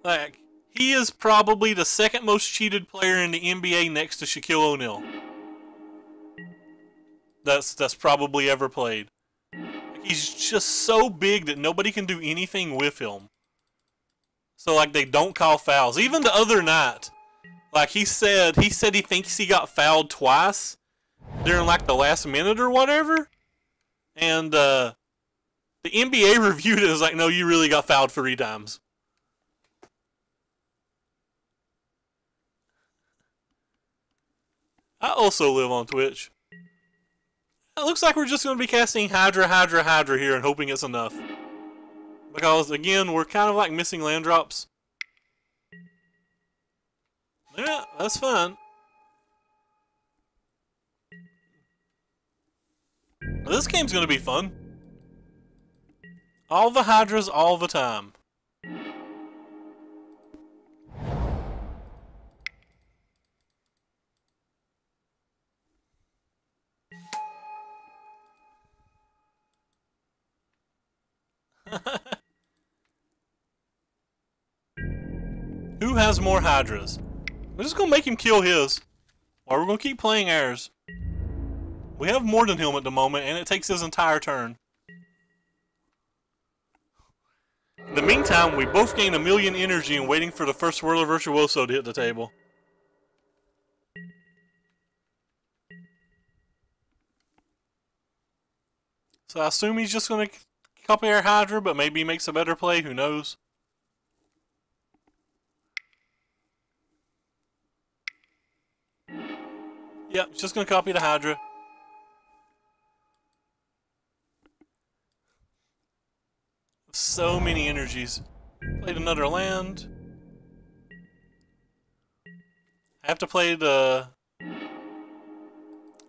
Like, he is probably the second most cheated player in the NBA next to Shaquille O'Neal. That's probably ever played. Like, he's just so big that nobody can do anything with him. So, like, they don't call fouls. Even the other night, like, he said he thinks he got fouled twice during, like, the last minute or whatever. And, the NBA reviewed it as like, no, you really got fouled 3 times. I also live on Twitch. It looks like we're just going to be casting Hydra, Hydra, Hydra here and hoping it's enough. Because, again, we're kind of like missing land drops. Yeah, that's fine. This game's going to be fun. All the Hydras all the time. Who has more Hydras? We're just gonna make him kill his. Or we're gonna keep playing ours. We have more than him at the moment, and it takes his entire turn. In the meantime, we both gain 1,000,000 energy and waiting for the first Whirler Virtuoso to hit the table. So I assume he's just gonna copy our Hydra, but maybe he makes a better play, who knows? Yep, just gonna copy the Hydra. So many energies. Played another land. I have to play the... I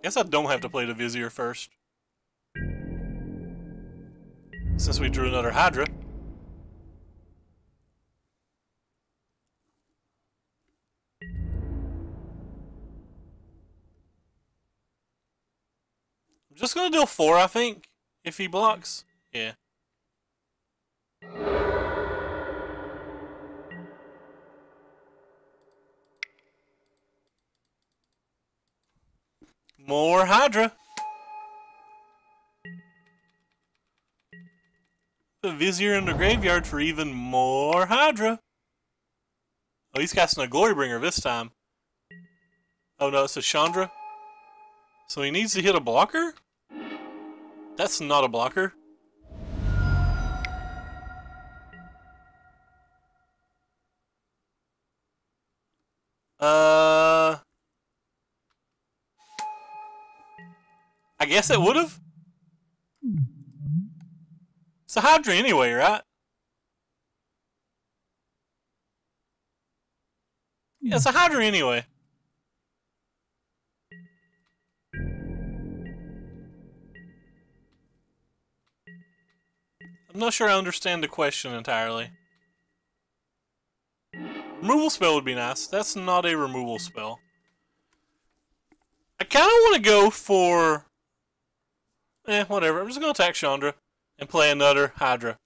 guess I don't have to play the Vizier first. Since we drew another Hydra. I'm just gonna deal 4, I think, if he blocks. Yeah. More Hydra. The Vizier in the graveyard for even more Hydra. Oh, he's casting a Glorybringer this time. Oh no, it's a Chandra. So he needs to hit a blocker? That's not a blocker. I guess it would've. It's a Hydra anyway, right? Yeah, it's a Hydra anyway. I'm not sure I understand the question entirely. Removal spell would be nice. That's not a removal spell. I kind of want to go for... whatever. I'm just going to attack Chandra and play another Hydra.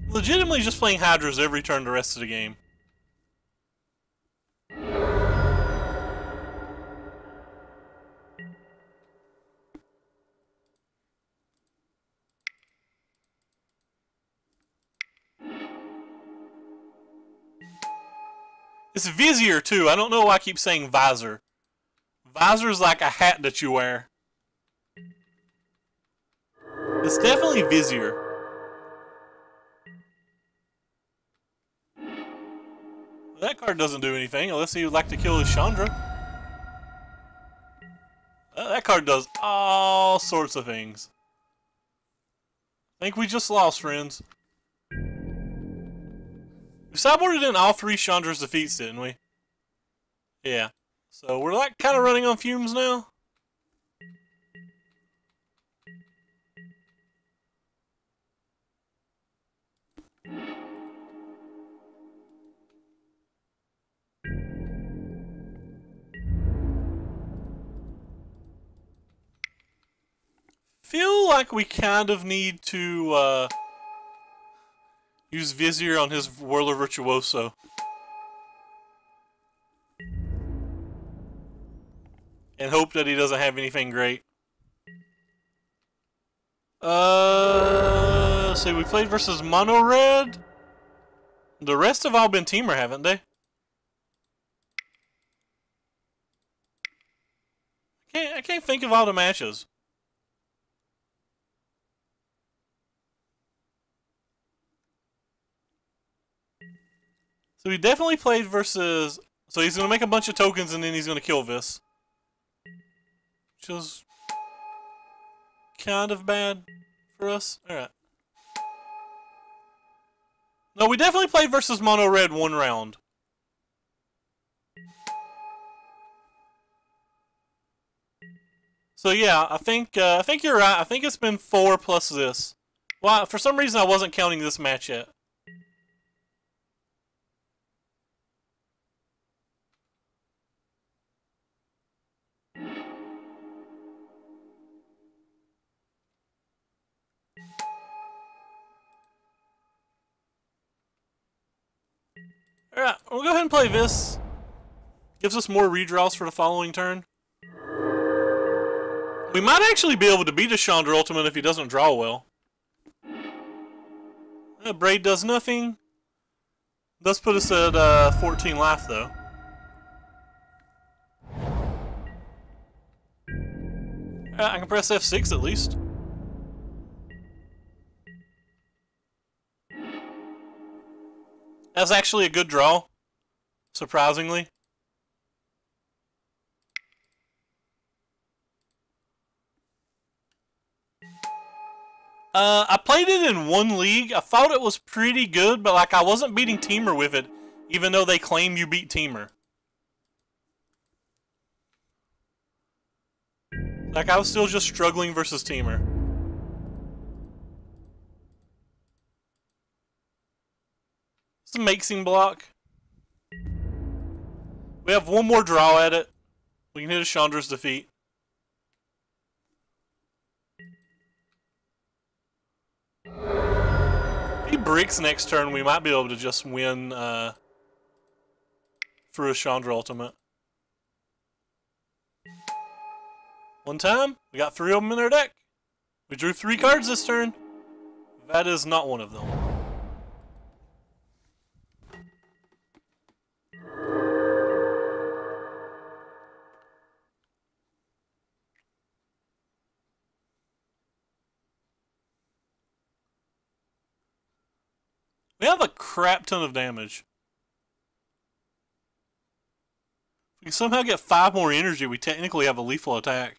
Legitimately just playing Hydras every turn the rest of the game. It's Vizier too. I don't know why I keep saying Visor. Visor is like a hat that you wear. It's definitely Vizier. That card doesn't do anything unless he would like to kill his Chandra. That card does all sorts of things. I think we just lost, friends. We sideboarded in all 3 Chandra's defeats, didn't we? Yeah. So we're like kind of running on fumes now. Feel like we kind of need to use Vizier on his Whirler Virtuoso. And hope that he doesn't have anything great. So we played versus Mono Red. The rest have all been Temur, haven't they? I can't think of all the matches. So he definitely played versus... So he's going to make a bunch of tokens and then he's going to kill this. Which is kind of bad for us. Alright. No, we definitely played versus Mono Red one round. So yeah, I think you're right. I think it's been 4 plus this. Well, for some reason I wasn't counting this match yet. Alright, we'll go ahead and play this. Gives us more redraws for the following turn. We might actually be able to beat a Chandra Ultimate if he doesn't draw well. Braid does nothing. Does put us at 14 life though. I can press F6 at least. That's actually a good draw, surprisingly. I played it in one league. I thought it was pretty good, but like I wasn't beating Temur with it, even though they claim you beat Temur. Like I was still just struggling versus Temur. It's a mixing block. We have one more draw at it. We can hit a Chandra's defeat. If he bricks next turn, we might be able to just win through a Chandra Ultimate. One time, we got 3 of them in our deck. We drew 3 cards this turn. That is not one of them. We have a crap ton of damage. If we can somehow get 5 more energy, we technically have a lethal attack.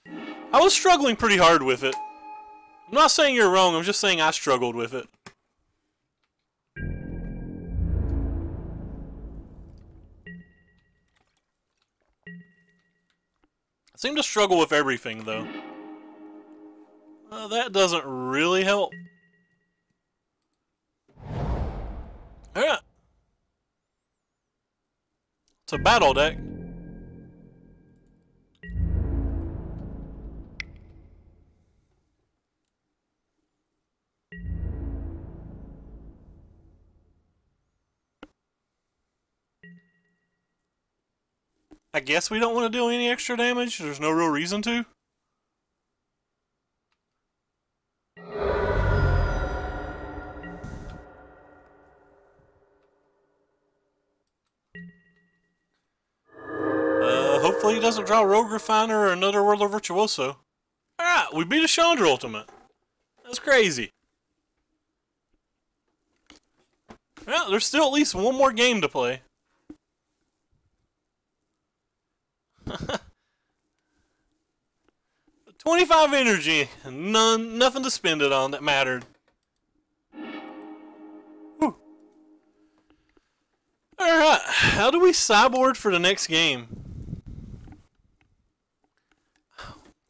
I was struggling pretty hard with it. I'm not saying you're wrong, I'm just saying I struggled with it. I seem to struggle with everything, though. That doesn't really help. Alright. It's a battle deck. I guess we don't want to do any extra damage. There's no real reason to. Hopefully he doesn't draw Rogue Refiner or another World of Virtuoso. Alright, we beat a Chandra Ultimate. That's crazy. Well, there's still at least one more game to play. 25 energy, nothing to spend it on that mattered. Alright, how do we sideboard for the next game?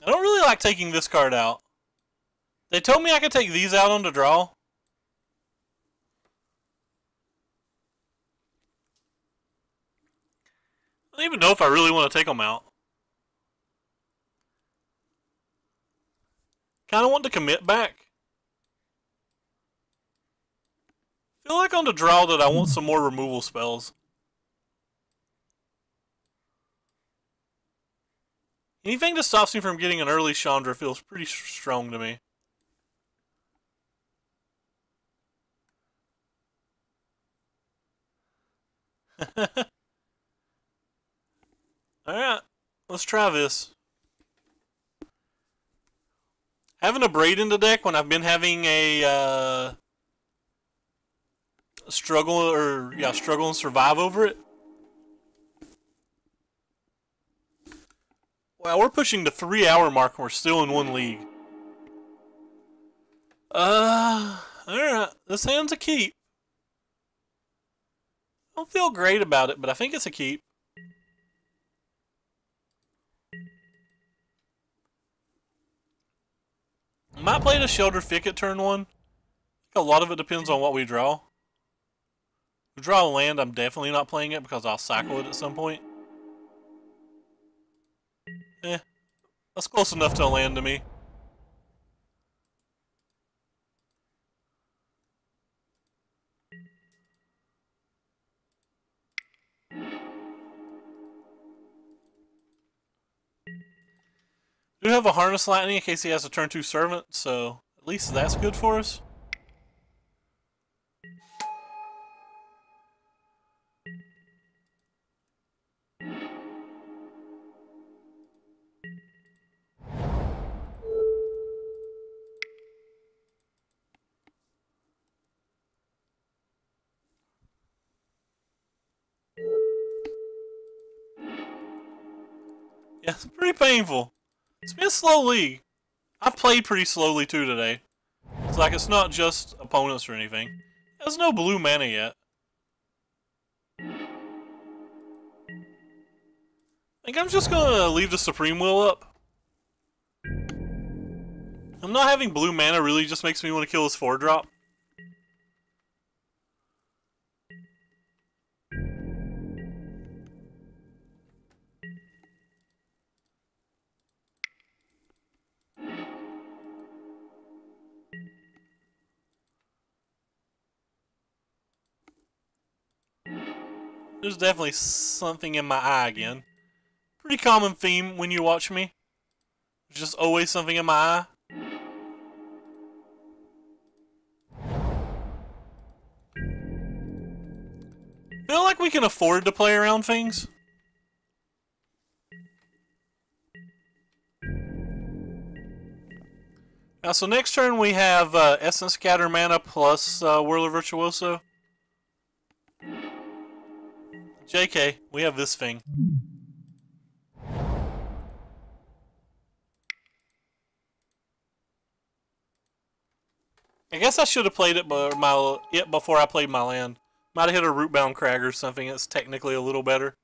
I don't really like taking this card out. They told me I could take these out on the draw. I don't even know if I really want to take them out. Kind of want to commit back. I feel like on the draw that I want some more removal spells. Anything that stops me from getting an early Chandra feels pretty strong to me. Alright, let's try this. Having a Braid in the deck when I've been having a struggle and survive over it. Wow, we're pushing the 3-hour mark and we're still in one league. Alright, this hand's a keep. I don't feel great about it, but I think it's a keep. Might play the Shelter Thicket turn 1. I think a lot of it depends on what we draw. If we draw a land, I'm definitely not playing it because I'll cycle it at some point. That's close enough to a land to me. We do have a Harness Lightning in case he has a turn 2 Servant, so at least that's good for us. Yeah, it's pretty painful. It's been a slow league. I've played pretty slowly too today. It's like it's not just opponents or anything. There's no blue mana yet. I think I'm just gonna leave the Supreme Will up. I'm not having blue mana really just makes me want to kill this 4-drop. There's definitely something in my eye again. Pretty common theme when you watch me. There's just always something in my eye. Feel like we can afford to play around things. Now, so next turn we have Essence Scatter Mana plus Whirler Virtuoso. JK, we have this thing. I guess I should have played it before I played my land. Might have hit a Rootbound Crag or something that's technically a little better.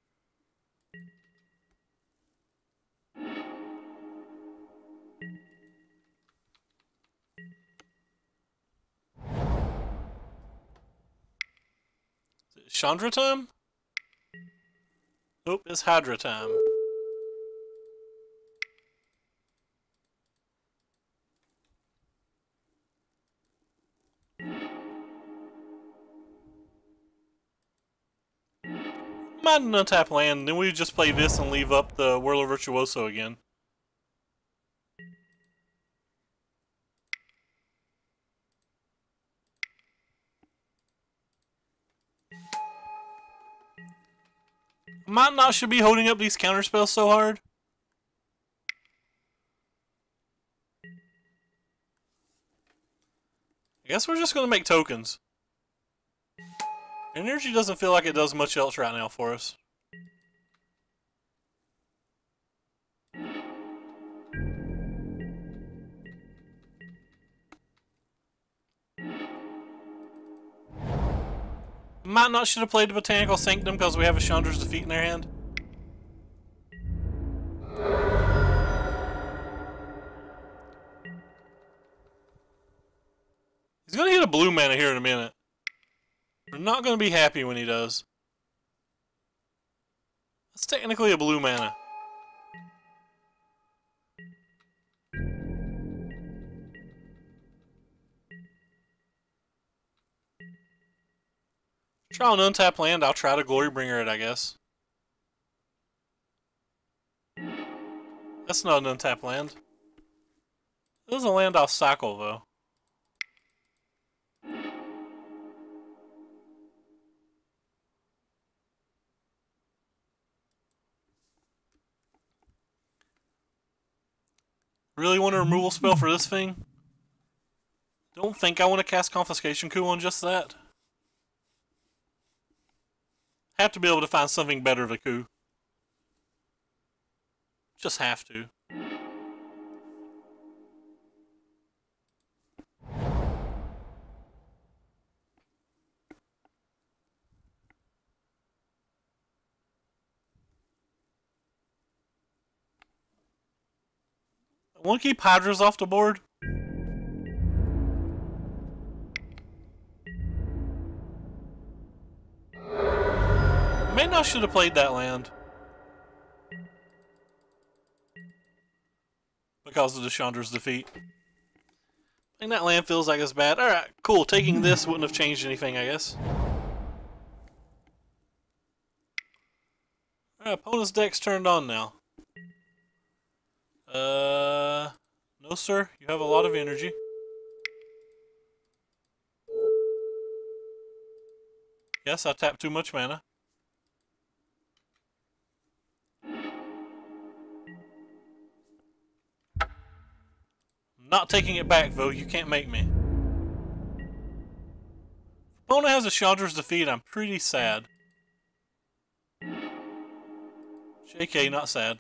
Is it Chandra time? Nope, it's Hydra time. Might untap land, then we just play this and leave up the Whirler Virtuoso again. Might not should be holding up these counterspells so hard. I guess we're just gonna make tokens. Energy doesn't feel like it does much else right now for us. Might not should have played the Botanical Sanctum because we have a Chandra's Defeat in their hand. He's gonna hit a blue mana here in a minute. We're not gonna be happy when he does. That's technically a blue mana. Try an untap land, I'll try to Glorybringer it, I guess. That's not an untap land. This is a land I'll cycle, though. Really want a removal spell for this thing? Don't think I want to cast Confiscation Coup on just that. Have to be able to find something better to coup. Just have to. I want to keep Hydras off the board. Maybe I should have played that land. Because of Deshandra's defeat. I think that land feels like it's bad. Alright, cool. Taking this wouldn't have changed anything, I guess. Alright, opponent's deck's turned on now. No sir, you have a lot of energy. Yes, I tapped too much mana. I'm not taking it back, though. You can't make me. If opponent has a Chandra's defeat, I'm pretty sad. JK, not sad.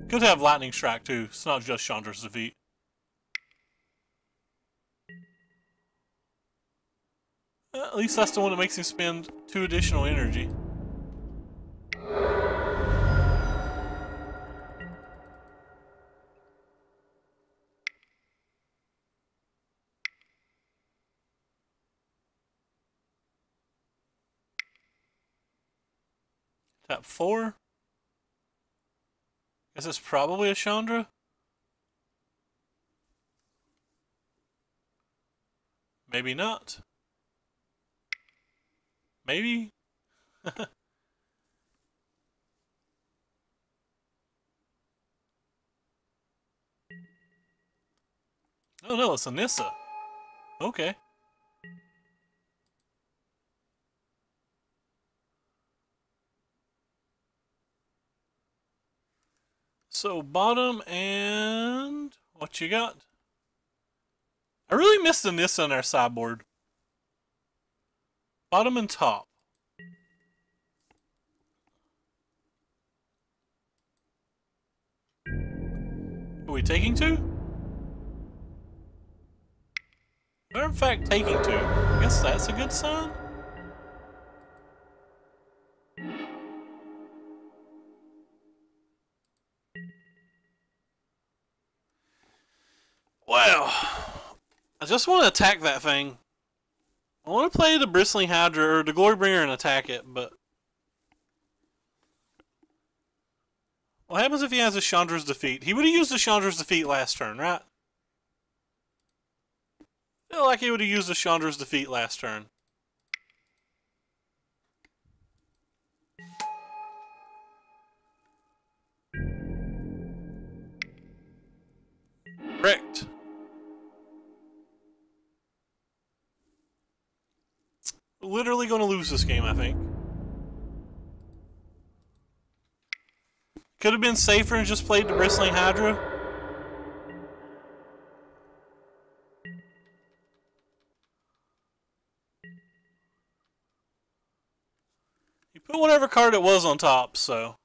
Could have Lightning Strike too. It's not just Chandra's defeat. At least that's the one that makes him spend 2 additional energy. Tap 4. Guess it's probably a Chandra. Maybe not. Maybe? Oh no, it's a Nissa. Okay. So bottom and what you got? I really missed the Nissa on our sideboard. Bottom and top. Are we taking 2? We're in fact taking 2. I guess that's a good sign. Well, I just want to attack that thing. I want to play the Bristling Hydra or the Glorybringer and attack it, but what happens if he has a Chandra's defeat? He would have used the Chandra's defeat last turn, right? I feel like he would have used the Chandra's defeat last turn. Correct. Literally going to lose this game, I think. Could have been safer and just played the Bristling Hydra. He put whatever card it was on top, so.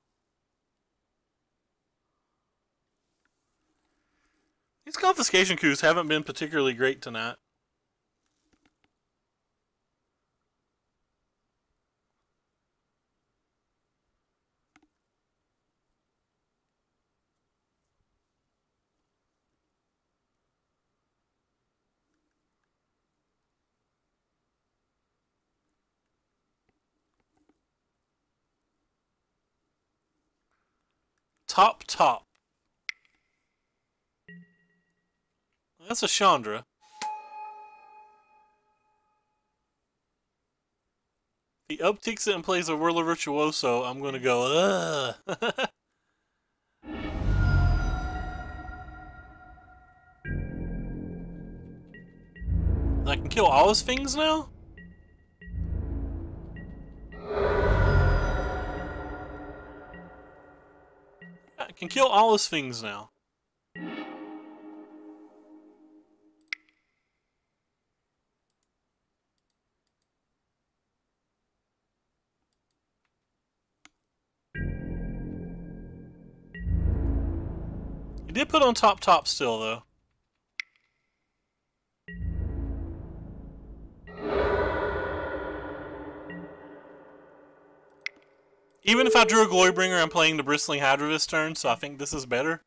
These confiscation coups haven't been particularly great tonight. Top. That's a Chandra. He upticks it and plays a Whirler Virtuoso. I'm gonna go, ugh. I can kill all his things now? and kill all his things now. He did put on top still, though. Even if I drew a Glorybringer, I'm playing the Bristling Hydra this turn, so I think this is better.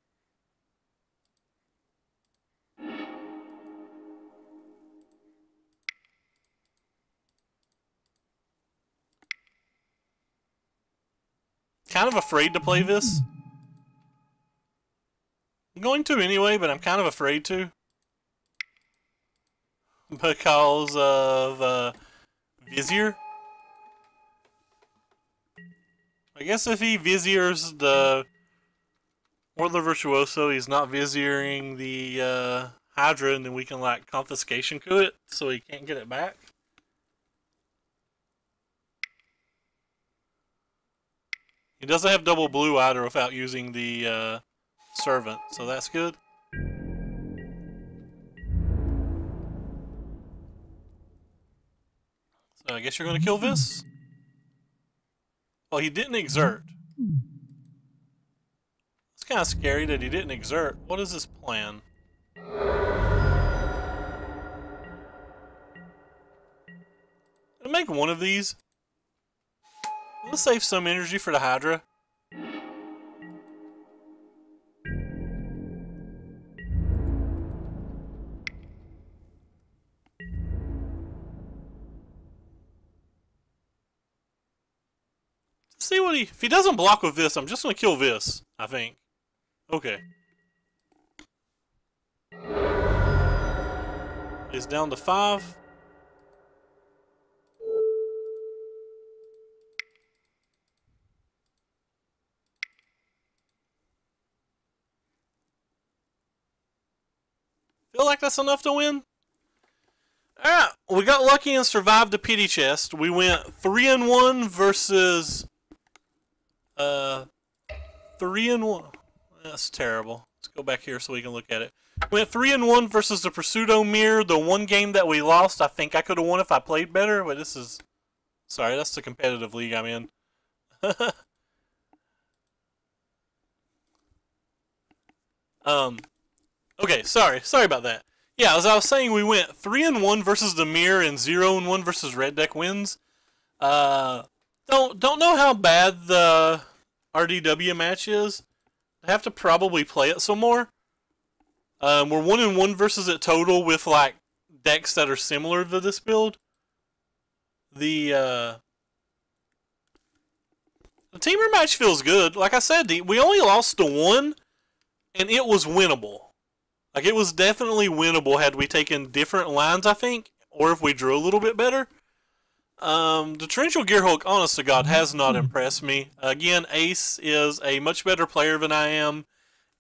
Kind of afraid to play this. I'm going to anyway, but I'm kind of afraid to. Because of Vizier. I guess if he Viziers the Warlord Virtuoso, he's not Viziering the Hydra, and then we can like confiscation to it, so he can't get it back. He doesn't have double blue either without using the Servant, so that's good. So I guess you're going to kill this? Well, he didn't exert. It's kind of scary that he didn't exert. What is his plan? I'll make one of these. Let's save some energy for the Hydra. See what if he doesn't block with this, I'm just going to kill this, I think. Okay. He's down to 5. Feel like that's enough to win? Alright, we got lucky and survived the pity chest. We went 3-1 versus 3-1. That's terrible. Let's go back here so we can look at it. We went 3-1 versus the Pursudo Mirror. The one game that we lost, I think I could have won if I played better, but this is... Sorry, that's the competitive league I'm in. Okay, sorry about that. Yeah, as I was saying, we went 3-1 versus the Mirror and 0-1 versus Red Deck wins. Don't know how bad the RDW match is. I have to probably play it some more. We're 1-1 versus it total with like decks that are similar to this build. The Temur match feels good. Like I said, we only lost to 1, and it was winnable. Like, it was definitely winnable had we taken different lines, I think, or if we drew a little bit better. The Torrential Gearhulk, honest to God, has not impressed me. Again, Ace is a much better player than I am,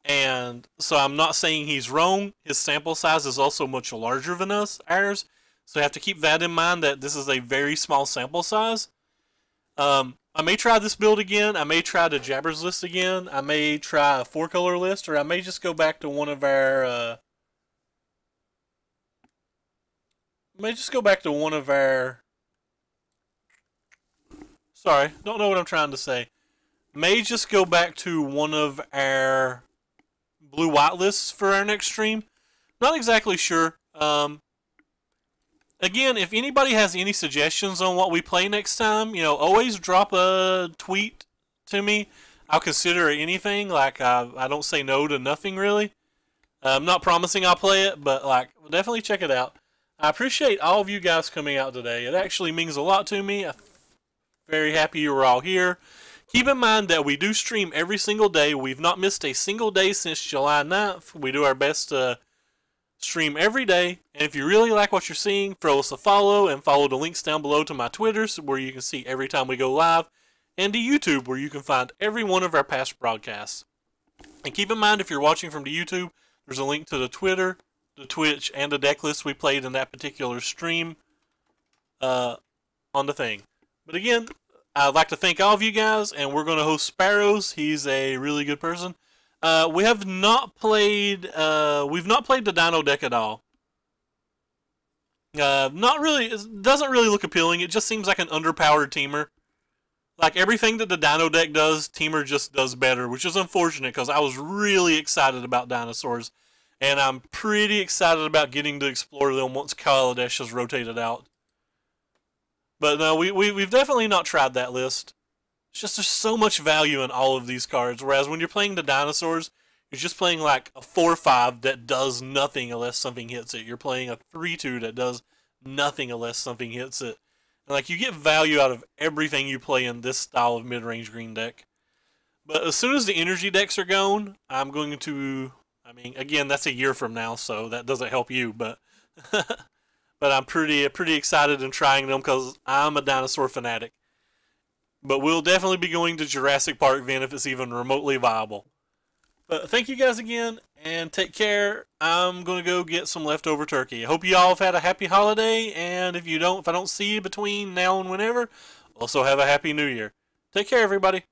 and so I'm not saying he's wrong. His sample size is also much larger than ours, so you have to keep that in mind, that this is a very small sample size. I may try this build again. I may try the Jabbers list again. I may try a 4-color list, or I may just go back to one of our... Sorry, don't know what I'm trying to say. May just go back to one of our blue-white lists for our next stream. Not exactly sure. Again, if anybody has any suggestions on what we play next time, you know, always drop a tweet to me. I'll consider anything. Like, I don't say no to nothing, really. I'm not promising I'll play it, but, like, definitely check it out. I appreciate all of you guys coming out today. It actually means a lot to me. I'm very happy you were all here. Keep in mind that we do stream every single day. We've not missed a single day since July 9th. We do our best to stream every day, and if you really like what you're seeing, throw us a follow and follow the links down below to my Twitters, where you can see every time we go live, and to YouTube, where you can find every one of our past broadcasts. And keep in mind, if you're watching from the YouTube, there's a link to the Twitter, the Twitch, and the deck list we played in that particular stream on the thing. But again, I'd like to thank all of you guys, and we're going to host Sparrows. He's a really good person. We have not played. We've not played the Dino deck at all. Not really. It doesn't really look appealing. It just seems like an underpowered Temur. Like everything that the Dino deck does, Temur just does better, which is unfortunate because I was really excited about dinosaurs, and I'm pretty excited about getting to explore them once Kaladesh has rotated out. But no, we've definitely not tried that list. It's just there's so much value in all of these cards, whereas when you're playing the dinosaurs, you're just playing like a 4/5 that does nothing unless something hits it. You're playing a 3/2 that does nothing unless something hits it. And like you get value out of everything you play in this style of mid-range green deck. But as soon as the energy decks are gone, I'm going to. I mean, again, that's a year from now, so that doesn't help you. But but I'm pretty excited in trying them because I'm a dinosaur fanatic. But we'll definitely be going to Jurassic Park then if it's even remotely viable. But thank you guys again, and take care. I'm going to go get some leftover turkey. I hope you all have had a happy holiday, and if I don't see you between now and whenever, also have a happy new year. Take care, everybody.